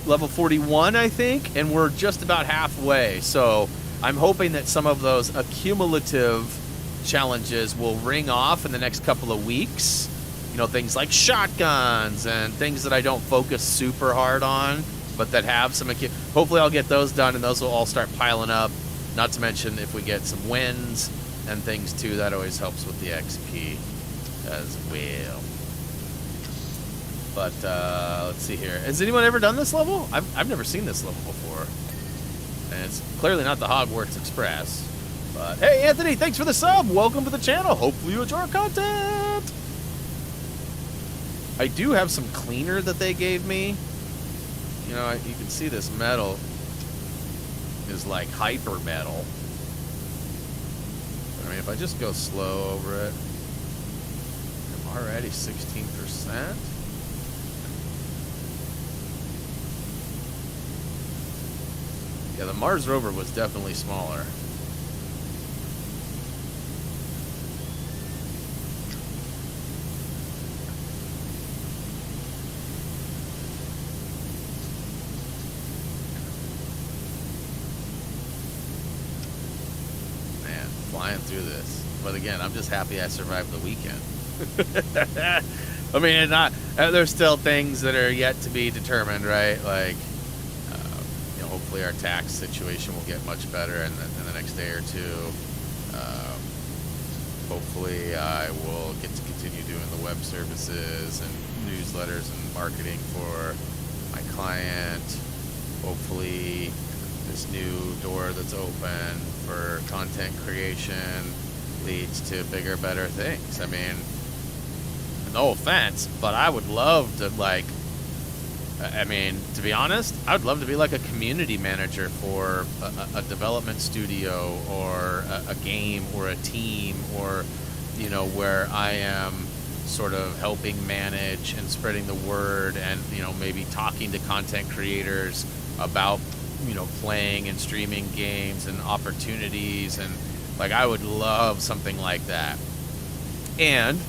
level 41 I think, and we're just about halfway. So I'm hoping that some of those accumulative challenges will ring off in the next couple of weeks. You know, things like shotguns and things that I don't focus super hard on, but that have some, hopefully I'll get those done and those will all start piling up. Not to mention if we get some wins and things too, that always helps with the XP as well. But let's see here. Has anyone ever done this level? I've never seen this level before. And it's clearly not the Hogwarts Express. But hey, Anthony, thanks for the sub. Welcome to the channel. Hopefully you enjoy our content. I do have some cleaner that they gave me. You know, you can see this metal. is like hyper metal. I mean, if I just go slow over it, I'm already 16%. Yeah, the Mars rover was definitely smaller. Man, flying through this. But again, I'm just happy I survived the weekend. I mean, there's still things that are yet to be determined, right? Like, hopefully our tax situation will get much better in the next day or two. Hopefully I will get to continue doing the web services and newsletters and marketing for my client. Hopefully this new door that's open for content creation leads to bigger, better things. I mean, no offense, but I would love to, like, I mean, to be honest, I would love to be like a community manager for a development studio or a game or a team, or, you know, where I am sort of helping manage and spreading the word and, you know, maybe talking to content creators about, you know, playing and streaming games and opportunities. And like, I would love something like that. And,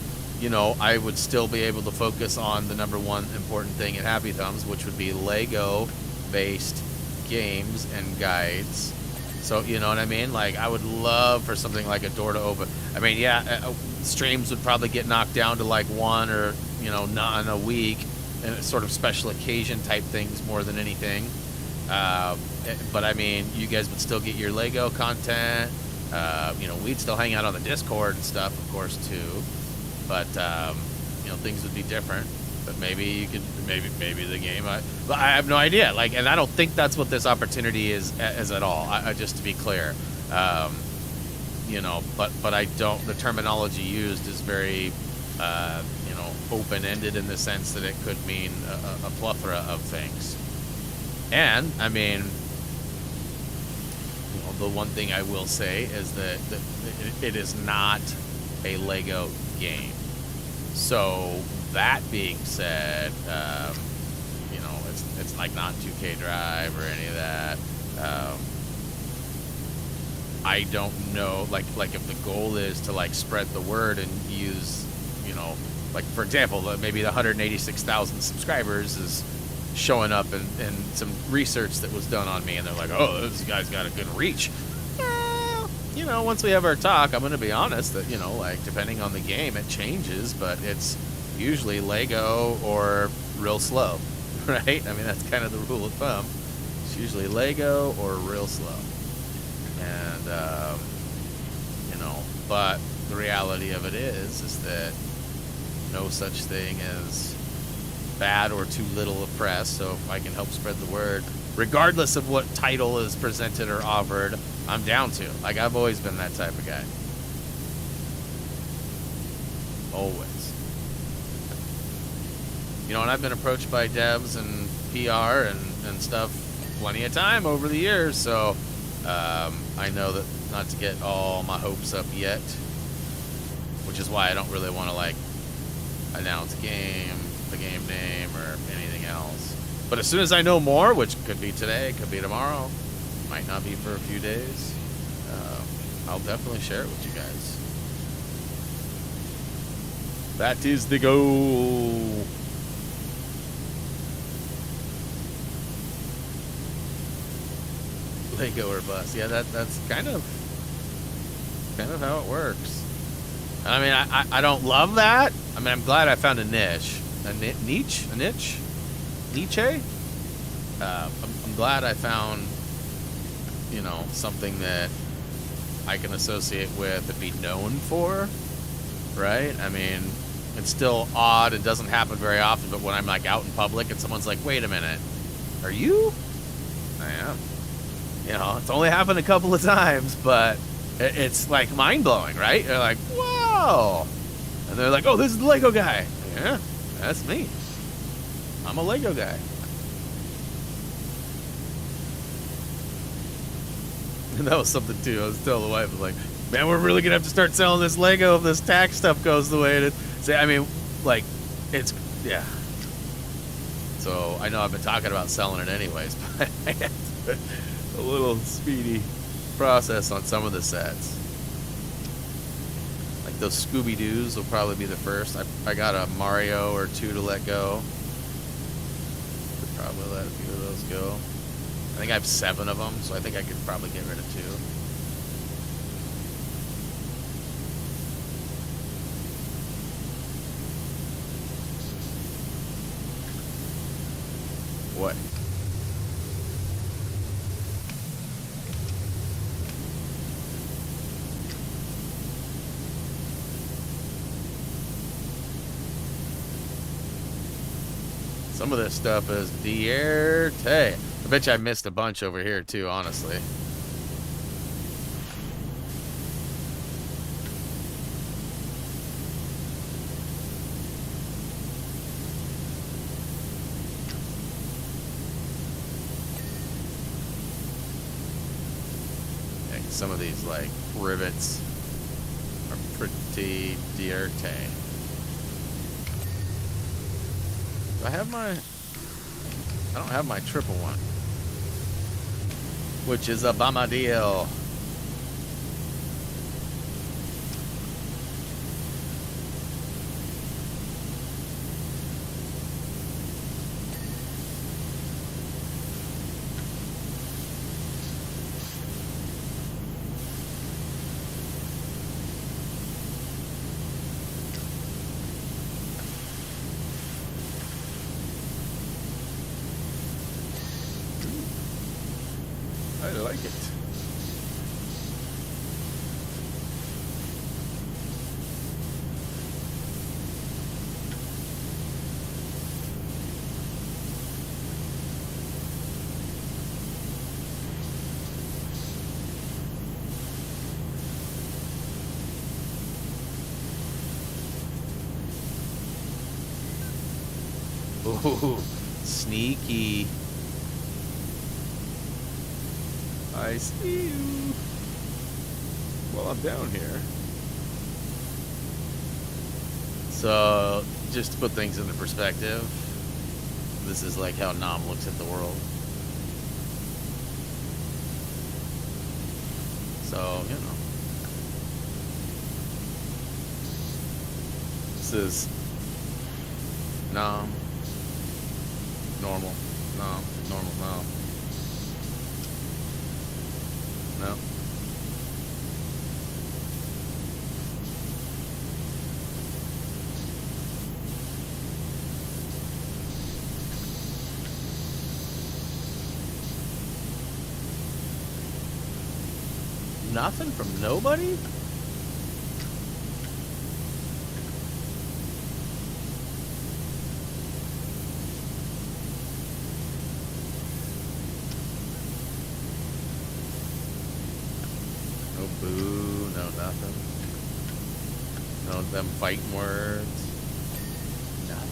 you know, I would still be able to focus on the number one important thing at Happy Thumbs, which would be Lego-based games and guides. So, you know what I mean? Like, I would love for something like a door to open. I mean, yeah, streams would probably get knocked down to like one or, you know, not in a week, and it's sort of special occasion type things more than anything. But I mean, you guys would still get your Lego content. You know, we'd still hang out on the Discord and stuff, of course, too. But, you know, things would be different. But maybe you could, maybe the game, but I have no idea. Like, and I don't think that's what this opportunity is at all. Just to be clear, you know, but I don't, the terminology used is very, you know, open-ended in the sense that it could mean a plethora of things. And, I mean, you know, the one thing I will say is that it is not a Lego game. So that being said, you know, it's like not 2K Drive or any of that. I don't know, like if the goal is to like spread the word and use, you know, like for example, maybe the 186,000 subscribers is showing up in some research that was done on me, and they're like, oh, this guy's got a good reach. You know, once we have our talk, I'm going to be honest that, you know, like, depending on the game, it changes, but it's usually Lego or real slow, right? I mean, that's kind of the rule of thumb. It's usually Lego or real slow. And, you know, but the reality of it is that no such thing as bad or too little of press. So if I can help spread the word, regardless of what title is presented or offered, I'm down to. Like, I've always been that type of guy. Always. You know, and I've been approached by devs and PR and stuff plenty of time over the years, so I know that not to get all my hopes up yet, which is why I don't really want to, like, announce the game name, or anything else. But as soon as I know more, which could be today, could be tomorrow, might not be for a few days, I'll definitely share it with you guys. That is the goal. Lego or bust. Yeah, that's kind of how it works. I mean, I don't love that. I mean, I'm glad I found a niche. A niche? Nietzsche? I'm glad I found, you know, something that I can associate with and be known for, right? I mean, it's still odd. It doesn't happen very often, but when I'm, like, out in public and someone's like, wait a minute, are you? I am. You know, it's only happened a couple of times, but it's, like, mind-blowing, right? They're like, wow. And they're like, oh, this is the Lego guy. Yeah, that's me. I'm a Lego guy. that was something too. I was telling the wife, I was like, man, we're really gonna have to start selling this Lego if this tax stuff goes the way it is. So, I mean, like, it's, yeah. So I know I've been talking about selling it anyways, but I had a little speedy process on some of the sets. Like those Scooby-Doos will probably be the first. I got a Mario or two to let go. Could probably let a few of those go. I think I have 7 of them, so I think I could probably get rid of 2. What? Some of this stuff is dierte. I bet you I missed a bunch over here too, honestly. Yeah, some of these like rivets are pretty dierte. Do I have my... I don't have my triple one. Which is a Bombadil. I like it. Ooh, sneaky. I see you. Well, I'm down here. So, just to put things into perspective, this is like how Nam looks at the world. So, you know. This is Nam. Normal. Nam. Normal. Nam. No. Nothing from nobody? No boo, no nothing. No them fighting words. Nothing.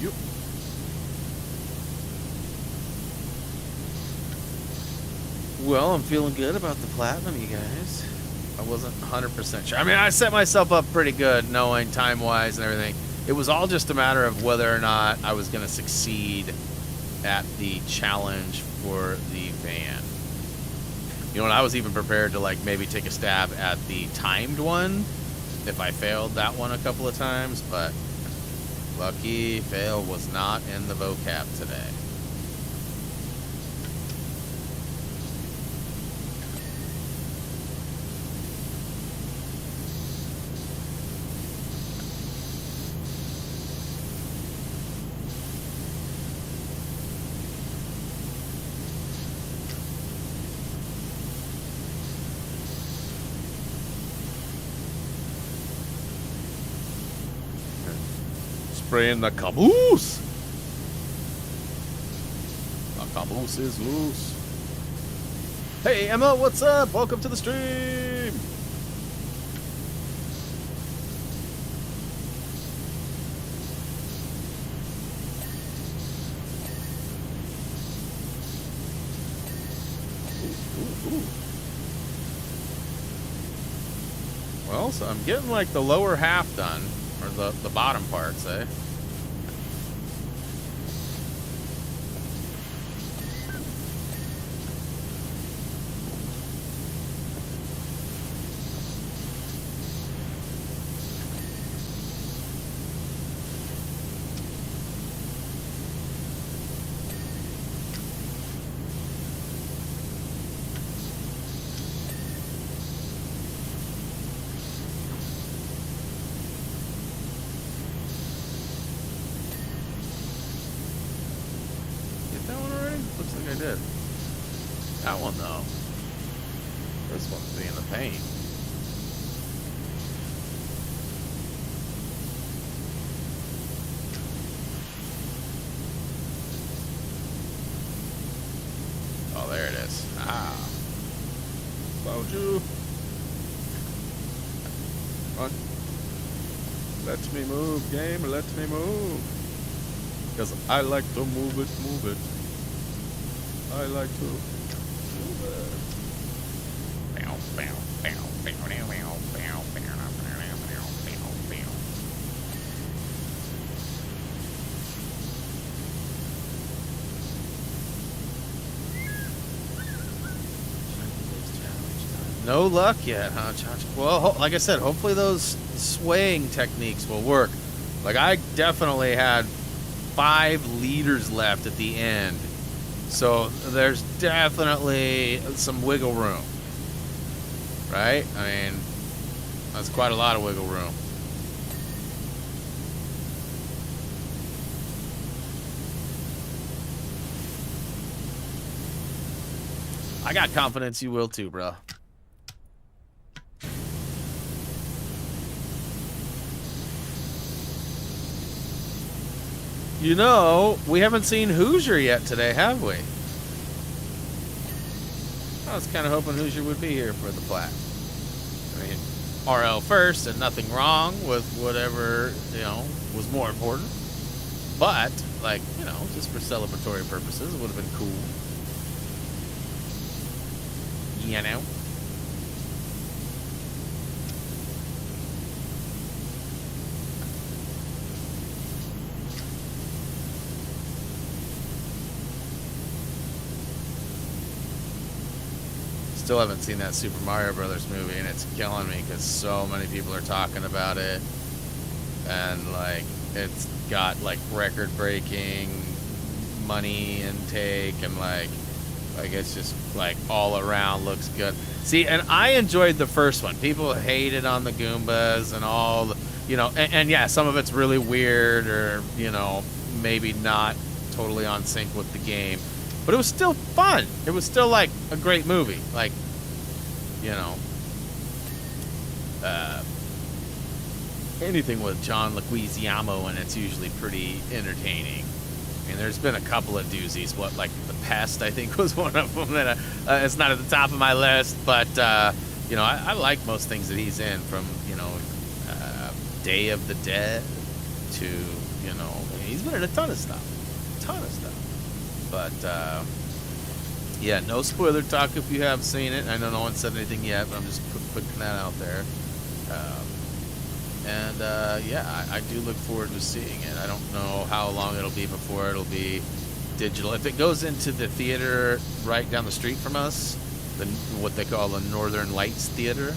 Yep. Well, I'm feeling good about the platinum, you guys. I wasn't 100% sure. I mean, I set myself up pretty good, knowing time-wise and everything. It was all just a matter of whether or not I was going to succeed at the challenge for the van. You know, and I was even prepared to, like, maybe take a stab at the timed one if I failed that one a couple of times, but lucky fail was not in the vocab today. Spraying the caboose. Moose is loose. Hey, Emma, what's up? Welcome to the stream. Ooh. Well, so I'm getting like the lower half done, or the bottom parts, eh? That one, though. This one's being a pain. Oh, there it is. Ah. Found you. Come on. Let me move, game. Let me move. Because I like to move it, move it. I like to move it. No luck yet, huh, Chacha? Well, like I said, hopefully those swaying techniques will work. Like, I definitely had 5 liters left at the end. So there's definitely some wiggle room. Right? I mean, that's quite a lot of wiggle room. I got confidence you will too, bro. You know, we haven't seen Hoosier yet today, have we? I was kind of hoping Hoosier would be here for the plat. I mean, RL first and nothing wrong with whatever, you know, was more important. But, like, you know, just for celebratory purposes, it would have been cool. You know? Still haven't seen that Super Mario Brothers movie, and it's killing me because so many people are talking about it, and like it's got like record-breaking money intake, and like it's just like all around looks good. See, and I enjoyed the first one. People hated on the Goombas and all the, you know, and yeah, some of it's really weird or, you know, maybe not totally on sync with the game. But it was still fun. It was still, like, a great movie. Like, you know, anything with John Leguizamo and it's usually pretty entertaining. I mean, there's been a couple of doozies. What, like The Pest, I think, was one of them. That it's not at the top of my list, but, you know, I like most things that he's in, from, you know, Day of the Dead to, you know, he's been in a ton of stuff. But, yeah, no spoiler talk if you have seen it. I know no one said anything yet, but I'm just putting that out there. Yeah, I do look forward to seeing it. I don't know how long it'll be before it'll be digital. If it goes into the theater right down the street from us, what they call the Northern Lights Theater,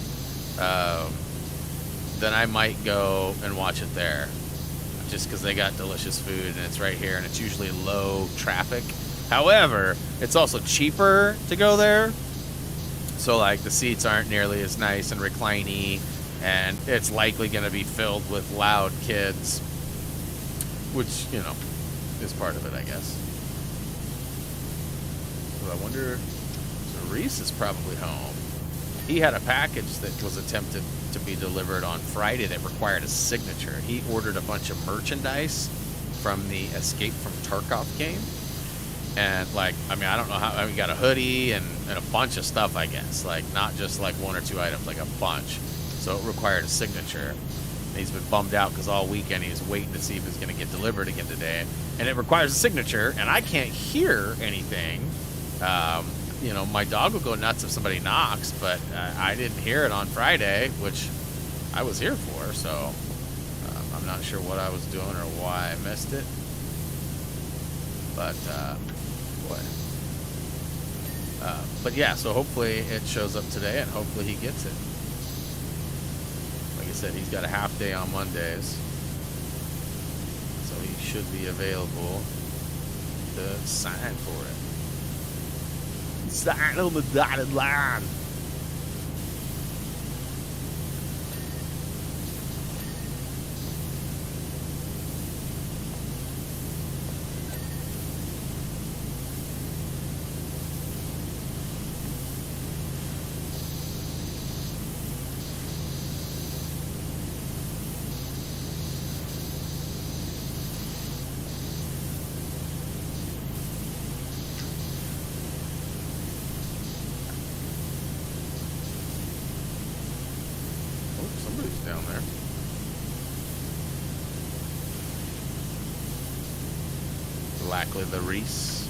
then I might go and watch it there. Just because they got delicious food and it's right here and it's usually low traffic. However, it's also cheaper to go there. So, like, the seats aren't nearly as nice and recliny, and it's likely going to be filled with loud kids, which, you know, is part of it, I guess. So I wonder, so Reese is probably home. He had a package that was attempted to be delivered on Friday that required a signature. He ordered a bunch of merchandise from the Escape from Tarkov game. And like, I mean, I don't know how. I mean, got a hoodie and a bunch of stuff, I guess. Like, not just like one or two items, like a bunch. So it required a signature. And he's been bummed out because all weekend he was waiting to see if it's going to get delivered again today. And it requires a signature, and I can't hear anything. You know, my dog will go nuts if somebody knocks, but I didn't hear it on Friday, which I was here for. So I'm not sure what I was doing or why I missed it. But boy. But yeah, so hopefully it shows up today, and hopefully he gets it. Like I said, he's got a half day on Mondays, so he should be available to sign for it. Sign on the dotted line. Down there. Likely the Reese.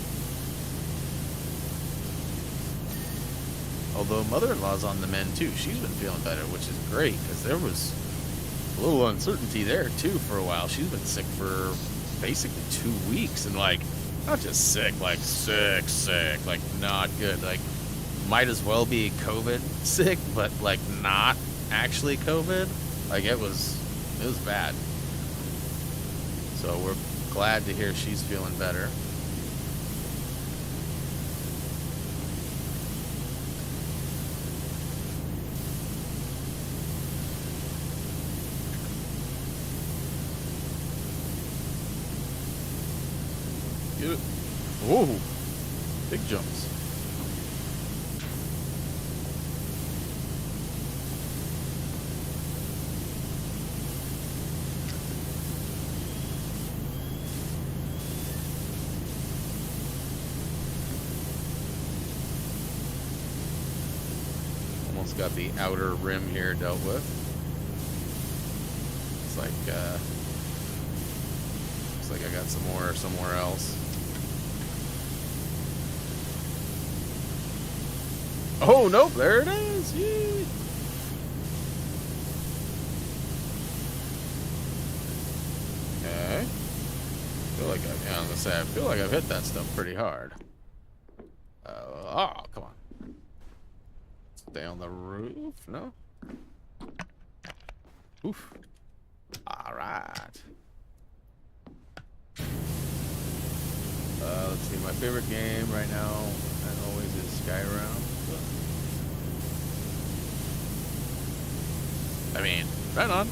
Although mother-in-law's on the mend too. She's been feeling better, which is great, because there was a little uncertainty there too for a while. She's been sick for basically 2 weeks, and like, not just sick, like sick, like not good. Like, might as well be COVID sick, but like not actually COVID. Like, it was bad. So we're glad to hear she's feeling better. Get it. Whoa, big jumps. Got the outer rim here dealt with. It's like looks like I got some more somewhere else. Oh nope, there it is. Yee. Okay. I feel like I've hit that stuff pretty hard. Oh, come on. Stay on the roof? No? Oof. Alright. Let's see, my favorite game right now, and always, is Skyrim. I mean, right on.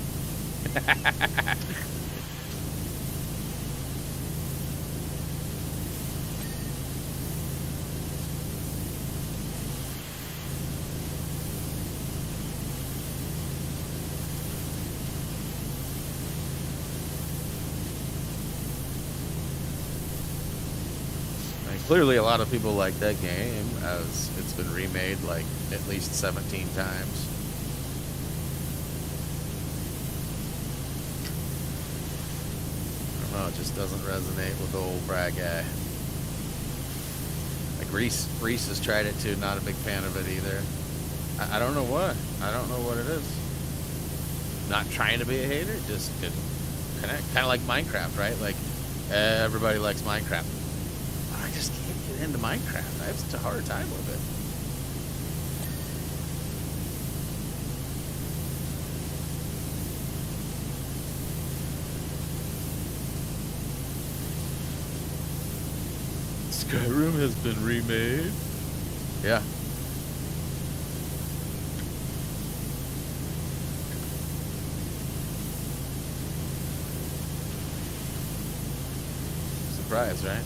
Clearly, a lot of people like that game, as it's been remade like at least 17 times. I don't know, it just doesn't resonate with the old Brad guy. Like Reese has tried it too, not a big fan of it either. I don't know what. I don't know what it is. Not trying to be a hater, just couldn't connect. Kind of like Minecraft, right? Like, everybody likes Minecraft. I just can't get into Minecraft. I have such a hard time with it. Skyrim has been remade. Yeah. Surprise, right?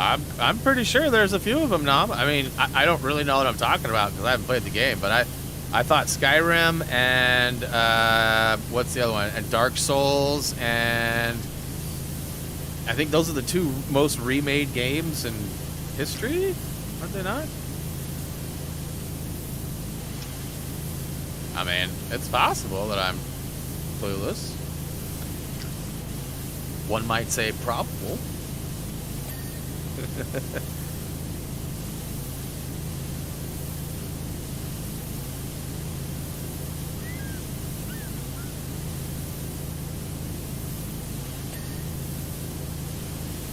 I'm pretty sure there's a few of them, Nom. I mean, I don't really know what I'm talking about because I haven't played the game, but I thought Skyrim and what's the other one? And Dark Souls, and I think those are the two most remade games in history, aren't they not? I mean, it's possible that I'm clueless. One might say probable.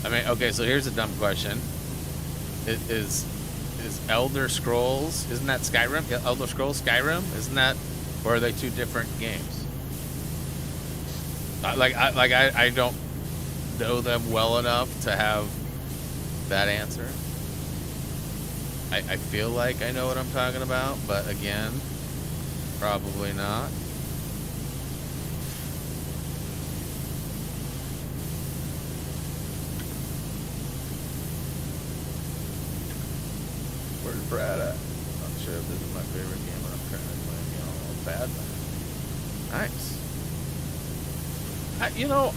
I mean, okay, so here's a dumb question. Is Elder Scrolls, isn't that Skyrim? Yeah, Elder Scrolls Skyrim? Isn't that, or are they two different games? I don't know them well enough to have that answer. I feel like I know what I'm talking about, but again, probably not. Where's Brad at? Not sure if this is my favorite game, but I'm currently playing bad. Nice.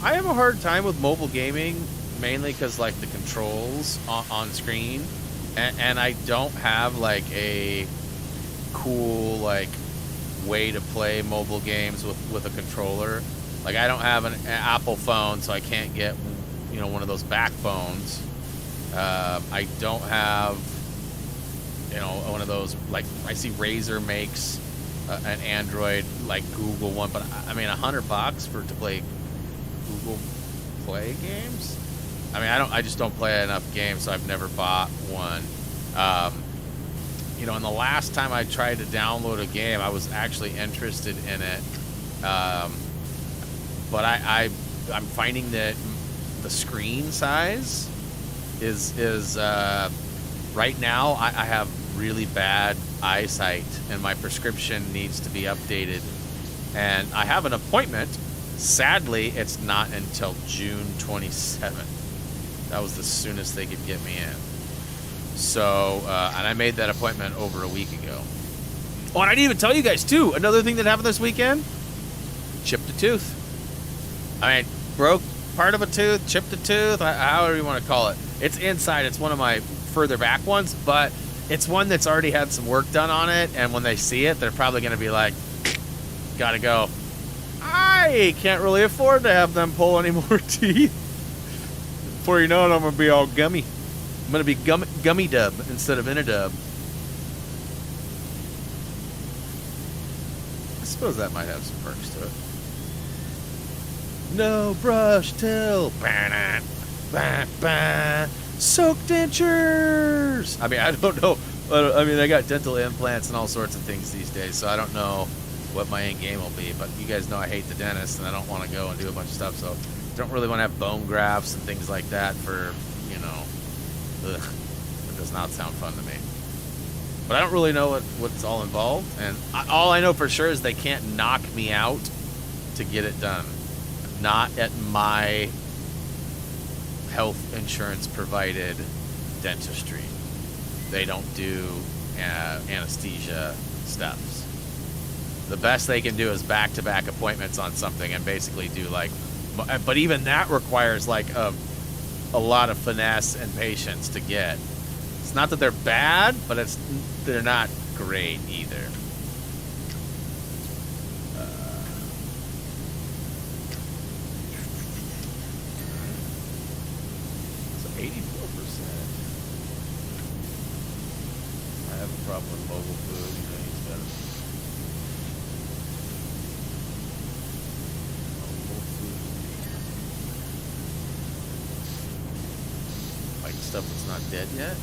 I have a hard time with mobile gaming, mainly because like the controls on screen, and I don't have like a cool like way to play mobile games with a controller. Like I don't have an Apple phone, so I can't get one of those backbones. I don't have one of those, like I see Razer makes an Android like Google one, but I mean $100 to play Google Play games. I mean I just don't play enough games, so I've never bought one. And the last time I tried to download a game, I was actually interested in it, but I'm finding that the screen size is right now I have really bad eyesight, and my prescription needs to be updated, and I have an appointment. Sadly, it's not until June 27th. That was the soonest they could get me in. So, and I made that appointment over a week ago. Oh, and I didn't even tell you guys, too, another thing that happened this weekend, chipped a tooth. I mean, broke part of a tooth, chipped a tooth, however you want to call it. It's inside. It's one of my further back ones, but it's one that's already had some work done on it, and when they see it, they're probably going to be like, gotta go. I can't really afford to have them pull any more teeth. Before you know it, I'm going to be all gummy. I'm going to be gummy dub instead of Inadub. I suppose that might have some perks to it. No brush till soaked dentures. I mean, I don't know. I mean, I got dental implants and all sorts of things these days, so I don't know what my end game will be. But you guys know I hate the dentist, and I don't want to go and do a bunch of stuff, so I don't really want to have bone grafts and things like that for, ugh, it does not sound fun to me. But I don't really know what's all involved, and all I know for sure is they can't knock me out to get it done. Not at my health insurance provided dentistry. They don't do anesthesia steps. The best they can do is back-to-back appointments on something and basically do but even that requires like a lot of finesse and patience to get. It's not that they're bad, but they're not great either. So 84%. I have a problem with mobile food. He's got stuff that's not dead yet.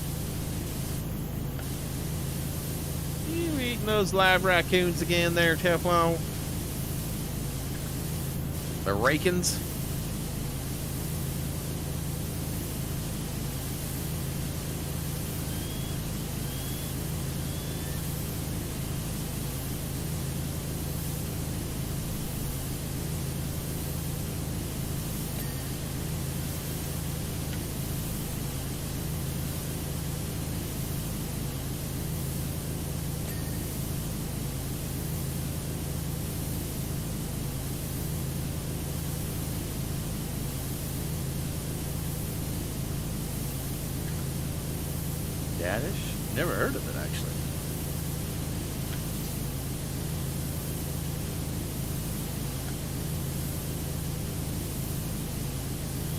You eating those live raccoons again there, Teflon? The rakins? Daddish? Never heard of it, actually.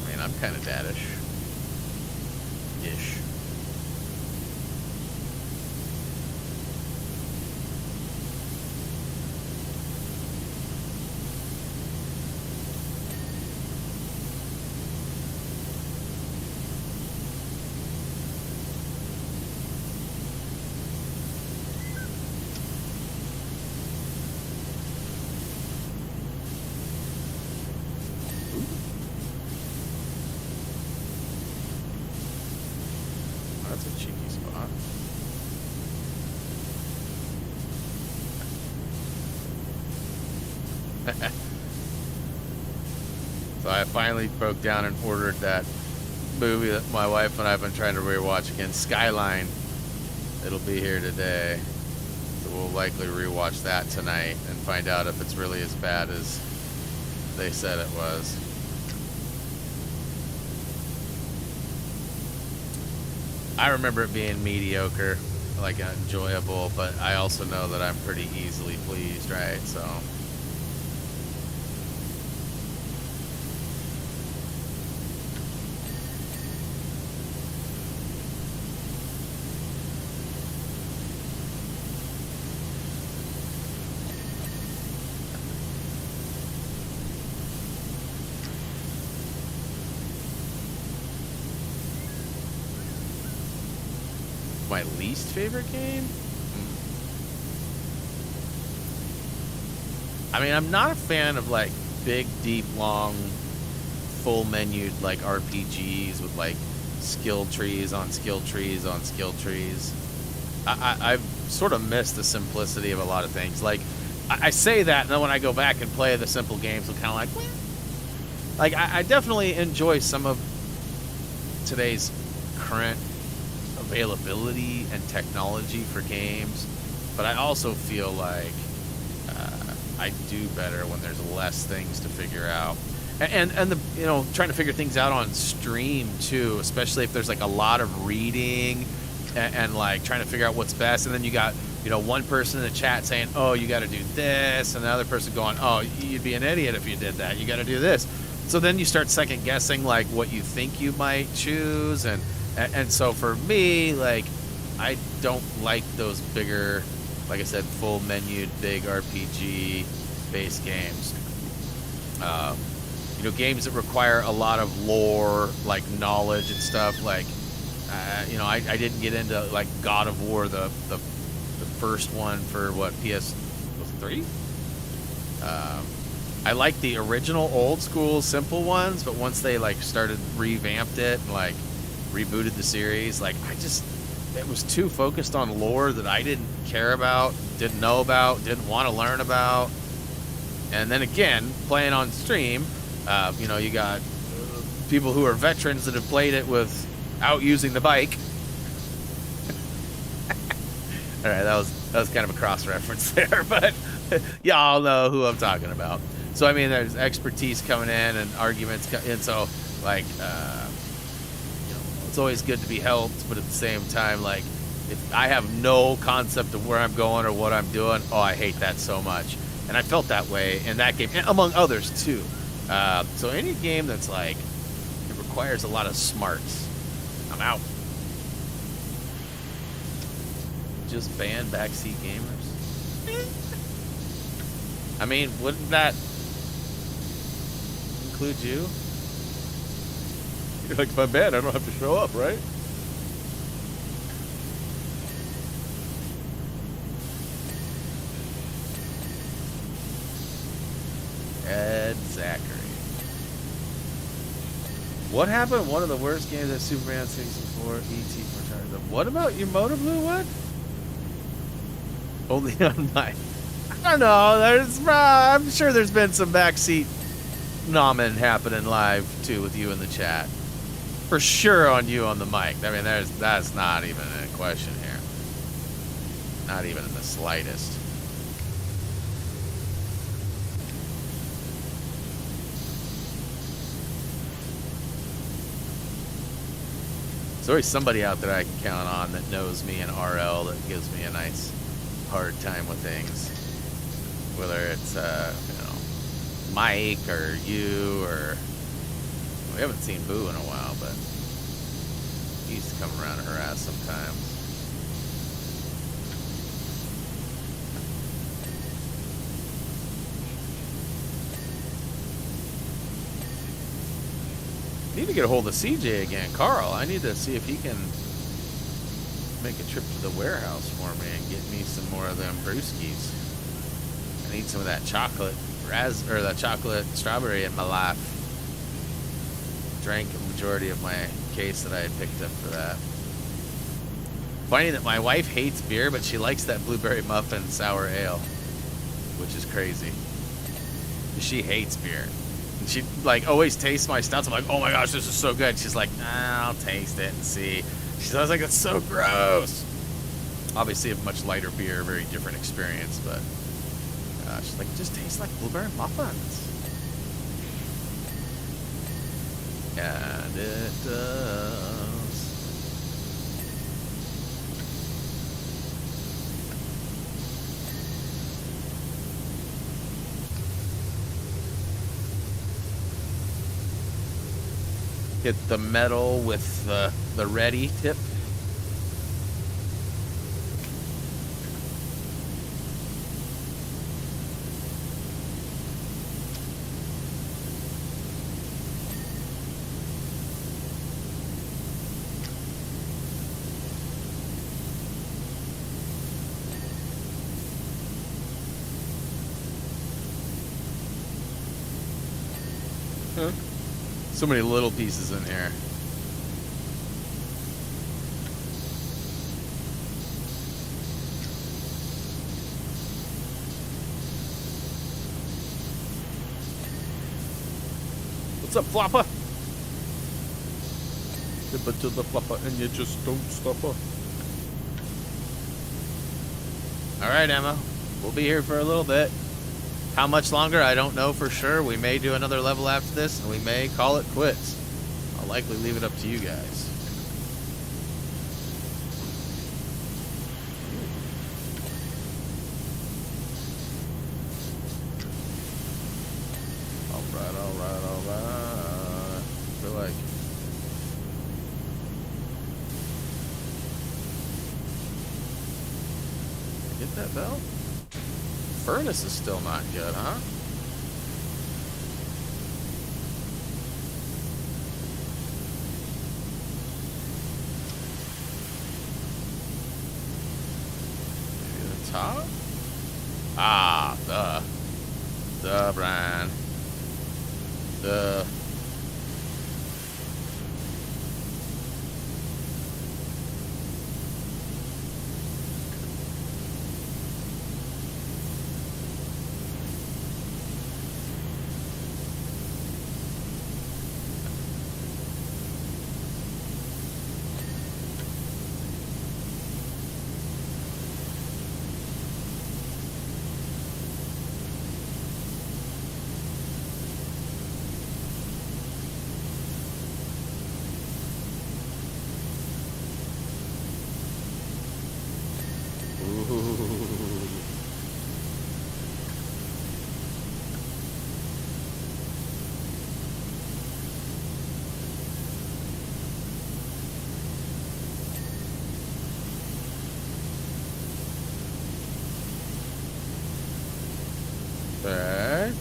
I mean, I'm kind of daddish. Ish. That's a cheeky spot. So I finally broke down and ordered that movie that my wife and I have been trying to rewatch again, Skyline. It'll be here today. So we'll likely rewatch that tonight and find out if it's really as bad as they said it was. I remember it being mediocre, like enjoyable, but I also know that I'm pretty easily pleased, right? So my least favorite game? I mean, I'm not a fan of like big, deep, long, full menued like RPGs with like skill trees on skill trees on skill trees. I've sort of missed the simplicity of a lot of things. Like, I say that, and then when I go back and play the simple games, I'm kind of like, well, like I definitely enjoy some of today's current availability and technology for games, but I also feel like I do better when there's less things to figure out, and the trying to figure things out on stream too, especially if there's like a lot of reading and like trying to figure out what's best, and then you got one person in the chat saying, oh, you got to do this, and the other person going, oh, you'd be an idiot if you did that, you got to do this. So then you start second guessing like what you think you might choose, and so for me, like, I don't like those bigger, like I said, full menued, big RPG based games. Games that require a lot of lore, like knowledge and stuff. Like, I didn't get into like God of War, the first one for what, PS3. I like the original old school simple ones, but once they like started revamped it and like rebooted the series, like it was too focused on lore that I didn't care about, didn't know about, didn't want to learn about. And then again, playing on stream, you got people who are veterans that have played it without using the bike. All right, that was kind of a cross reference there, but y'all know who I'm talking about. So I mean, there's expertise coming in and arguments, and so like it's always good to be helped, but at the same time, like, if I have no concept of where I'm going or what I'm doing, oh, I hate that so much. And I felt that way in that game, and among others too. So any game that's like, it requires a lot of smarts, I'm out. Just ban backseat gamers. I mean, wouldn't that include you? You're like, if I'm bad, I don't have to show up, right? Ed Zachary. What happened? One of the worst games at Superman 64, E.T. for What about your Motor Blue one? Only on my... I don't know. I'm sure there's been some backseat nomming happening live, too, with you in the chat. For sure on you on the mic. I mean, that's not even a question here. Not even in the slightest. There's always somebody out there I can count on that knows me in RL that gives me a nice hard time with things. Whether it's, you know, Mike or you or... We haven't seen Boo in a while, but he used to come around and harass sometimes. Need to get a hold of CJ again. Carl, I need to see if he can make a trip to the warehouse for me and get me some more of them brewskis. I need some of that chocolate that chocolate strawberry in my life. Drank a majority of my case that I had picked up for that. Funny that my wife hates beer, but she likes that blueberry muffin sour ale, which is crazy. She hates beer. And she like always tastes my stouts. I'm like, oh my gosh, this is so good. She's like, I'll taste it and see. She's always like, it's so gross. Obviously, a much lighter beer, very different experience, but she's like, it just tastes like blueberry muffins. And it does. Hit the metal with the ready tip. Huh? So many little pieces in here. What's up, Flopper? Dip it to the flopper and you just don't stop her. Alright, Emma. We'll be here for a little bit. How much longer, I don't know for sure. We may do another level after this, and we may call it quits. I'll likely leave it up to you guys. Alright, alright, alright. I feel like... Get that bell? Furnace is still not good, huh? Maybe the top? Ah, the brand. The... Okay.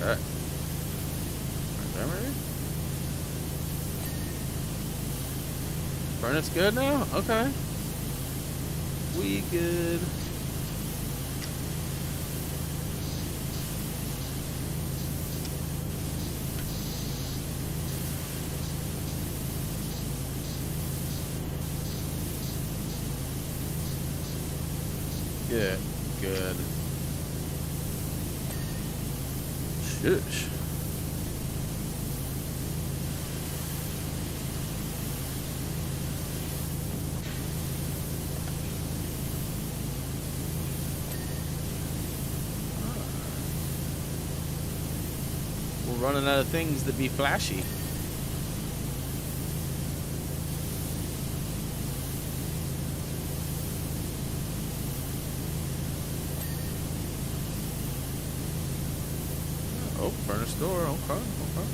Oh. Okay. Furnace good now? Okay. We good. Good. Good. Shush. running out of things that be flashy. Oh, furnace door. Okay, okay.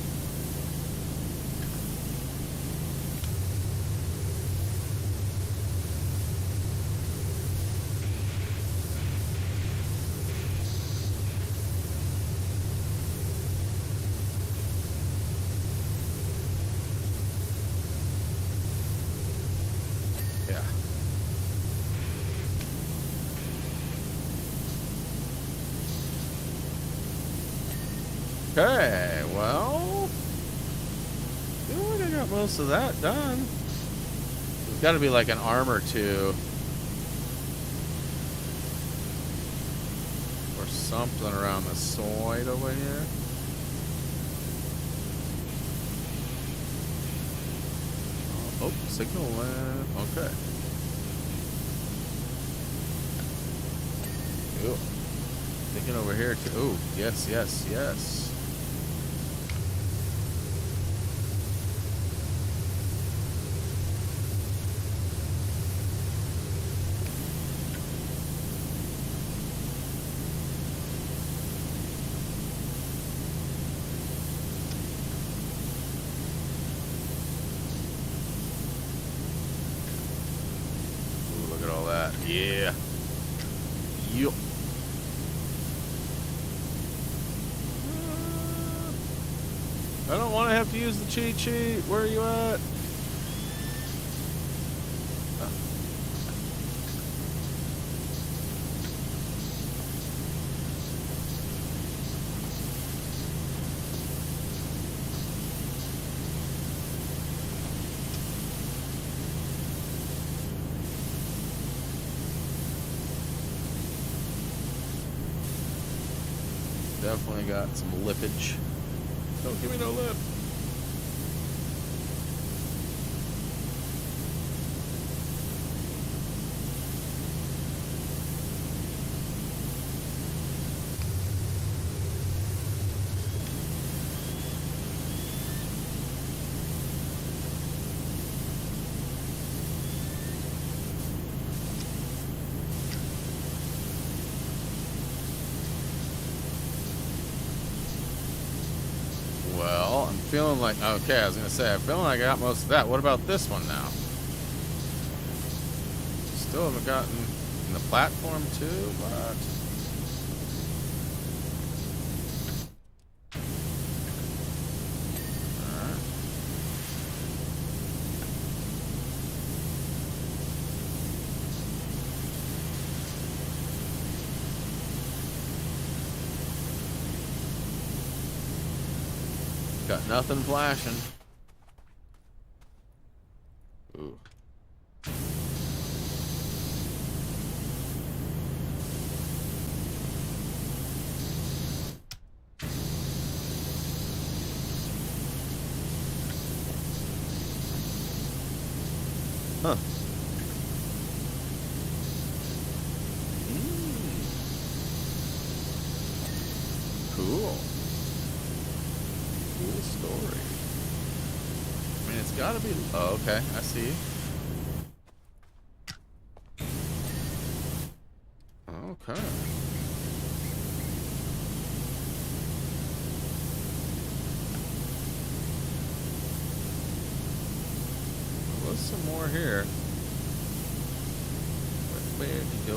Yeah. Okay, well, I feel like I got most of that done. There's got to be like an arm or two or something around the side over here. Oh, signal lamp. Okay. Ooh. Thinking over here too. Ooh, yes, yes, yes. Ooh, look at all that. Yeah. Yup. I don't want to have to use the cheat sheet. Where are you at? Oh. Definitely got some lippage. Don't give me no lip. Well, I'm feeling like, okay, I was going to say, I'm feeling like I got most of that. What about this one now? Still haven't gotten in the platform too, but... Alright. Got nothing flashing. Ooh. Huh. Cool. Cool story. I mean, it's gotta be... Oh, okay. I see. Okay. There was some more here. Where'd you go?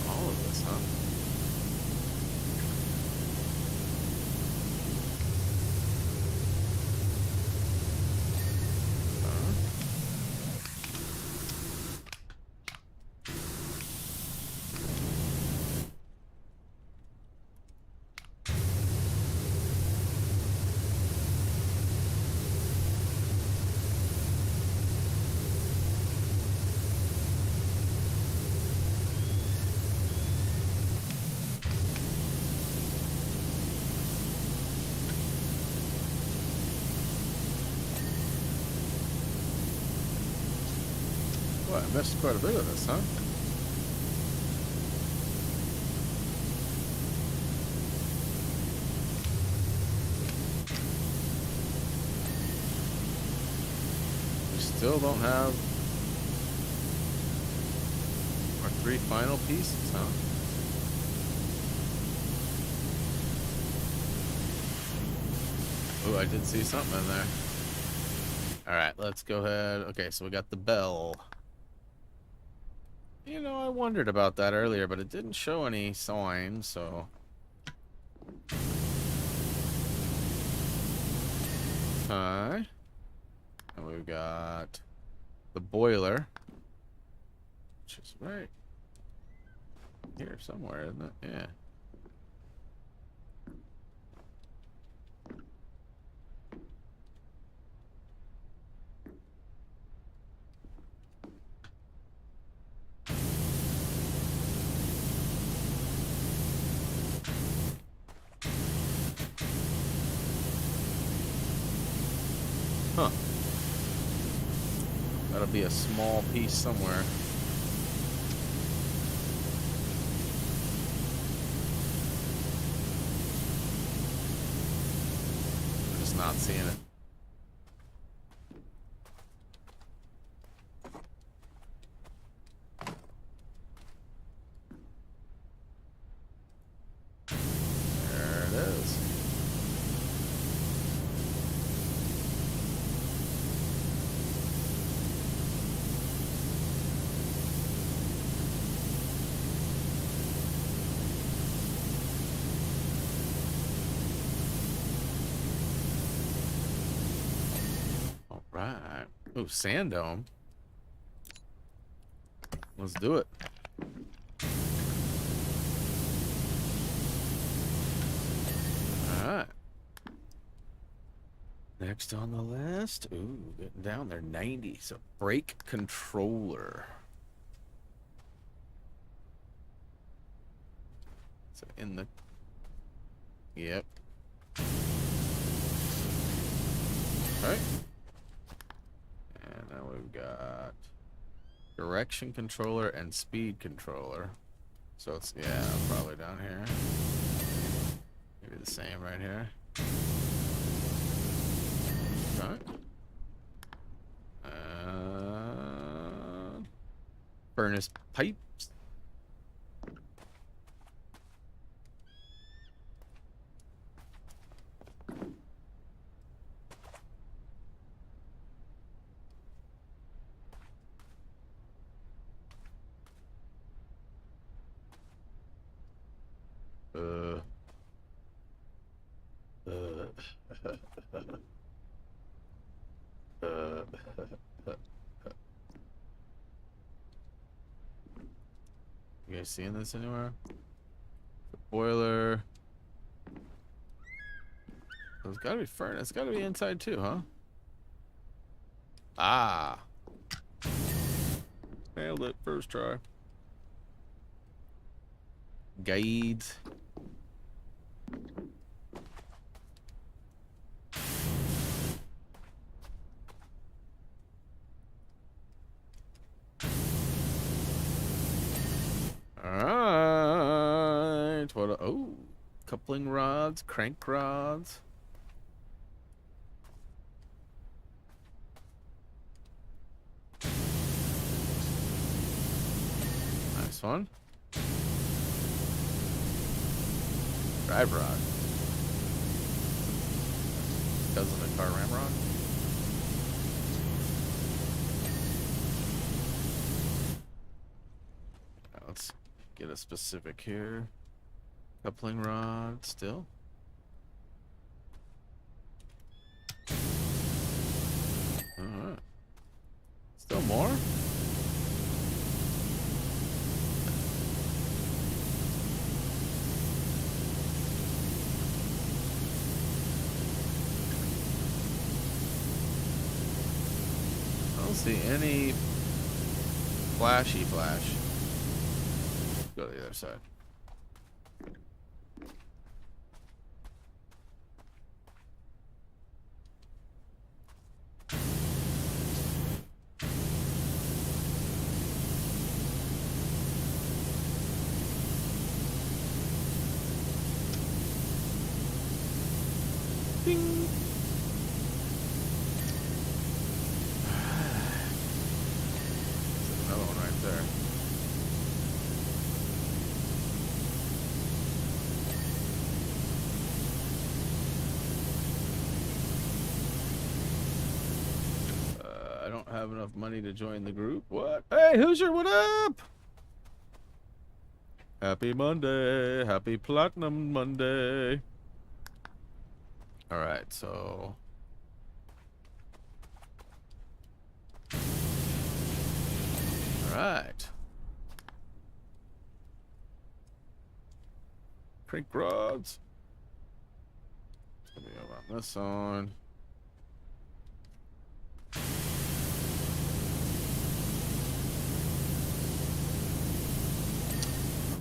All of this, huh? Well, I missed quite a bit of this, huh? still don't have our 3 final pieces, huh? Oh, I did see something in there. All right, let's go ahead. Okay, so we got the bell. You know, I wondered about that earlier, but it didn't show any signs, so... Hi. And we've got the boiler, which is right here somewhere, isn't it? Yeah. Huh. That'll be a small piece somewhere. I'm just not seeing it. There it is. Right. Ooh, sand dome. Let's do it. Alright. Next on the list. Ooh, getting down there. 90. So brake controller. So in the... Yep. Alright. And now we've got direction controller and speed controller. So it's, yeah, probably down here. Maybe the same right here. Okay. Furnace pipes. You guys seeing this anywhere? The boiler. There's gotta be furnace. It's gotta be inside too, huh? Ah. Nailed it. First try. Guides. Alright. What? Oh, coupling rods, crank rods. Nice one. Drive rod. Cousin of car ramrod. Let's get a specific here. Coupling rod still. Alright. Still more? I don't see any flashy flash. Go to the other side. Bing. have enough money to join the group. What? Hey, Hoosier, what up? Happy Monday. Happy Platinum Monday. All right, so... All right. Crank rods. Let me go on this one.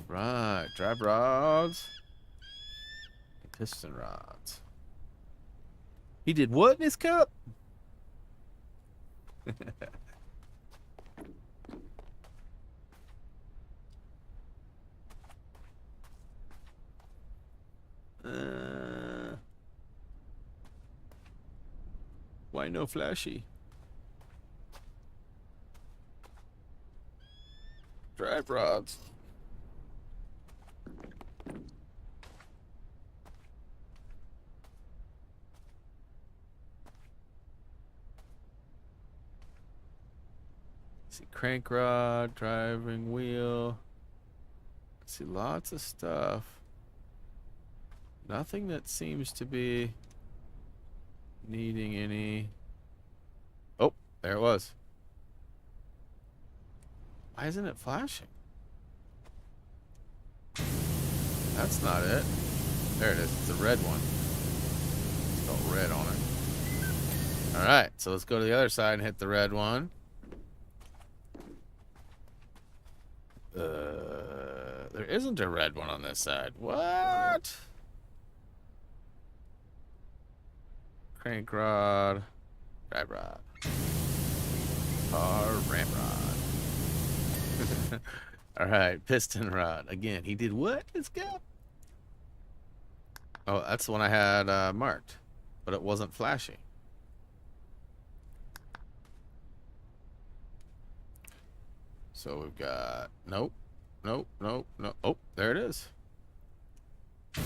Right, drive rods. Piston rods. He did what in his cup? Why no flashy? Drive rods. See, crank rod, driving wheel. See, lots of stuff. Nothing that seems to be needing any... Oh, there it was. Why isn't it flashing? That's not it. There it is. It's a red one. It's got red on it. Alright, so let's go to the other side and hit the red one. There isn't a red one on this side. What? Crank rod. Drive rod. Car ramp rod. Alright, piston rod. Again, he did what? This guy? Oh, that's the one I had marked. But it wasn't flashing. So we've got... Nope. Nope, nope, no. Oh, there it is. So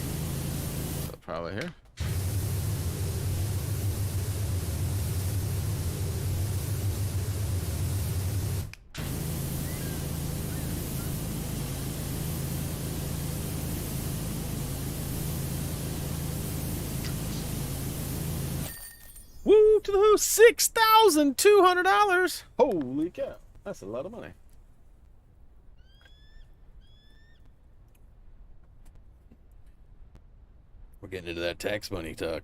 probably here. Woo to the who! $6,200. Holy cow! That's a lot of money. We're getting into that tax money talk.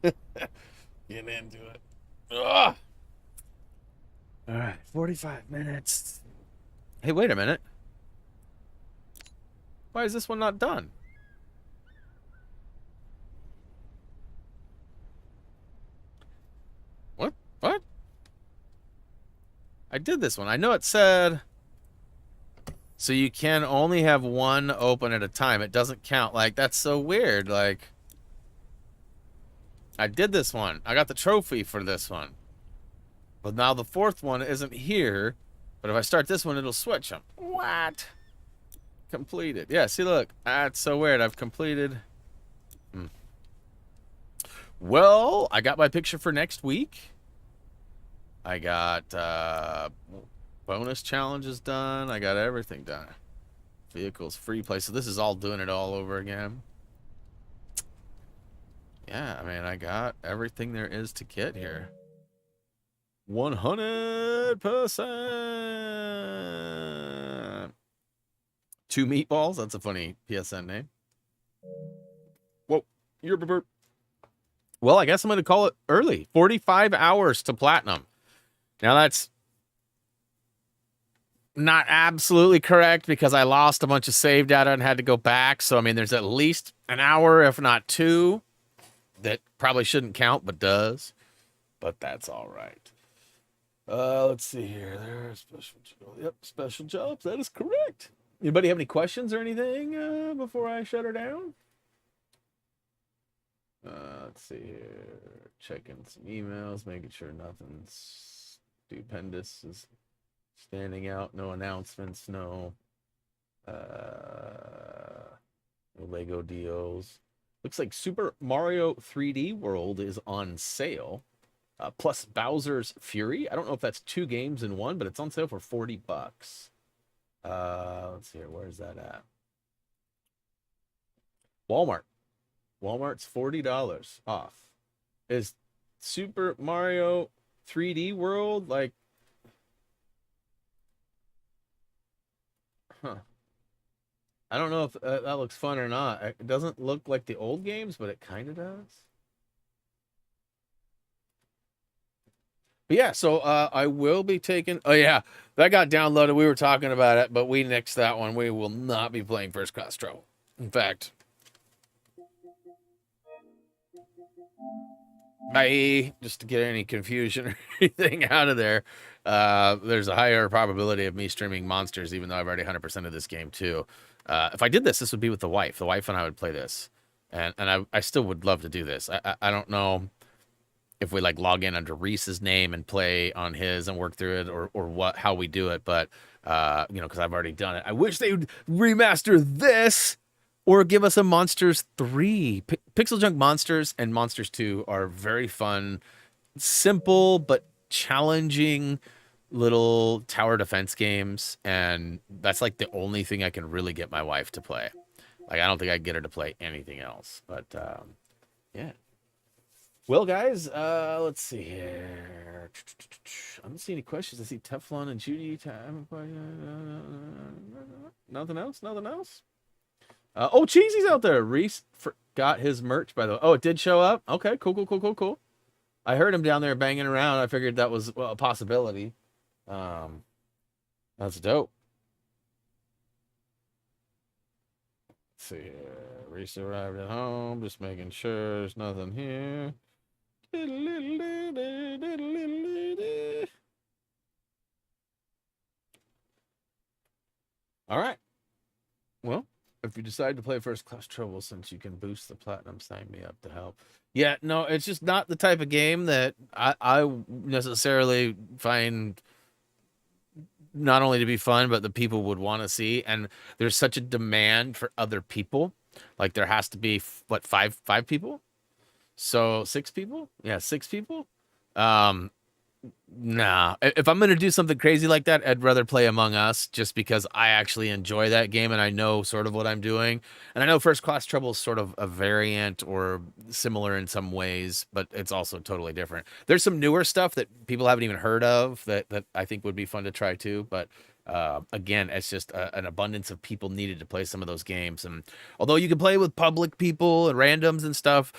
Getting into it. Ugh. All right, 45 minutes. Hey, wait a minute. Why is this one not done? What? I did this one. I know it said... So you can only have one open at a time. It doesn't count. Like, that's so weird. Like, I did this one. I got the trophy for this one. But now the fourth one isn't here. But if I start this one, it'll switch them. What? Completed. Yeah, see, look. That's so weird. I've completed. Well, I got my picture for next week. I got... bonus challenges done. I got everything done. Vehicles free play. So this is all doing it all over again. Yeah, I mean, I got everything there is to get here. 100%. Two meatballs. That's a funny PSN name. Whoa. You're burp. Well, I guess I'm going to call it early. 45 hours to platinum. Now that's not absolutely correct because I lost a bunch of save data and had to go back. So, I mean, there's at least an hour, if not two, that probably shouldn't count, but does. But that's all right. Let's see here. There's special jobs. Yep, special jobs. That is correct. Anybody have any questions or anything before I shut her down? Let's see here. Checking some emails, making sure nothing's stupendous is standing out. No announcements. No Lego deals. Looks like Super Mario 3D World is on sale. plus Bowser's Fury. I don't know if that's 2 games in one, but it's on sale for $40. Let's see here. Where's that at? Walmart. Walmart's $40 off. Is Super Mario 3D World like? Huh. I don't know if that looks fun or not. It doesn't look like the old games, but it kind of does. But yeah, so I will be taking. Oh yeah, that got downloaded. We were talking about it, but we nixed that one. We will not be playing First Class Trouble. In fact, just to get any confusion or anything out of there, there's a higher probability of me streaming monsters, even though I've already 100% of this game too. If I did this, this would be with the wife. The wife and I would play this, and I still would love to do this. I don't know if we like log in under Reese's name and play on his and work through it, or what, how we do it, but because I've already done it. I wish they would remaster this or give us a Monsters 3. Pixel Junk Monsters and Monsters 2 are very fun, simple but challenging little tower defense games, and that's like the only thing I can really get my wife to play. Like I don't think I can get her to play anything else, but yeah. Well, guys, let's see here. I don't see any questions. I see Teflon and Judy. Nothing else? Nothing else? Oh, Cheesy's out there. Reese forgot his merch, by the way. Oh, it did show up? Okay, cool, cool, cool, cool, cool. I heard him down there banging around. I figured that was, well, a possibility. That's dope. Let's see here. Reese arrived at home. Just making sure there's nothing here. All right. Well, if you decide to play First Class Trouble, since you can boost the platinum, sign me up to help. Yeah, no, it's just not the type of game that I necessarily find not only to be fun, but the people would want to see. And there's such a demand for other people. Like there has to be what, five people? So 6 people? Yeah, 6 people. Nah. If I'm gonna do something crazy like that, I'd rather play Among Us just because I actually enjoy that game and I know sort of what I'm doing. And I know First Class Trouble is sort of a variant or similar in some ways, but it's also totally different. There's some newer stuff that people haven't even heard of that I think would be fun to try too. But again, it's just an abundance of people needed to play some of those games. And although you can play with public people and randoms and stuff,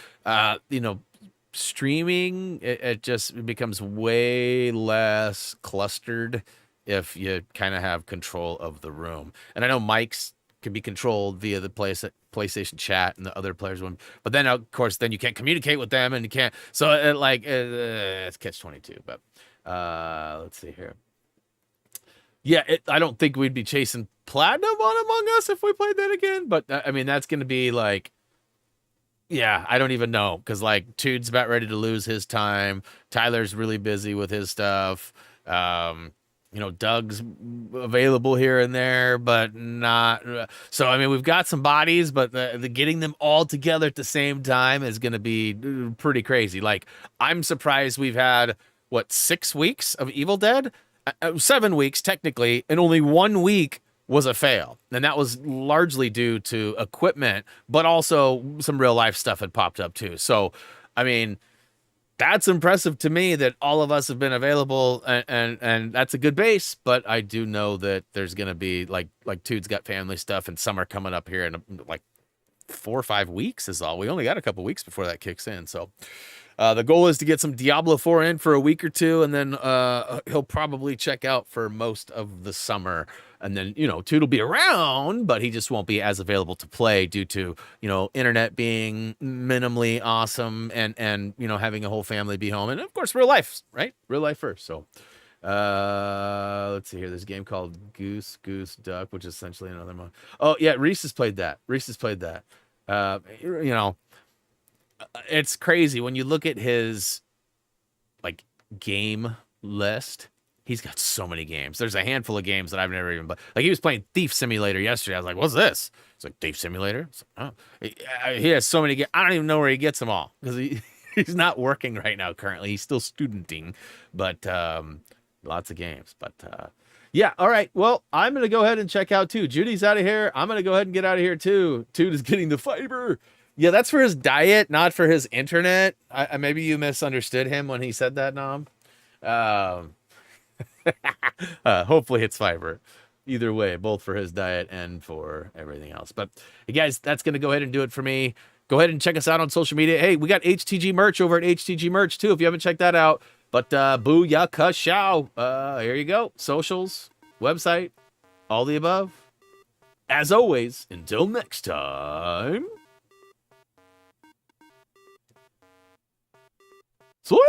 streaming, it just becomes way less clustered if you kind of have control of the room. And I know mics can be controlled via the PlayStation chat and the other players one, but then of course then you can't communicate with them and you can't. So it's catch-22. But let's see here. Yeah, I don't think we'd be chasing platinum on Among Us if we played that again. But I mean, that's going to be like, yeah, I don't even know because like Tude's about ready to lose his time. Tyler's really busy with his stuff. Doug's available here and there, but not. So I mean, we've got some bodies, but the getting them all together at the same time is going to be pretty crazy. Like I'm surprised we've had what 6 weeks of Evil Dead, 7 weeks technically, and only 1 week was a fail. And that was largely due to equipment, but also some real life stuff had popped up too. So, I mean, that's impressive to me that all of us have been available and that's a good base. But I do know that there's going to be like Tude's got family stuff and summer coming up here in like 4 or 5 weeks is all. We only got a couple weeks before that kicks in. So, the goal is to get some Diablo 4 in for a week or two, and then he'll probably check out for most of the summer. And then, Tude will be around, but he just won't be as available to play due to, internet being minimally awesome and having a whole family be home. And, of course, real life, right? Real life first. So, let's see here. There's a game called Goose Duck, which is essentially another one. Oh, yeah, Reese has played that. It's crazy when you look at his like game list. He's got so many games. There's a handful of games that I've never even played. Like he was playing Thief Simulator yesterday. I was like, "What's this?" It's like Thief Simulator. Like, oh. He has so many games. I don't even know where he gets them all because He's not working right now currently. He's still studenting, but lots of games. But yeah, all right. Well, I'm going to go ahead and check out too. Judy's out of here. I'm going to go ahead and get out of here too. Toot is getting the fiber. Yeah, that's for his diet, not for his internet. Maybe you misunderstood him when he said that, Nom. Hopefully it's fiber. Either way, both for his diet and for everything else. But hey, guys, that's going to go ahead and do it for me. Go ahead and check us out on social media. Hey, we got HTG merch over at HTG merch too, if you haven't checked that out. But booyaka shao. Here you go. Socials, website, all the above. As always, until next time. So